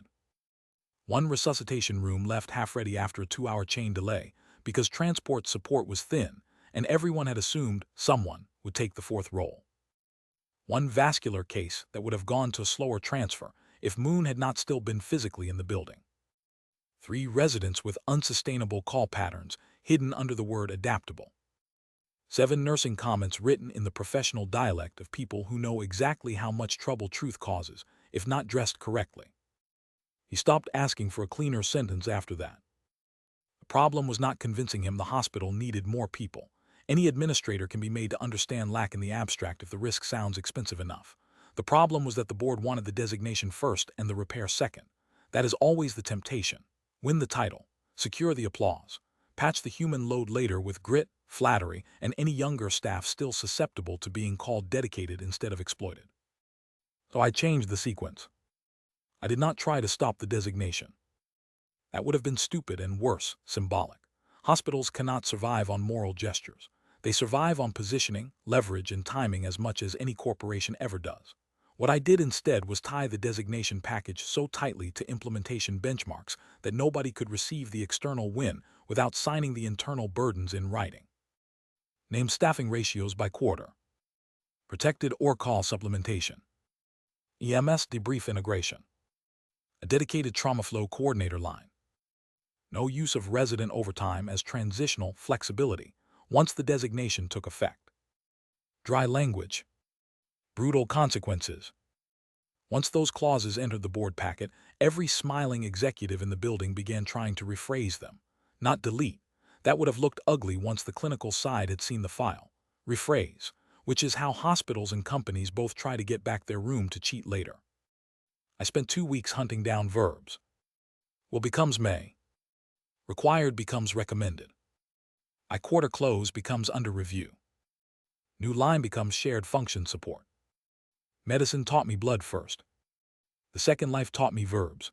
One resuscitation room left half-ready after a 2-hour chain delay because transport support was thin, and everyone had assumed someone would take the fourth role. One vascular case that would have gone to a slower transfer if Moon had not still been physically in the building. 3 residents with unsustainable call patterns hidden under the word adaptable. 7 nursing comments written in the professional dialect of people who know exactly how much trouble truth causes if not dressed correctly. He stopped asking for a cleaner sentence after that. The problem was not convincing him the hospital needed more people. Any administrator can be made to understand lack in the abstract if the risk sounds expensive enough. The problem was that the board wanted the designation first and the repair second. That is always the temptation. Win the title, secure the applause, patch the human load later with grit, flattery, and any younger staff still susceptible to being called dedicated instead of exploited. So I changed the sequence. I did not try to stop the designation. That would have been stupid and worse, symbolic. Hospitals cannot survive on moral gestures. They survive on positioning, leverage, and timing as much as any corporation ever does. What I did instead was tie the designation package so tightly to implementation benchmarks that nobody could receive the external win without signing the internal burdens in writing. Name staffing ratios by quarter. Protected or call supplementation. EMS debrief integration. A dedicated trauma flow coordinator line. No use of resident overtime as transitional flexibility once the designation took effect. Dry language. Brutal consequences. Once those clauses entered the board packet, every smiling executive in the building began trying to rephrase them. Not delete. That would have looked ugly once the clinical side had seen the file. Rephrase, which is how hospitals and companies both try to get back their room to cheat later. I spent 2 weeks hunting down verbs. Will becomes may. Required becomes recommended. I quarter close becomes under review. New line becomes shared function support. Medicine taught me blood first. The second life taught me verbs.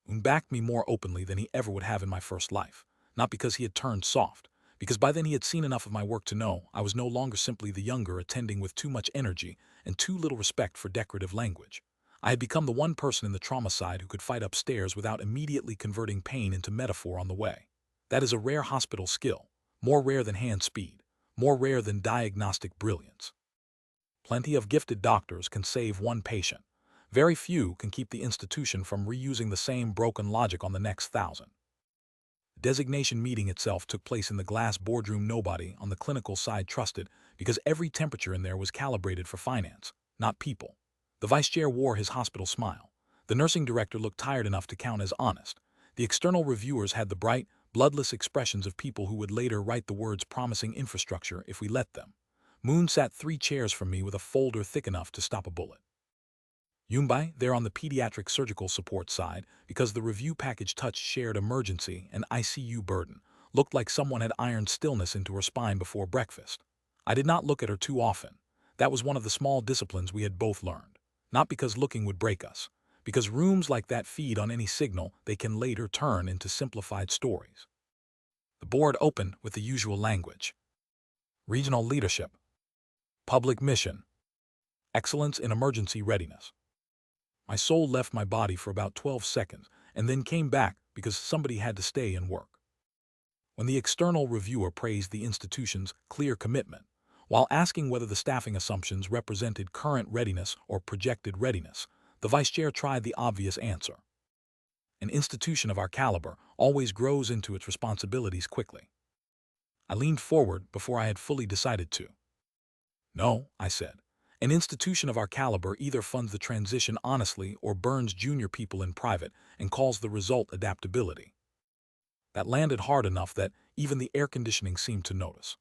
Un backed me more openly than he ever would have in my first life, not because he had turned soft, because by then he had seen enough of my work to know I was no longer simply the younger attending with too much energy and too little respect for decorative language. I had become the one person in the trauma side who could fight upstairs without immediately converting pain into metaphor on the way. That is a rare hospital skill, more rare than hand speed, more rare than diagnostic brilliance. Plenty of gifted doctors can save one patient. Very few can keep the institution from reusing the same broken logic on the next thousand. The designation meeting itself took place in the glass boardroom nobody on the clinical side trusted because every temperature in there was calibrated for finance, not people. The vice chair wore his hospital smile. The nursing director looked tired enough to count as honest. The external reviewers had the bright, bloodless expressions of people who would later write the words promising infrastructure if we let them. Moon sat 3 chairs from me with a folder thick enough to stop a bullet. Yumbai, there on the pediatric surgical support side, because the review package touched shared emergency and ICU burden, looked like someone had ironed stillness into her spine before breakfast. I did not look at her too often. That was one of the small disciplines we had both learned. Not because looking would break us, because rooms like that feed on any signal they can later turn into simplified stories. The board opened with the usual language. Regional leadership. Public mission. Excellence in emergency readiness. My soul left my body for about 12 seconds and then came back because somebody had to stay and work. When the external reviewer praised the institution's clear commitment, while asking whether the staffing assumptions represented current readiness or projected readiness, the vice chair tried the obvious answer. An institution of our caliber always grows into its responsibilities quickly. I leaned forward before I had fully decided to. No, I said. An institution of our caliber either funds the transition honestly or burns junior people in private and calls the result adaptability. That landed hard enough that even the air conditioning seemed to notice.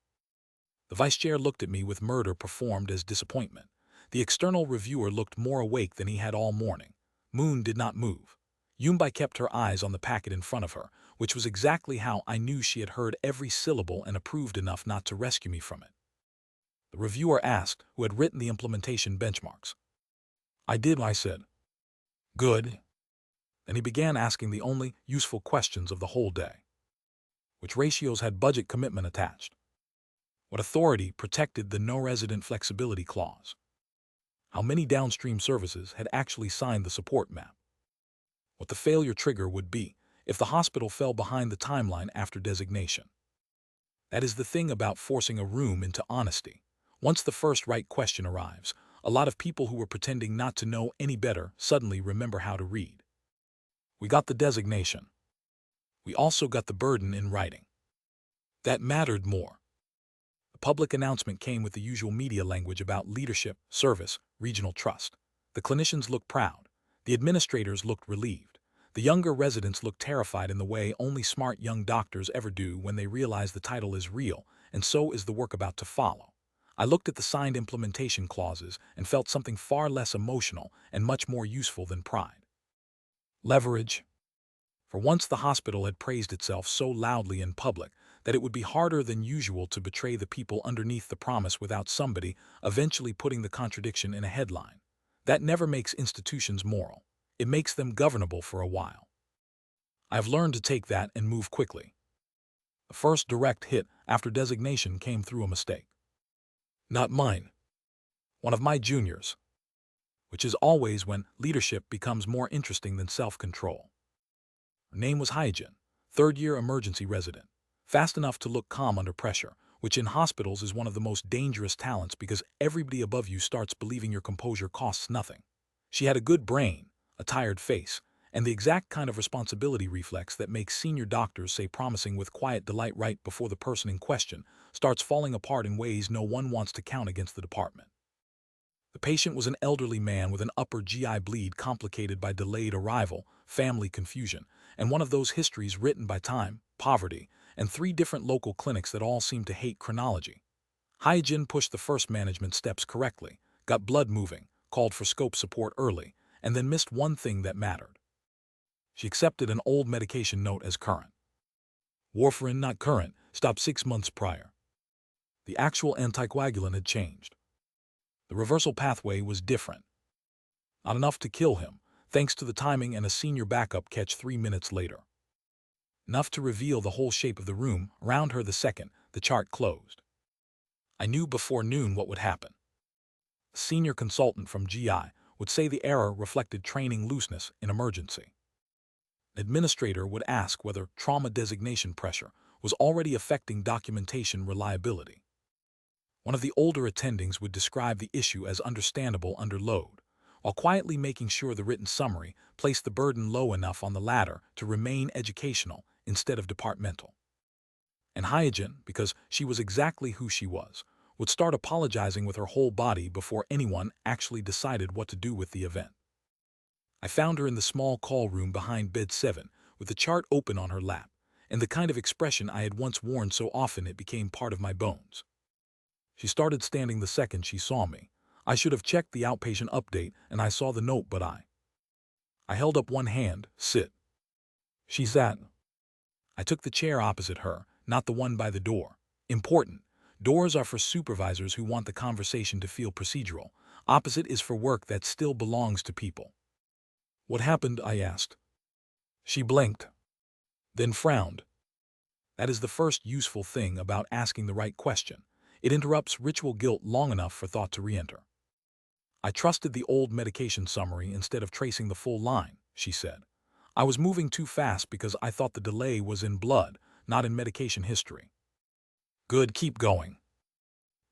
The vice chair looked at me with murder performed as disappointment. The external reviewer looked more awake than he had all morning. Moon did not move. Yumbai kept her eyes on the packet in front of her, which was exactly how I knew she had heard every syllable and approved enough not to rescue me from it. The reviewer asked who had written the implementation benchmarks. I did, I said. Good. Then he began asking the only useful questions of the whole day. Which ratios had budget commitment attached? What authority protected the no-resident flexibility clause? How many downstream services had actually signed the support map? What the failure trigger would be if the hospital fell behind the timeline after designation. That is the thing about forcing a room into honesty. Once the first right question arrives, a lot of people who were pretending not to know any better suddenly remember how to read. We got the designation. We also got the burden in writing. That mattered more. The public announcement came with the usual media language about leadership, service, regional trust. The clinicians looked proud. The administrators looked relieved. The younger residents looked terrified in the way only smart young doctors ever do when they realize the title is real, and so is the work about to follow. I looked at the signed implementation clauses and felt something far less emotional and much more useful than pride. Leverage. For once the hospital had praised itself so loudly in public that it would be harder than usual to betray the people underneath the promise without somebody eventually putting the contradiction in a headline. That never makes institutions moral. It makes them governable for a while. I've learned to take that and move quickly. The first direct hit after designation came through a mistake. Not mine. One of my juniors. Which is always when leadership becomes more interesting than self-control. Her name was Jihyun, third-year emergency resident. Fast enough to look calm under pressure, which in hospitals is one of the most dangerous talents because everybody above you starts believing your composure costs nothing. She had a good brain, a tired face, and the exact kind of responsibility reflex that makes senior doctors say promising with quiet delight right before the person in question starts falling apart in ways no one wants to count against the department. The patient was an elderly man with an upper GI bleed complicated by delayed arrival, family confusion, and one of those histories written by time, poverty, and 3 different local clinics that all seem to hate chronology. Jihyun pushed the first management steps correctly, got blood moving, called for scope support early, and then missed one thing that mattered. She accepted an old medication note as current. Warfarin not current, stopped 6 months prior. The actual anticoagulant had changed. The reversal pathway was different. Not enough to kill him, thanks to the timing and a senior backup catch 3 minutes later. Enough to reveal the whole shape of the room around her the second the chart closed. I knew before noon what would happen. A senior consultant from GI would say the error reflected training looseness in emergency. An administrator would ask whether trauma designation pressure was already affecting documentation reliability. One of the older attendings would describe the issue as understandable under load, while quietly making sure the written summary placed the burden low enough on the latter to remain educational instead of departmental. And Hyojin, because she was exactly who she was, would start apologizing with her whole body before anyone actually decided what to do with the event. I found her in the small call room behind bed 7, with the chart open on her lap, and the kind of expression I had once worn so often it became part of my bones. She started standing the second she saw me. I should have checked the outpatient update, and I saw the note, but I held up one hand. Sit. She sat. I took the chair opposite her, not the one by the door. Important. Doors are for supervisors who want the conversation to feel procedural. Opposite is for work that still belongs to people. What happened? I asked. She blinked, then frowned. That is the first useful thing about asking the right question. It interrupts ritual guilt long enough for thought to re-enter. I trusted the old medication summary instead of tracing the full line, she said. I was moving too fast because I thought the delay was in blood, not in medication history. Good, keep going.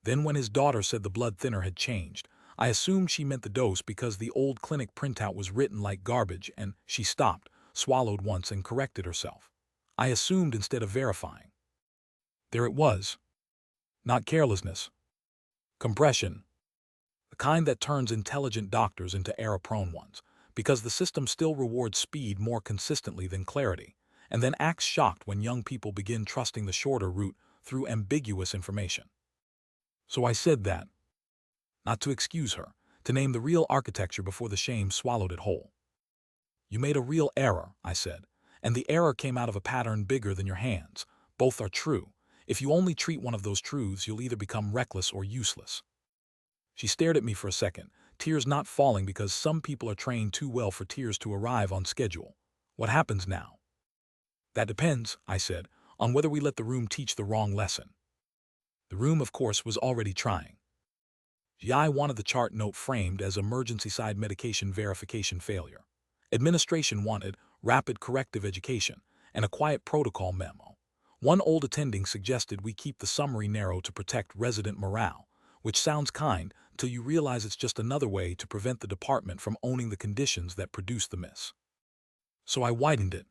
Then when his daughter said the blood thinner had changed, I assumed she meant the dose because the old clinic printout was written like garbage, and she stopped, swallowed once, and corrected herself. I assumed instead of verifying. There it was. Not carelessness. Compression. The kind that turns intelligent doctors into error-prone ones, because the system still rewards speed more consistently than clarity, and then acts shocked when young people begin trusting the shorter route through ambiguous information. So I said that, not to excuse her, to name the real architecture before the shame swallowed it whole. You made a real error, I said, and the error came out of a pattern bigger than your hands. Both are true. If you only treat one of those truths, you'll either become reckless or useless. She stared at me for a second, tears not falling because some people are trained too well for tears to arrive on schedule. What happens now? That depends, I said, on whether we let the room teach the wrong lesson. The room, of course, was already trying. GI wanted the chart note framed as emergency side medication verification failure. Administration wanted rapid corrective education and a quiet protocol memo. One old attending suggested we keep the summary narrow to protect resident morale, which sounds kind until you realize it's just another way to prevent the department from owning the conditions that produce the miss. So I widened it.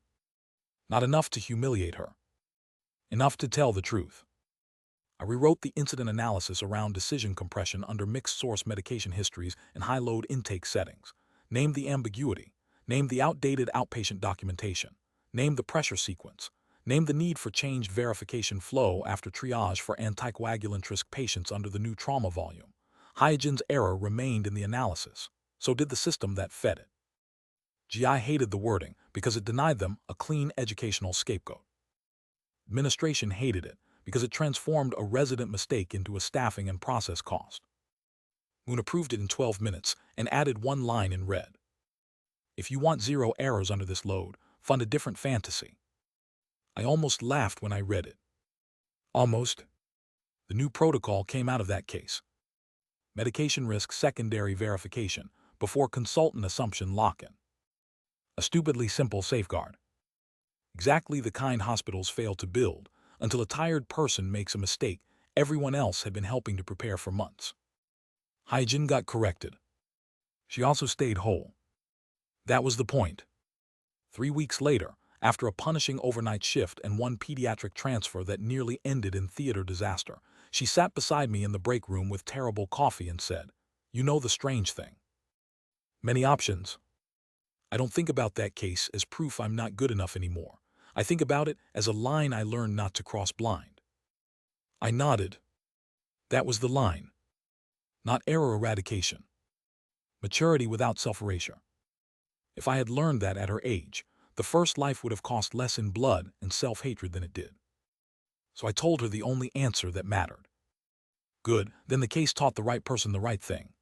Not enough to humiliate her. Enough to tell the truth. I rewrote the incident analysis around decision compression under mixed-source medication histories and high-load intake settings, named the ambiguity, named the outdated outpatient documentation, named the pressure sequence, named the need for changed verification flow after triage for anticoagulant risk patients under the new trauma volume. Hyojin's error remained in the analysis, so did the system that fed it. GI hated the wording because it denied them a clean educational scapegoat. Administration hated it because it transformed a resident mistake into a staffing and process cost. Moon approved it in 12 minutes and added one line in red. If you want 0 errors under this load, fund a different fantasy. I almost laughed when I read it. Almost. The new protocol came out of that case. Medication risk secondary verification before consultant assumption lock-in. A stupidly simple safeguard. Exactly the kind hospitals fail to build until a tired person makes a mistake everyone else had been helping to prepare for months. Hyojin got corrected. She also stayed whole. That was the point. 3 weeks later, after a punishing overnight shift and one pediatric transfer that nearly ended in theater disaster, she sat beside me in the break room with terrible coffee and said, "You know the strange thing. Many options. I don't think about that case as proof I'm not good enough anymore. I think about it as a line I learned not to cross blind." I nodded. That was the line. Not error eradication. Maturity without self-erasure. If I had learned that at her age, the first life would have cost less in blood and self-hatred than it did. So I told her the only answer that mattered. Good, then the case taught the right person the right thing.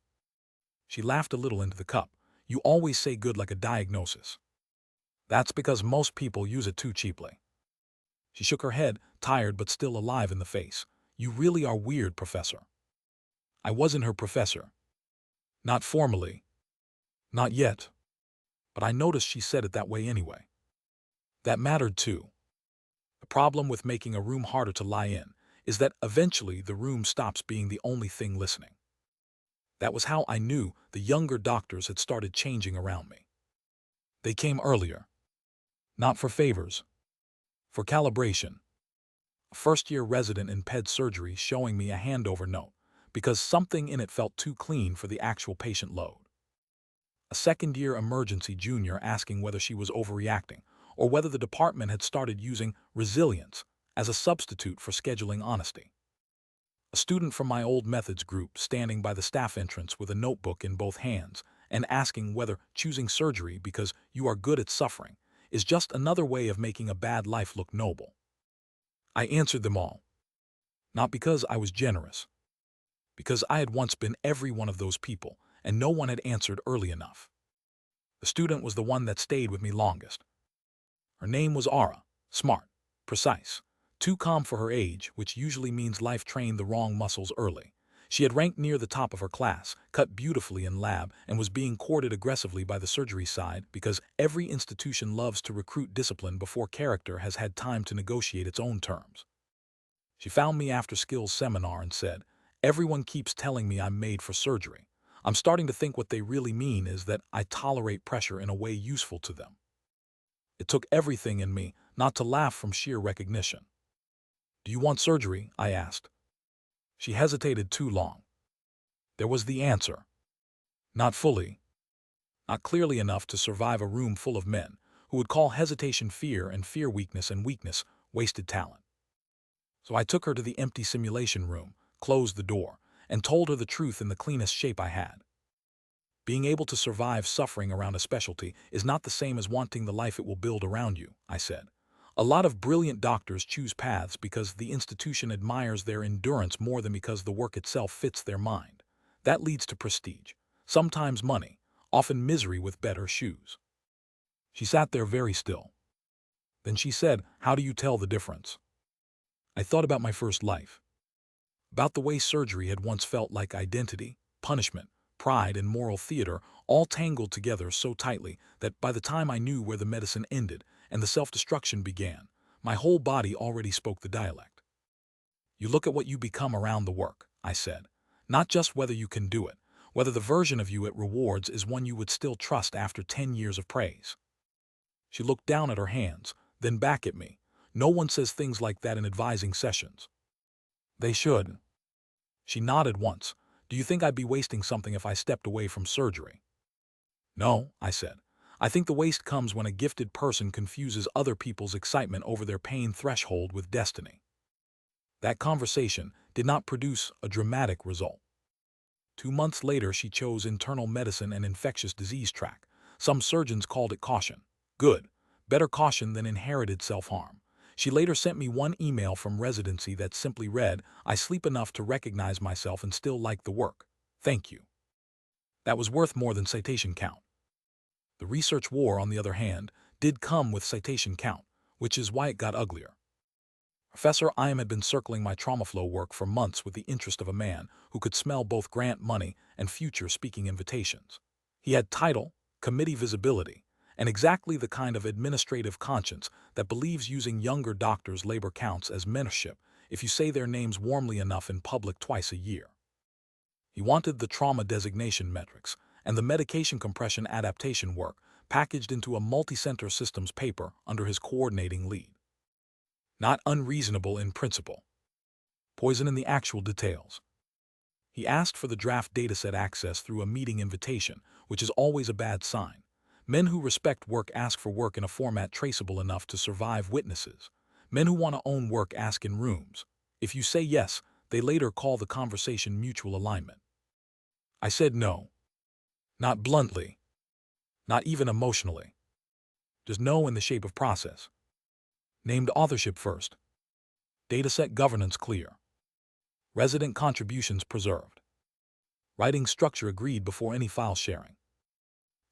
She laughed a little into the cup. You always say good like a diagnosis. That's because most people use it too cheaply. She shook her head, tired but still alive in the face. You really are weird, Professor. I wasn't her professor. Not formally. Not yet, but I noticed she said it that way anyway. That mattered too. The problem with making a room harder to lie in is that eventually the room stops being the only thing listening. That was how I knew the younger doctors had started changing around me. They came earlier, not for favors, for calibration. A first-year resident in ped surgery showing me a handover note because something in it felt too clean for the actual patient load. A second-year emergency junior asking whether she was overreacting or whether the department had started using resilience as a substitute for scheduling honesty. A student from my old methods group standing by the staff entrance with a notebook in both hands and asking whether choosing surgery because you are good at suffering is just another way of making a bad life look noble. I answered them all, not because I was generous, because I had once been every one of those people and no one had answered early enough. The student was the one that stayed with me longest. Her name was Ara, smart, precise, too calm for her age, which usually means life trained the wrong muscles early. She had ranked near the top of her class, cut beautifully in lab, and was being courted aggressively by the surgery side because every institution loves to recruit discipline before character has had time to negotiate its own terms. She found me after skills seminar and said, "Everyone keeps telling me I'm made for surgery. I'm starting to think what they really mean is that I tolerate pressure in a way useful to them." It took everything in me not to laugh from sheer recognition. "Do you want surgery?" I asked. She hesitated too long. There was the answer. Not fully. Not clearly enough to survive a room full of men who would call hesitation fear and fear weakness and weakness wasted talent. So I took her to the empty simulation room, closed the door, and told her the truth in the cleanest shape I had. Being able to survive suffering around a specialty is not the same as wanting the life it will build around you, I said. A lot of brilliant doctors choose paths because the institution admires their endurance more than because the work itself fits their mind. That leads to prestige, sometimes money, often misery with better shoes. She sat there very still. Then she said, "How do you tell the difference?" I thought about my first life. About the way surgery had once felt like identity, punishment, pride, and moral theater all tangled together so tightly that by the time I knew where the medicine ended and the self-destruction began, my whole body already spoke the dialect. You look at what you become around the work, I said, not just whether you can do it, whether the version of you it rewards is one you would still trust after 10 years of praise. She looked down at her hands, then back at me. No one says things like that in advising sessions. They should. She nodded once. "Do you think I'd be wasting something if I stepped away from surgery?" "No," I said. "I think the waste comes when a gifted person confuses other people's excitement over their pain threshold with destiny." That conversation did not produce a dramatic result. 2 months later, she chose internal medicine and infectious disease track. Some surgeons called it caution. Good. Better caution than inherited self-harm. She later sent me one email from residency that simply read, "I sleep enough to recognize myself and still like the work. Thank you." That was worth more than citation count. The research war, on the other hand, did come with citation count, which is why it got uglier. Professor Im had been circling my trauma flow work for months with the interest of a man who could smell both grant money and future speaking invitations. He had title, committee visibility, and exactly the kind of administrative conscience that believes using younger doctors' labor counts as mentorship if you say their names warmly enough in public twice a year. He wanted the trauma designation metrics and the medication compression adaptation work packaged into a multi-center systems paper under his coordinating lead. Not unreasonable in principle. Poison in the actual details. He asked for the draft dataset access through a meeting invitation, which is always a bad sign. Men who respect work ask for work in a format traceable enough to survive witnesses. Men who want to own work ask in rooms. If you say yes, they later call the conversation mutual alignment. I said no. Not bluntly. Not even emotionally. Just no in the shape of process. Named authorship first. Dataset governance clear. Resident contributions preserved. Writing structure agreed before any file sharing.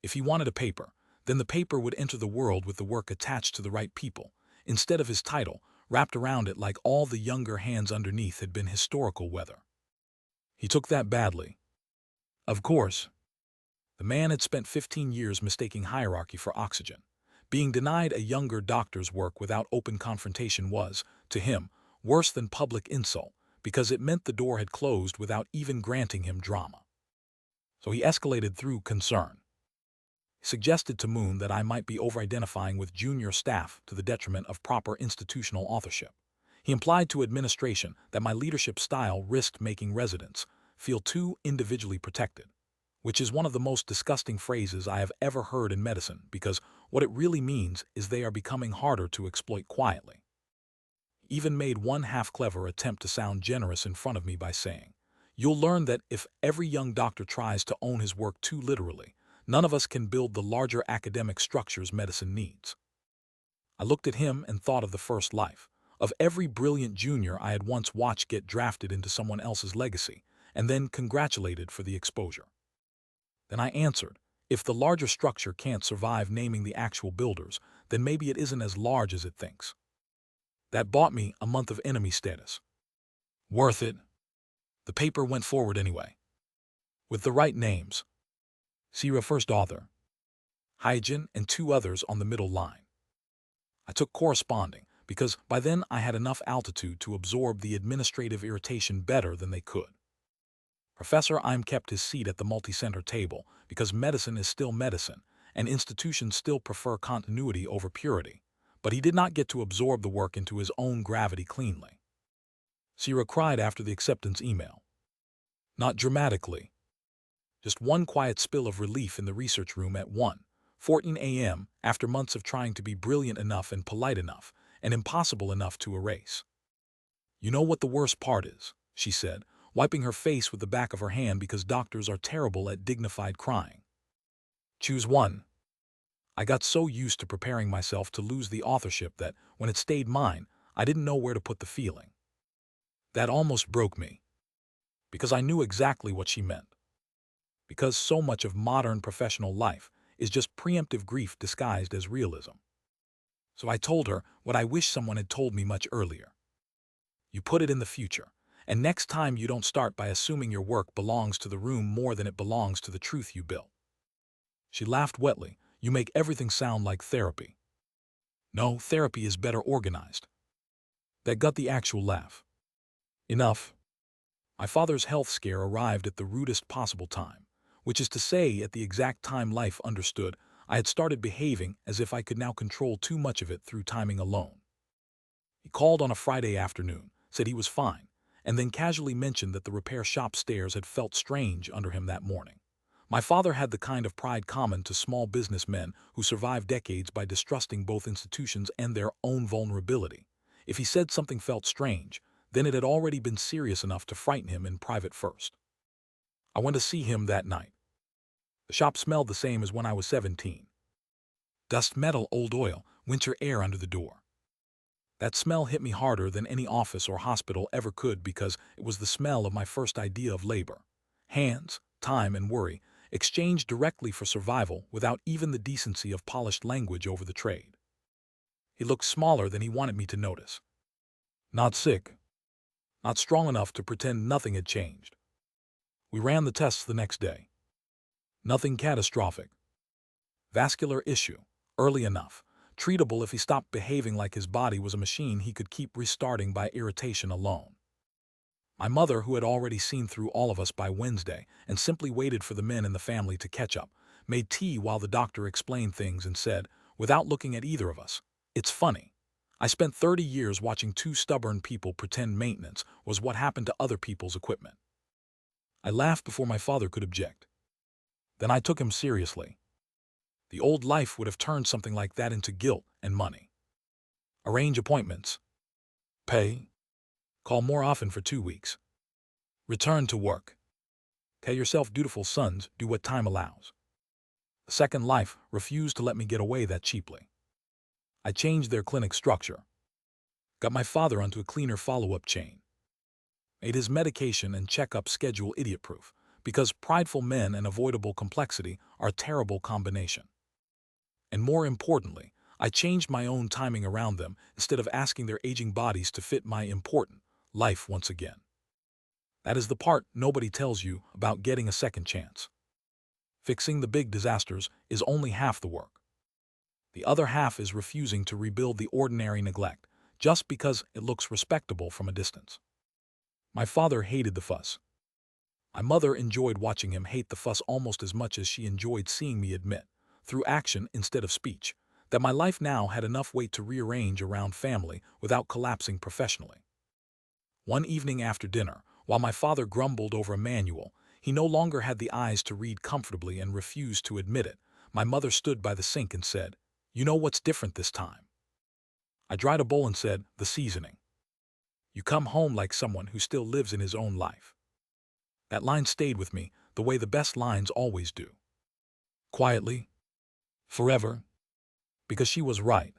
If he wanted a paper, then the paper would enter the world with the work attached to the right people, instead of his title, wrapped around it like all the younger hands underneath had been historical weather. He took that badly. Of course. The man had spent 15 years mistaking hierarchy for oxygen. Being denied a younger doctor's work without open confrontation was, to him, worse than public insult, because it meant the door had closed without even granting him drama. So he escalated through concern. He suggested to Moon that I might be over-identifying with junior staff to the detriment of proper institutional authorship. He implied to administration that my leadership style risked making residents feel too individually protected, which is one of the most disgusting phrases I have ever heard in medicine, because what it really means is they are becoming harder to exploit quietly. He even made one half-clever attempt to sound generous in front of me by saying, "You'll learn that if every young doctor tries to own his work too literally, none of us can build the larger academic structures medicine needs." I looked at him and thought of the first life, of every brilliant junior I had once watched get drafted into someone else's legacy, and then congratulated for the exposure. Then I answered, if the larger structure can't survive naming the actual builders, then maybe it isn't as large as it thinks. That bought me a month of enemy status. Worth it. The paper went forward anyway. With the right names. Sierra first author. Jihyun and two others on the middle line. I took corresponding, because by then I had enough altitude to absorb the administrative irritation better than they could. Professor Im kept his seat at the multi-center table because medicine is still medicine, and institutions still prefer continuity over purity, but he did not get to absorb the work into his own gravity cleanly. Sierra cried after the acceptance email. Not dramatically. Just one quiet spill of relief in the research room at 1:14 a.m. after months of trying to be brilliant enough and polite enough and impossible enough to erase. "You know what the worst part is," she said, wiping her face with the back of her hand because doctors are terrible at dignified crying. "Choose one." I got so used to preparing myself to lose the authorship that, when it stayed mine, I didn't know where to put the feeling. That almost broke me. Because I knew exactly what she meant. Because so much of modern professional life is just preemptive grief disguised as realism. So I told her what I wish someone had told me much earlier. You put it in the future, and next time you don't start by assuming your work belongs to the room more than it belongs to the truth you built. She laughed wetly. "You make everything sound like therapy." "No, therapy is better organized." That got the actual laugh. Enough. My father's health scare arrived at the rudest possible time, which is to say at the exact time life understood I had started behaving as if I could now control too much of it through timing alone. He called on a Friday afternoon, said he was fine, and then casually mentioned that the repair shop stairs had felt strange under him that morning. My father had the kind of pride common to small businessmen who survive decades by distrusting both institutions and their own vulnerability. If he said something felt strange, then it had already been serious enough to frighten him in private first. I went to see him that night. The shop smelled the same as when I was 17. Dust, metal, old oil, winter air under the door. That smell hit me harder than any office or hospital ever could because it was the smell of my first idea of labor. Hands, time, and worry exchanged directly for survival without even the decency of polished language over the trade. He looked smaller than he wanted me to notice. Not sick. Not strong enough to pretend nothing had changed. We ran the tests the next day. Nothing catastrophic. Vascular issue, early enough, treatable if he stopped behaving like his body was a machine he could keep restarting by irritation alone. My mother, who had already seen through all of us by Wednesday and simply waited for the men in the family to catch up, made tea while the doctor explained things and said, without looking at either of us, "It's funny. I spent 30 years watching two stubborn people pretend maintenance was what happened to other people's equipment." I laughed before my father could object. Then I took him seriously. The old life would have turned something like that into guilt and money. Arrange appointments. Pay. Call more often for 2 weeks. Return to work. Tell yourself dutiful sons do what time allows. The second life refused to let me get away that cheaply. I changed their clinic structure. Got my father onto a cleaner follow-up chain. Made his medication and checkup schedule idiot-proof, because prideful men and avoidable complexity are a terrible combination. And more importantly, I changed my own timing around them instead of asking their aging bodies to fit my important life once again. That is the part nobody tells you about getting a second chance. Fixing the big disasters is only half the work. The other half is refusing to rebuild the ordinary neglect, just because it looks respectable from a distance. My father hated the fuss. My mother enjoyed watching him hate the fuss almost as much as she enjoyed seeing me admit, through action instead of speech, that my life now had enough weight to rearrange around family without collapsing professionally. One evening after dinner, while my father grumbled over a manual he no longer had the eyes to read comfortably and refused to admit it, my mother stood by the sink and said, "You know what's different this time?" I dried a bowl and said, "The seasoning. You come home like someone who still lives in his own life." That line stayed with me, the way the best lines always do. Quietly, forever, because she was right.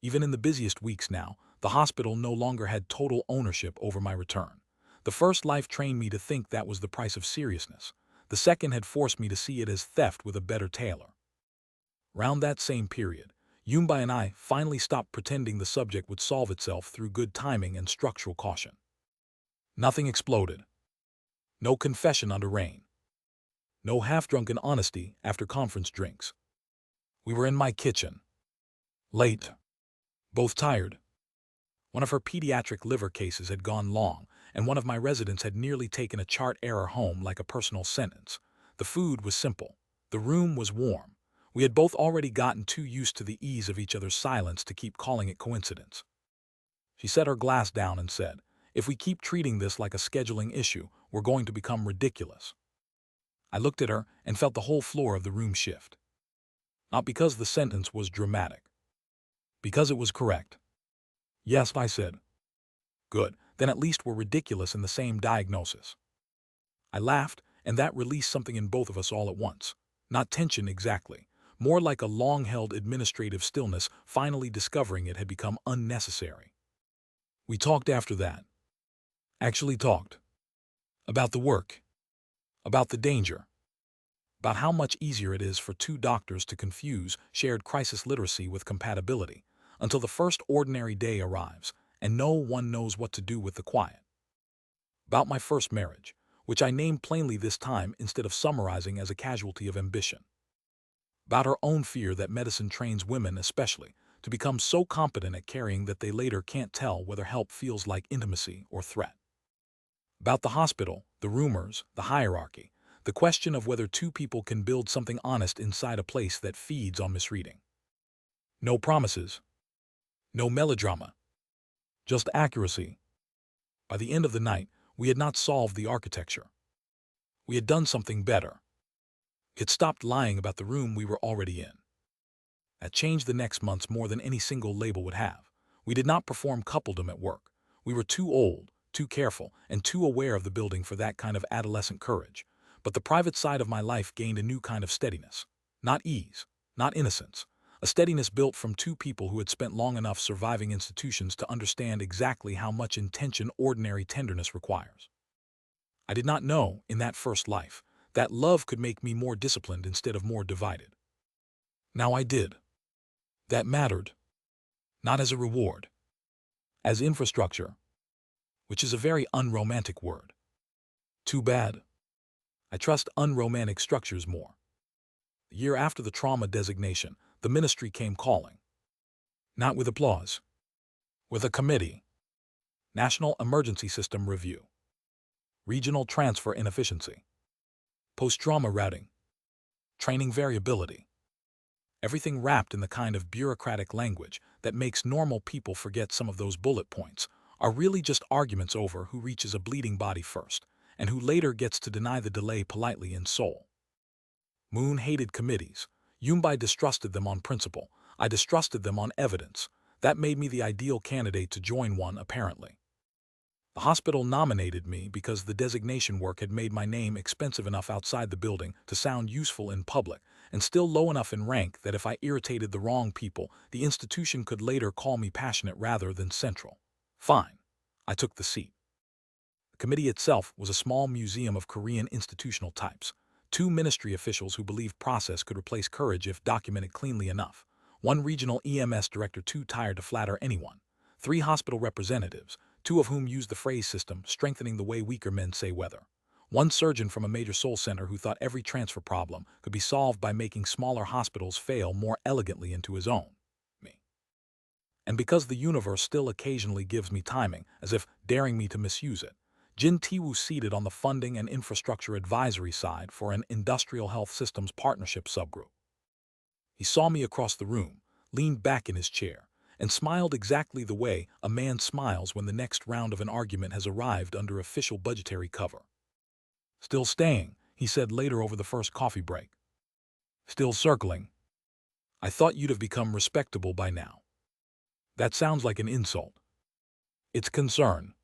Even in the busiest weeks now, the hospital no longer had total ownership over my return. The first life trained me to think that was the price of seriousness. The second had forced me to see it as theft with a better tailor. Round that same period, Yumbai and I finally stopped pretending the subject would solve itself through good timing and structural caution. Nothing exploded. No confession under rain. No half-drunken honesty after conference drinks. We were in my kitchen. Late. Both tired. One of her pediatric liver cases had gone long, and one of my residents had nearly taken a chart error home like a personal sentence. The food was simple. The room was warm. We had both already gotten too used to the ease of each other's silence to keep calling it coincidence. She set her glass down and said, "If we keep treating this like a scheduling issue, we're going to become ridiculous." I looked at her and felt the whole floor of the room shift. Not because the sentence was dramatic. Because it was correct. "Yes," I said. "Good, then at least we're ridiculous in the same diagnosis." I laughed, and that released something in both of us all at once. Not tension exactly, more like a long-held administrative stillness finally discovering it had become unnecessary. We talked after that. Actually talked. About the work. About the danger. About how much easier it is for two doctors to confuse shared crisis literacy with compatibility, until the first ordinary day arrives, and no one knows what to do with the quiet. About my first marriage, which I named plainly this time instead of summarizing as a casualty of ambition. About her own fear that medicine trains women especially to become so competent at caring that they later can't tell whether help feels like intimacy or threat. About the hospital, the rumors, the hierarchy, the question of whether two people can build something honest inside a place that feeds on misreading. No promises. No melodrama. Just accuracy. By the end of the night, we had not solved the architecture. We had done something better. We had stopped lying about the room we were already in. That changed the next months more than any single label would have. We did not perform coupledom at work. We were too old, too careful, and too aware of the building for that kind of adolescent courage. But the private side of my life gained a new kind of steadiness. Not ease, not innocence. A steadiness built from two people who had spent long enough surviving institutions to understand exactly how much intention ordinary tenderness requires. I did not know, in that first life, that love could make me more disciplined instead of more divided. Now I did. That mattered. Not as a reward. As infrastructure. Which is a very unromantic word. Too bad. I trust unromantic structures more. The year after the trauma designation, the ministry came calling. Not with applause. With a committee. National Emergency System Review. Regional Transfer Inefficiency. Post-trauma routing. Training variability. Everything wrapped in the kind of bureaucratic language that makes normal people forget some of those bullet points are really just arguments over who reaches a bleeding body first, and who later gets to deny the delay politely in soul. Moon hated committees. Yumbai distrusted them on principle. I distrusted them on evidence. That made me the ideal candidate to join one, apparently. The hospital nominated me because the designation work had made my name expensive enough outside the building to sound useful in public, and still low enough in rank that if I irritated the wrong people, the institution could later call me passionate rather than central. Fine. I took the seat. The committee itself was a small museum of Korean institutional types. Two ministry officials who believed process could replace courage if documented cleanly enough. One regional EMS director too tired to flatter anyone. Three hospital representatives, two of whom used the phrase system, strengthening the way weaker men say weather. One surgeon from a major soul center who thought every transfer problem could be solved by making smaller hospitals fail more elegantly into his own. Me. And because the universe still occasionally gives me timing, as if daring me to misuse it, Jin Tiwoo seated on the funding and infrastructure advisory side for an industrial health systems partnership subgroup. He saw me across the room, leaned back in his chair, and smiled exactly the way a man smiles when the next round of an argument has arrived under official budgetary cover. "Still staying," he said later over the first coffee break. "Still circling. I thought you'd have become respectable by now." "That sounds like an insult." "It's concern."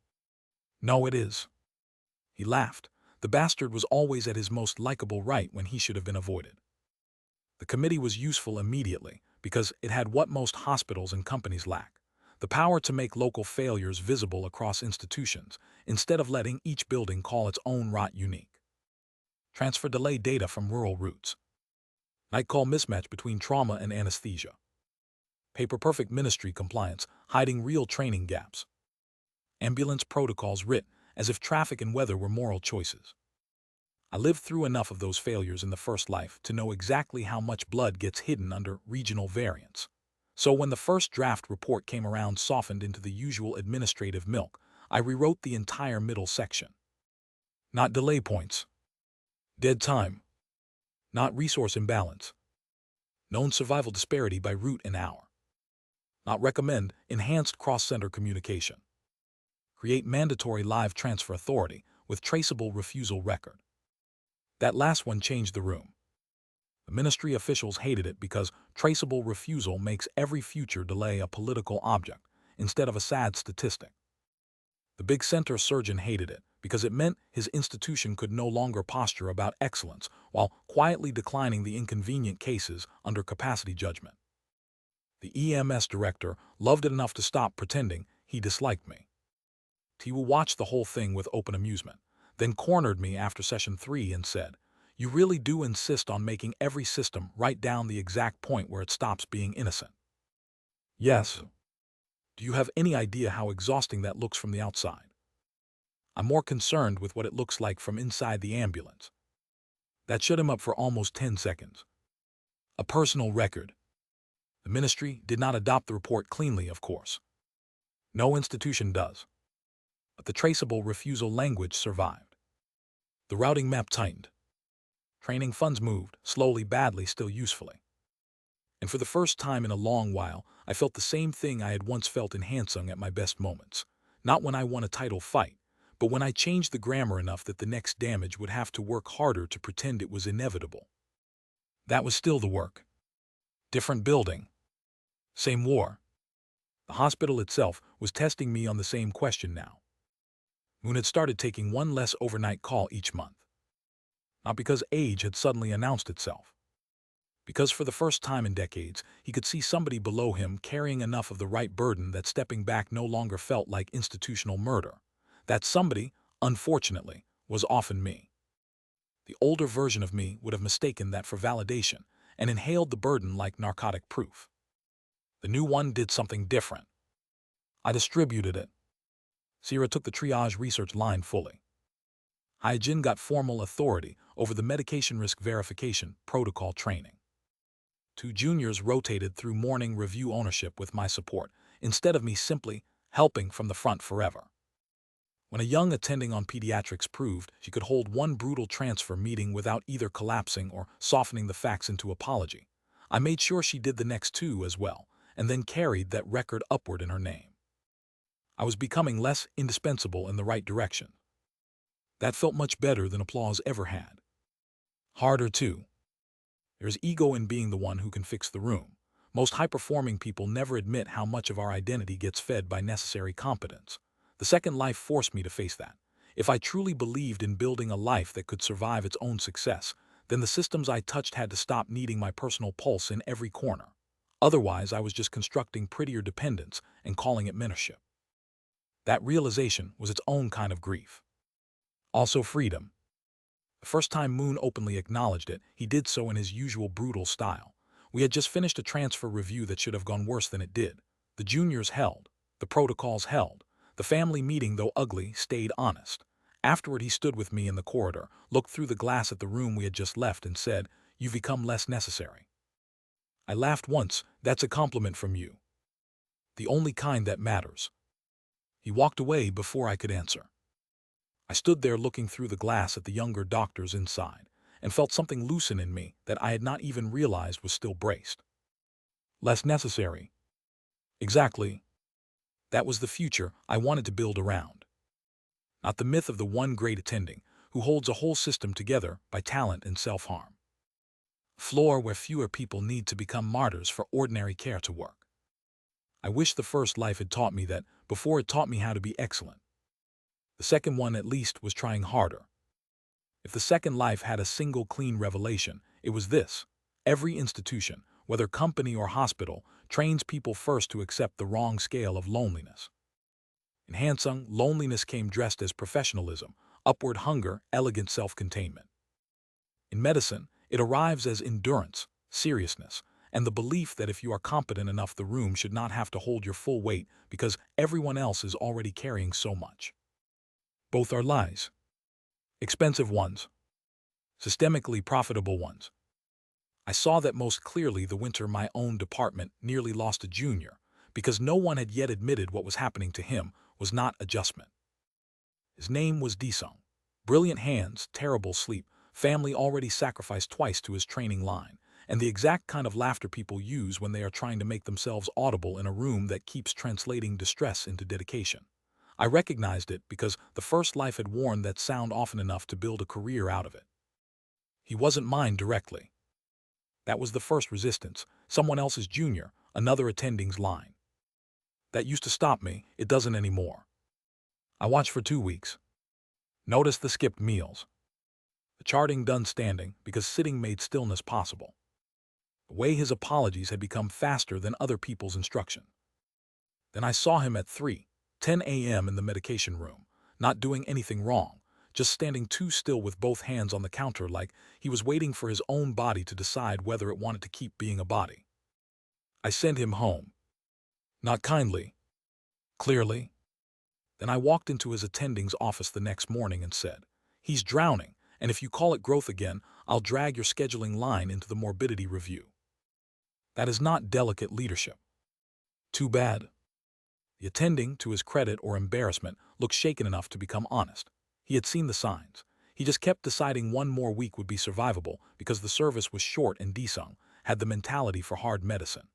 "No, it is." He laughed. The bastard was always at his most likable right when he should have been avoided. The committee was useful immediately because it had what most hospitals and companies lack: the power to make local failures visible across institutions instead of letting each building call its own rot unique. Transfer delay data from rural routes. Night call mismatch between trauma and anesthesia. Paper-perfect ministry compliance, hiding real training gaps. Ambulance protocols writ as if traffic and weather were moral choices. I lived through enough of those failures in the first life to know exactly how much blood gets hidden under regional variants. So when the first draft report came around softened into the usual administrative milk, I rewrote the entire middle section. Not delay points. Dead time. Not resource imbalance. Known survival disparity by route and hour. Not recommend enhanced cross-center communication. Create mandatory live transfer authority with traceable refusal record. That last one changed the room. The ministry officials hated it because traceable refusal makes every future delay a political object instead of a sad statistic. The big center surgeon hated it because it meant his institution could no longer posture about excellence while quietly declining the inconvenient cases under capacity judgment. The EMS director loved it enough to stop pretending he disliked me. Tiwoo watched the whole thing with open amusement, then cornered me after session 3 and said, "You really do insist on making every system write down the exact point where it stops being innocent." "Yes." "Do you have any idea how exhausting that looks from the outside?" "I'm more concerned with what it looks like from inside the ambulance." That shut him up for almost 10 seconds. A personal record. The ministry did not adopt the report cleanly, of course. No institution does. But the traceable refusal language survived. The routing map tightened. Training funds moved, slowly, badly, still usefully. And for the first time in a long while, I felt the same thing I had once felt in Hansung at my best moments. Not when I won a title fight, but when I changed the grammar enough that the next damage would have to work harder to pretend it was inevitable. That was still the work. Different building. Same war. The hospital itself was testing me on the same question now. Moon had started taking one less overnight call each month. Not because age had suddenly announced itself. Because for the first time in decades, he could see somebody below him carrying enough of the right burden that stepping back no longer felt like institutional murder. That somebody, unfortunately, was often me. The older version of me would have mistaken that for validation and inhaled the burden like narcotic proof. The new one did something different. I distributed it. Sierra took the triage research line fully. Jihyun got formal authority over the medication risk verification protocol training. 2 juniors rotated through morning review ownership with my support, instead of me simply helping from the front forever. When a young attending on pediatrics proved she could hold one brutal transfer meeting without either collapsing or softening the facts into apology, I made sure she did the next 2 as well, and then carried that record upward in her name. I was becoming less indispensable in the right direction. That felt much better than applause ever had. Harder, too. There's ego in being the one who can fix the room. Most high-performing people never admit how much of our identity gets fed by necessary competence. The second life forced me to face that. If I truly believed in building a life that could survive its own success, then the systems I touched had to stop needing my personal pulse in every corner. Otherwise, I was just constructing prettier dependence and calling it mentorship. That realization was its own kind of grief. Also freedom. The first time Moon openly acknowledged it, he did so in his usual brutal style. We had just finished a transfer review that should have gone worse than it did. The juniors held. The protocols held. The family meeting, though ugly, stayed honest. Afterward, he stood with me in the corridor, looked through the glass at the room we had just left, and said, "You've become less necessary." I laughed once. "That's a compliment from you. The only kind that matters." He walked away before I could answer. I stood there looking through the glass at the younger doctors inside, and felt something loosen in me that I had not even realized was still braced. Less necessary. Exactly. That was the future I wanted to build around. Not the myth of the one great attending, who holds a whole system together by talent and self-harm. Floor where fewer people need to become martyrs for ordinary care to work. I wish the first life had taught me that before it taught me how to be excellent. The second one at least was trying harder. If the second life had a single clean revelation, it was this: every institution, whether company or hospital, trains people first to accept the wrong scale of loneliness. In Hansung, loneliness came dressed as professionalism, upward hunger, elegant self-containment. In medicine, it arrives as endurance, seriousness, and the belief that if you are competent enough, the room should not have to hold your full weight because everyone else is already carrying so much. Both are lies. Expensive ones. Systemically profitable ones. I saw that most clearly the winter my own department nearly lost a junior because no one had yet admitted what was happening to him was not adjustment. His name was Disung. Brilliant hands, terrible sleep, family already sacrificed twice to his training line, and the exact kind of laughter people use when they are trying to make themselves audible in a room that keeps translating distress into dedication. I recognized it because the first life had worn that sound often enough to build a career out of it. He wasn't mine directly. That was the first resistance, someone else's junior, another attending's line. That used to stop me, it doesn't anymore. I watched for 2 weeks. Noticed the skipped meals. The charting done standing because sitting made stillness possible. The way his apologies had become faster than other people's instruction. Then I saw him at 3:10 a.m. in the medication room, not doing anything wrong, just standing too still with both hands on the counter like he was waiting for his own body to decide whether it wanted to keep being a body. I sent him home. Not kindly. Clearly. Then I walked into his attending's office the next morning and said, "He's drowning, and if you call it growth again, I'll drag your scheduling line into the morbidity review." That is not delicate leadership. Too bad. The attending, to his credit or embarrassment, looked shaken enough to become honest. He had seen the signs. He just kept deciding one more week would be survivable because the service was short and Disung had the mentality for hard medicine.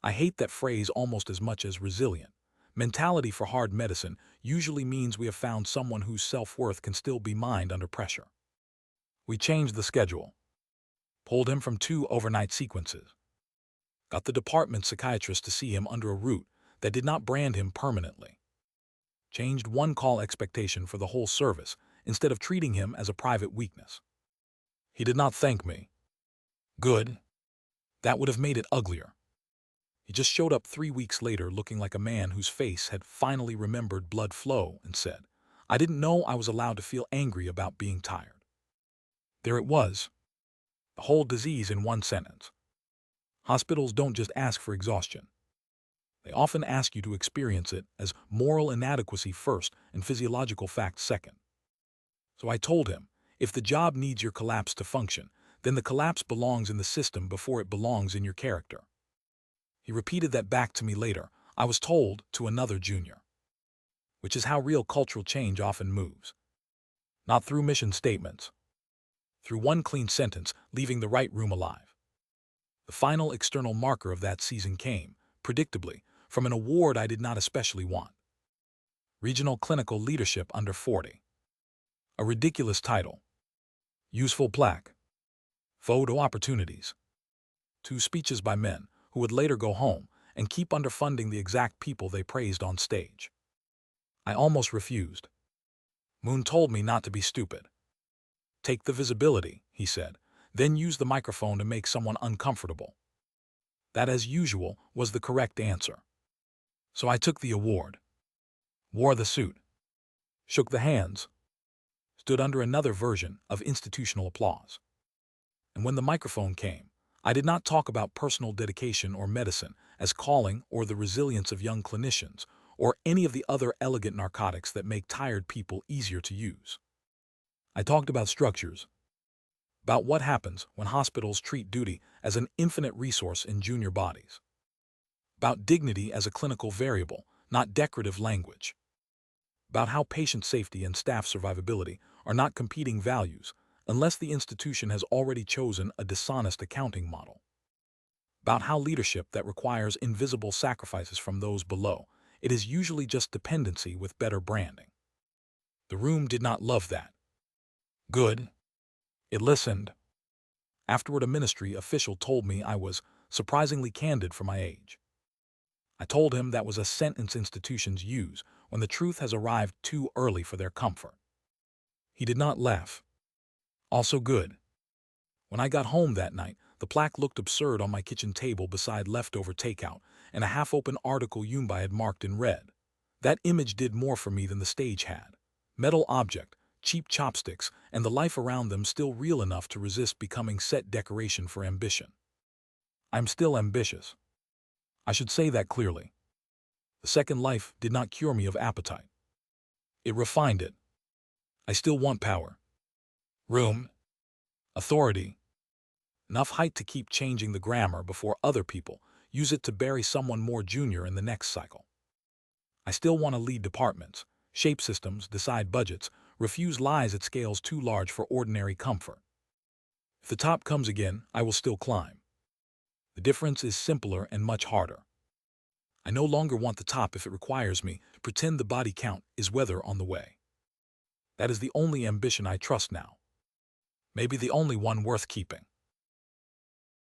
I hate that phrase almost as much as resilient. Mentality for hard medicine usually means we have found someone whose self-worth can still be mined under pressure. We changed the schedule. Pulled him from 2 overnight sequences. Got the department psychiatrist to see him under a route that did not brand him permanently. Changed one call expectation for the whole service instead of treating him as a private weakness. He did not thank me. Good. That would have made it uglier. He just showed up 3 weeks later looking like a man whose face had finally remembered blood flow and said, "I didn't know I was allowed to feel angry about being tired." There it was. The whole disease in one sentence. Hospitals don't just ask for exhaustion. They often ask you to experience it as moral inadequacy first and physiological facts second. So I told him, if the job needs your collapse to function, then the collapse belongs in the system before it belongs in your character. He repeated that back to me later, I was told, to another junior. Which is how real cultural change often moves. Not through mission statements. Through one clean sentence, leaving the right room alive. The final external marker of that season came, predictably, from an award I did not especially want. Regional Clinical Leadership Under 40. A ridiculous title. Useful plaque. Photo opportunities. 2 speeches by men who would later go home and keep underfunding the exact people they praised on stage. I almost refused. Moon told me not to be stupid. Take the visibility, he said, then use the microphone to make someone uncomfortable. That, as usual, was the correct answer. So I took the award. Wore the suit. Shook the hands. Stood under another version of institutional applause. And when the microphone came, I did not talk about personal dedication or medicine as calling or the resilience of young clinicians or any of the other elegant narcotics that make tired people easier to use. I talked about structures, about what happens when hospitals treat duty as an infinite resource in junior bodies, about dignity as a clinical variable, not decorative language, about how patient safety and staff survivability are not competing values unless the institution has already chosen a dishonest accounting model, about how leadership that requires invisible sacrifices from those below, it is usually just dependency with better branding. The room did not love that. Good. It listened. Afterward, a ministry official told me I was surprisingly candid for my age. I told him that was a sentence institutions use when the truth has arrived too early for their comfort. He did not laugh. Also good. When I got home that night, the plaque looked absurd on my kitchen table beside leftover takeout and a half-open article Yumbai had marked in red. That image did more for me than the stage had. Metal object, cheap chopsticks, and the life around them still real enough to resist becoming set decoration for ambition. I'm still ambitious. I should say that clearly. The second life did not cure me of appetite. It refined it. I still want power, room, authority, enough height to keep changing the grammar before other people use it to bury someone more junior in the next cycle. I still want to lead departments, shape systems, decide budgets, refuse lies at scales too large for ordinary comfort. If the top comes again, I will still climb. The difference is simpler and much harder. I no longer want the top if it requires me to pretend the body count is weather on the way. That is the only ambition I trust now. Maybe the only one worth keeping.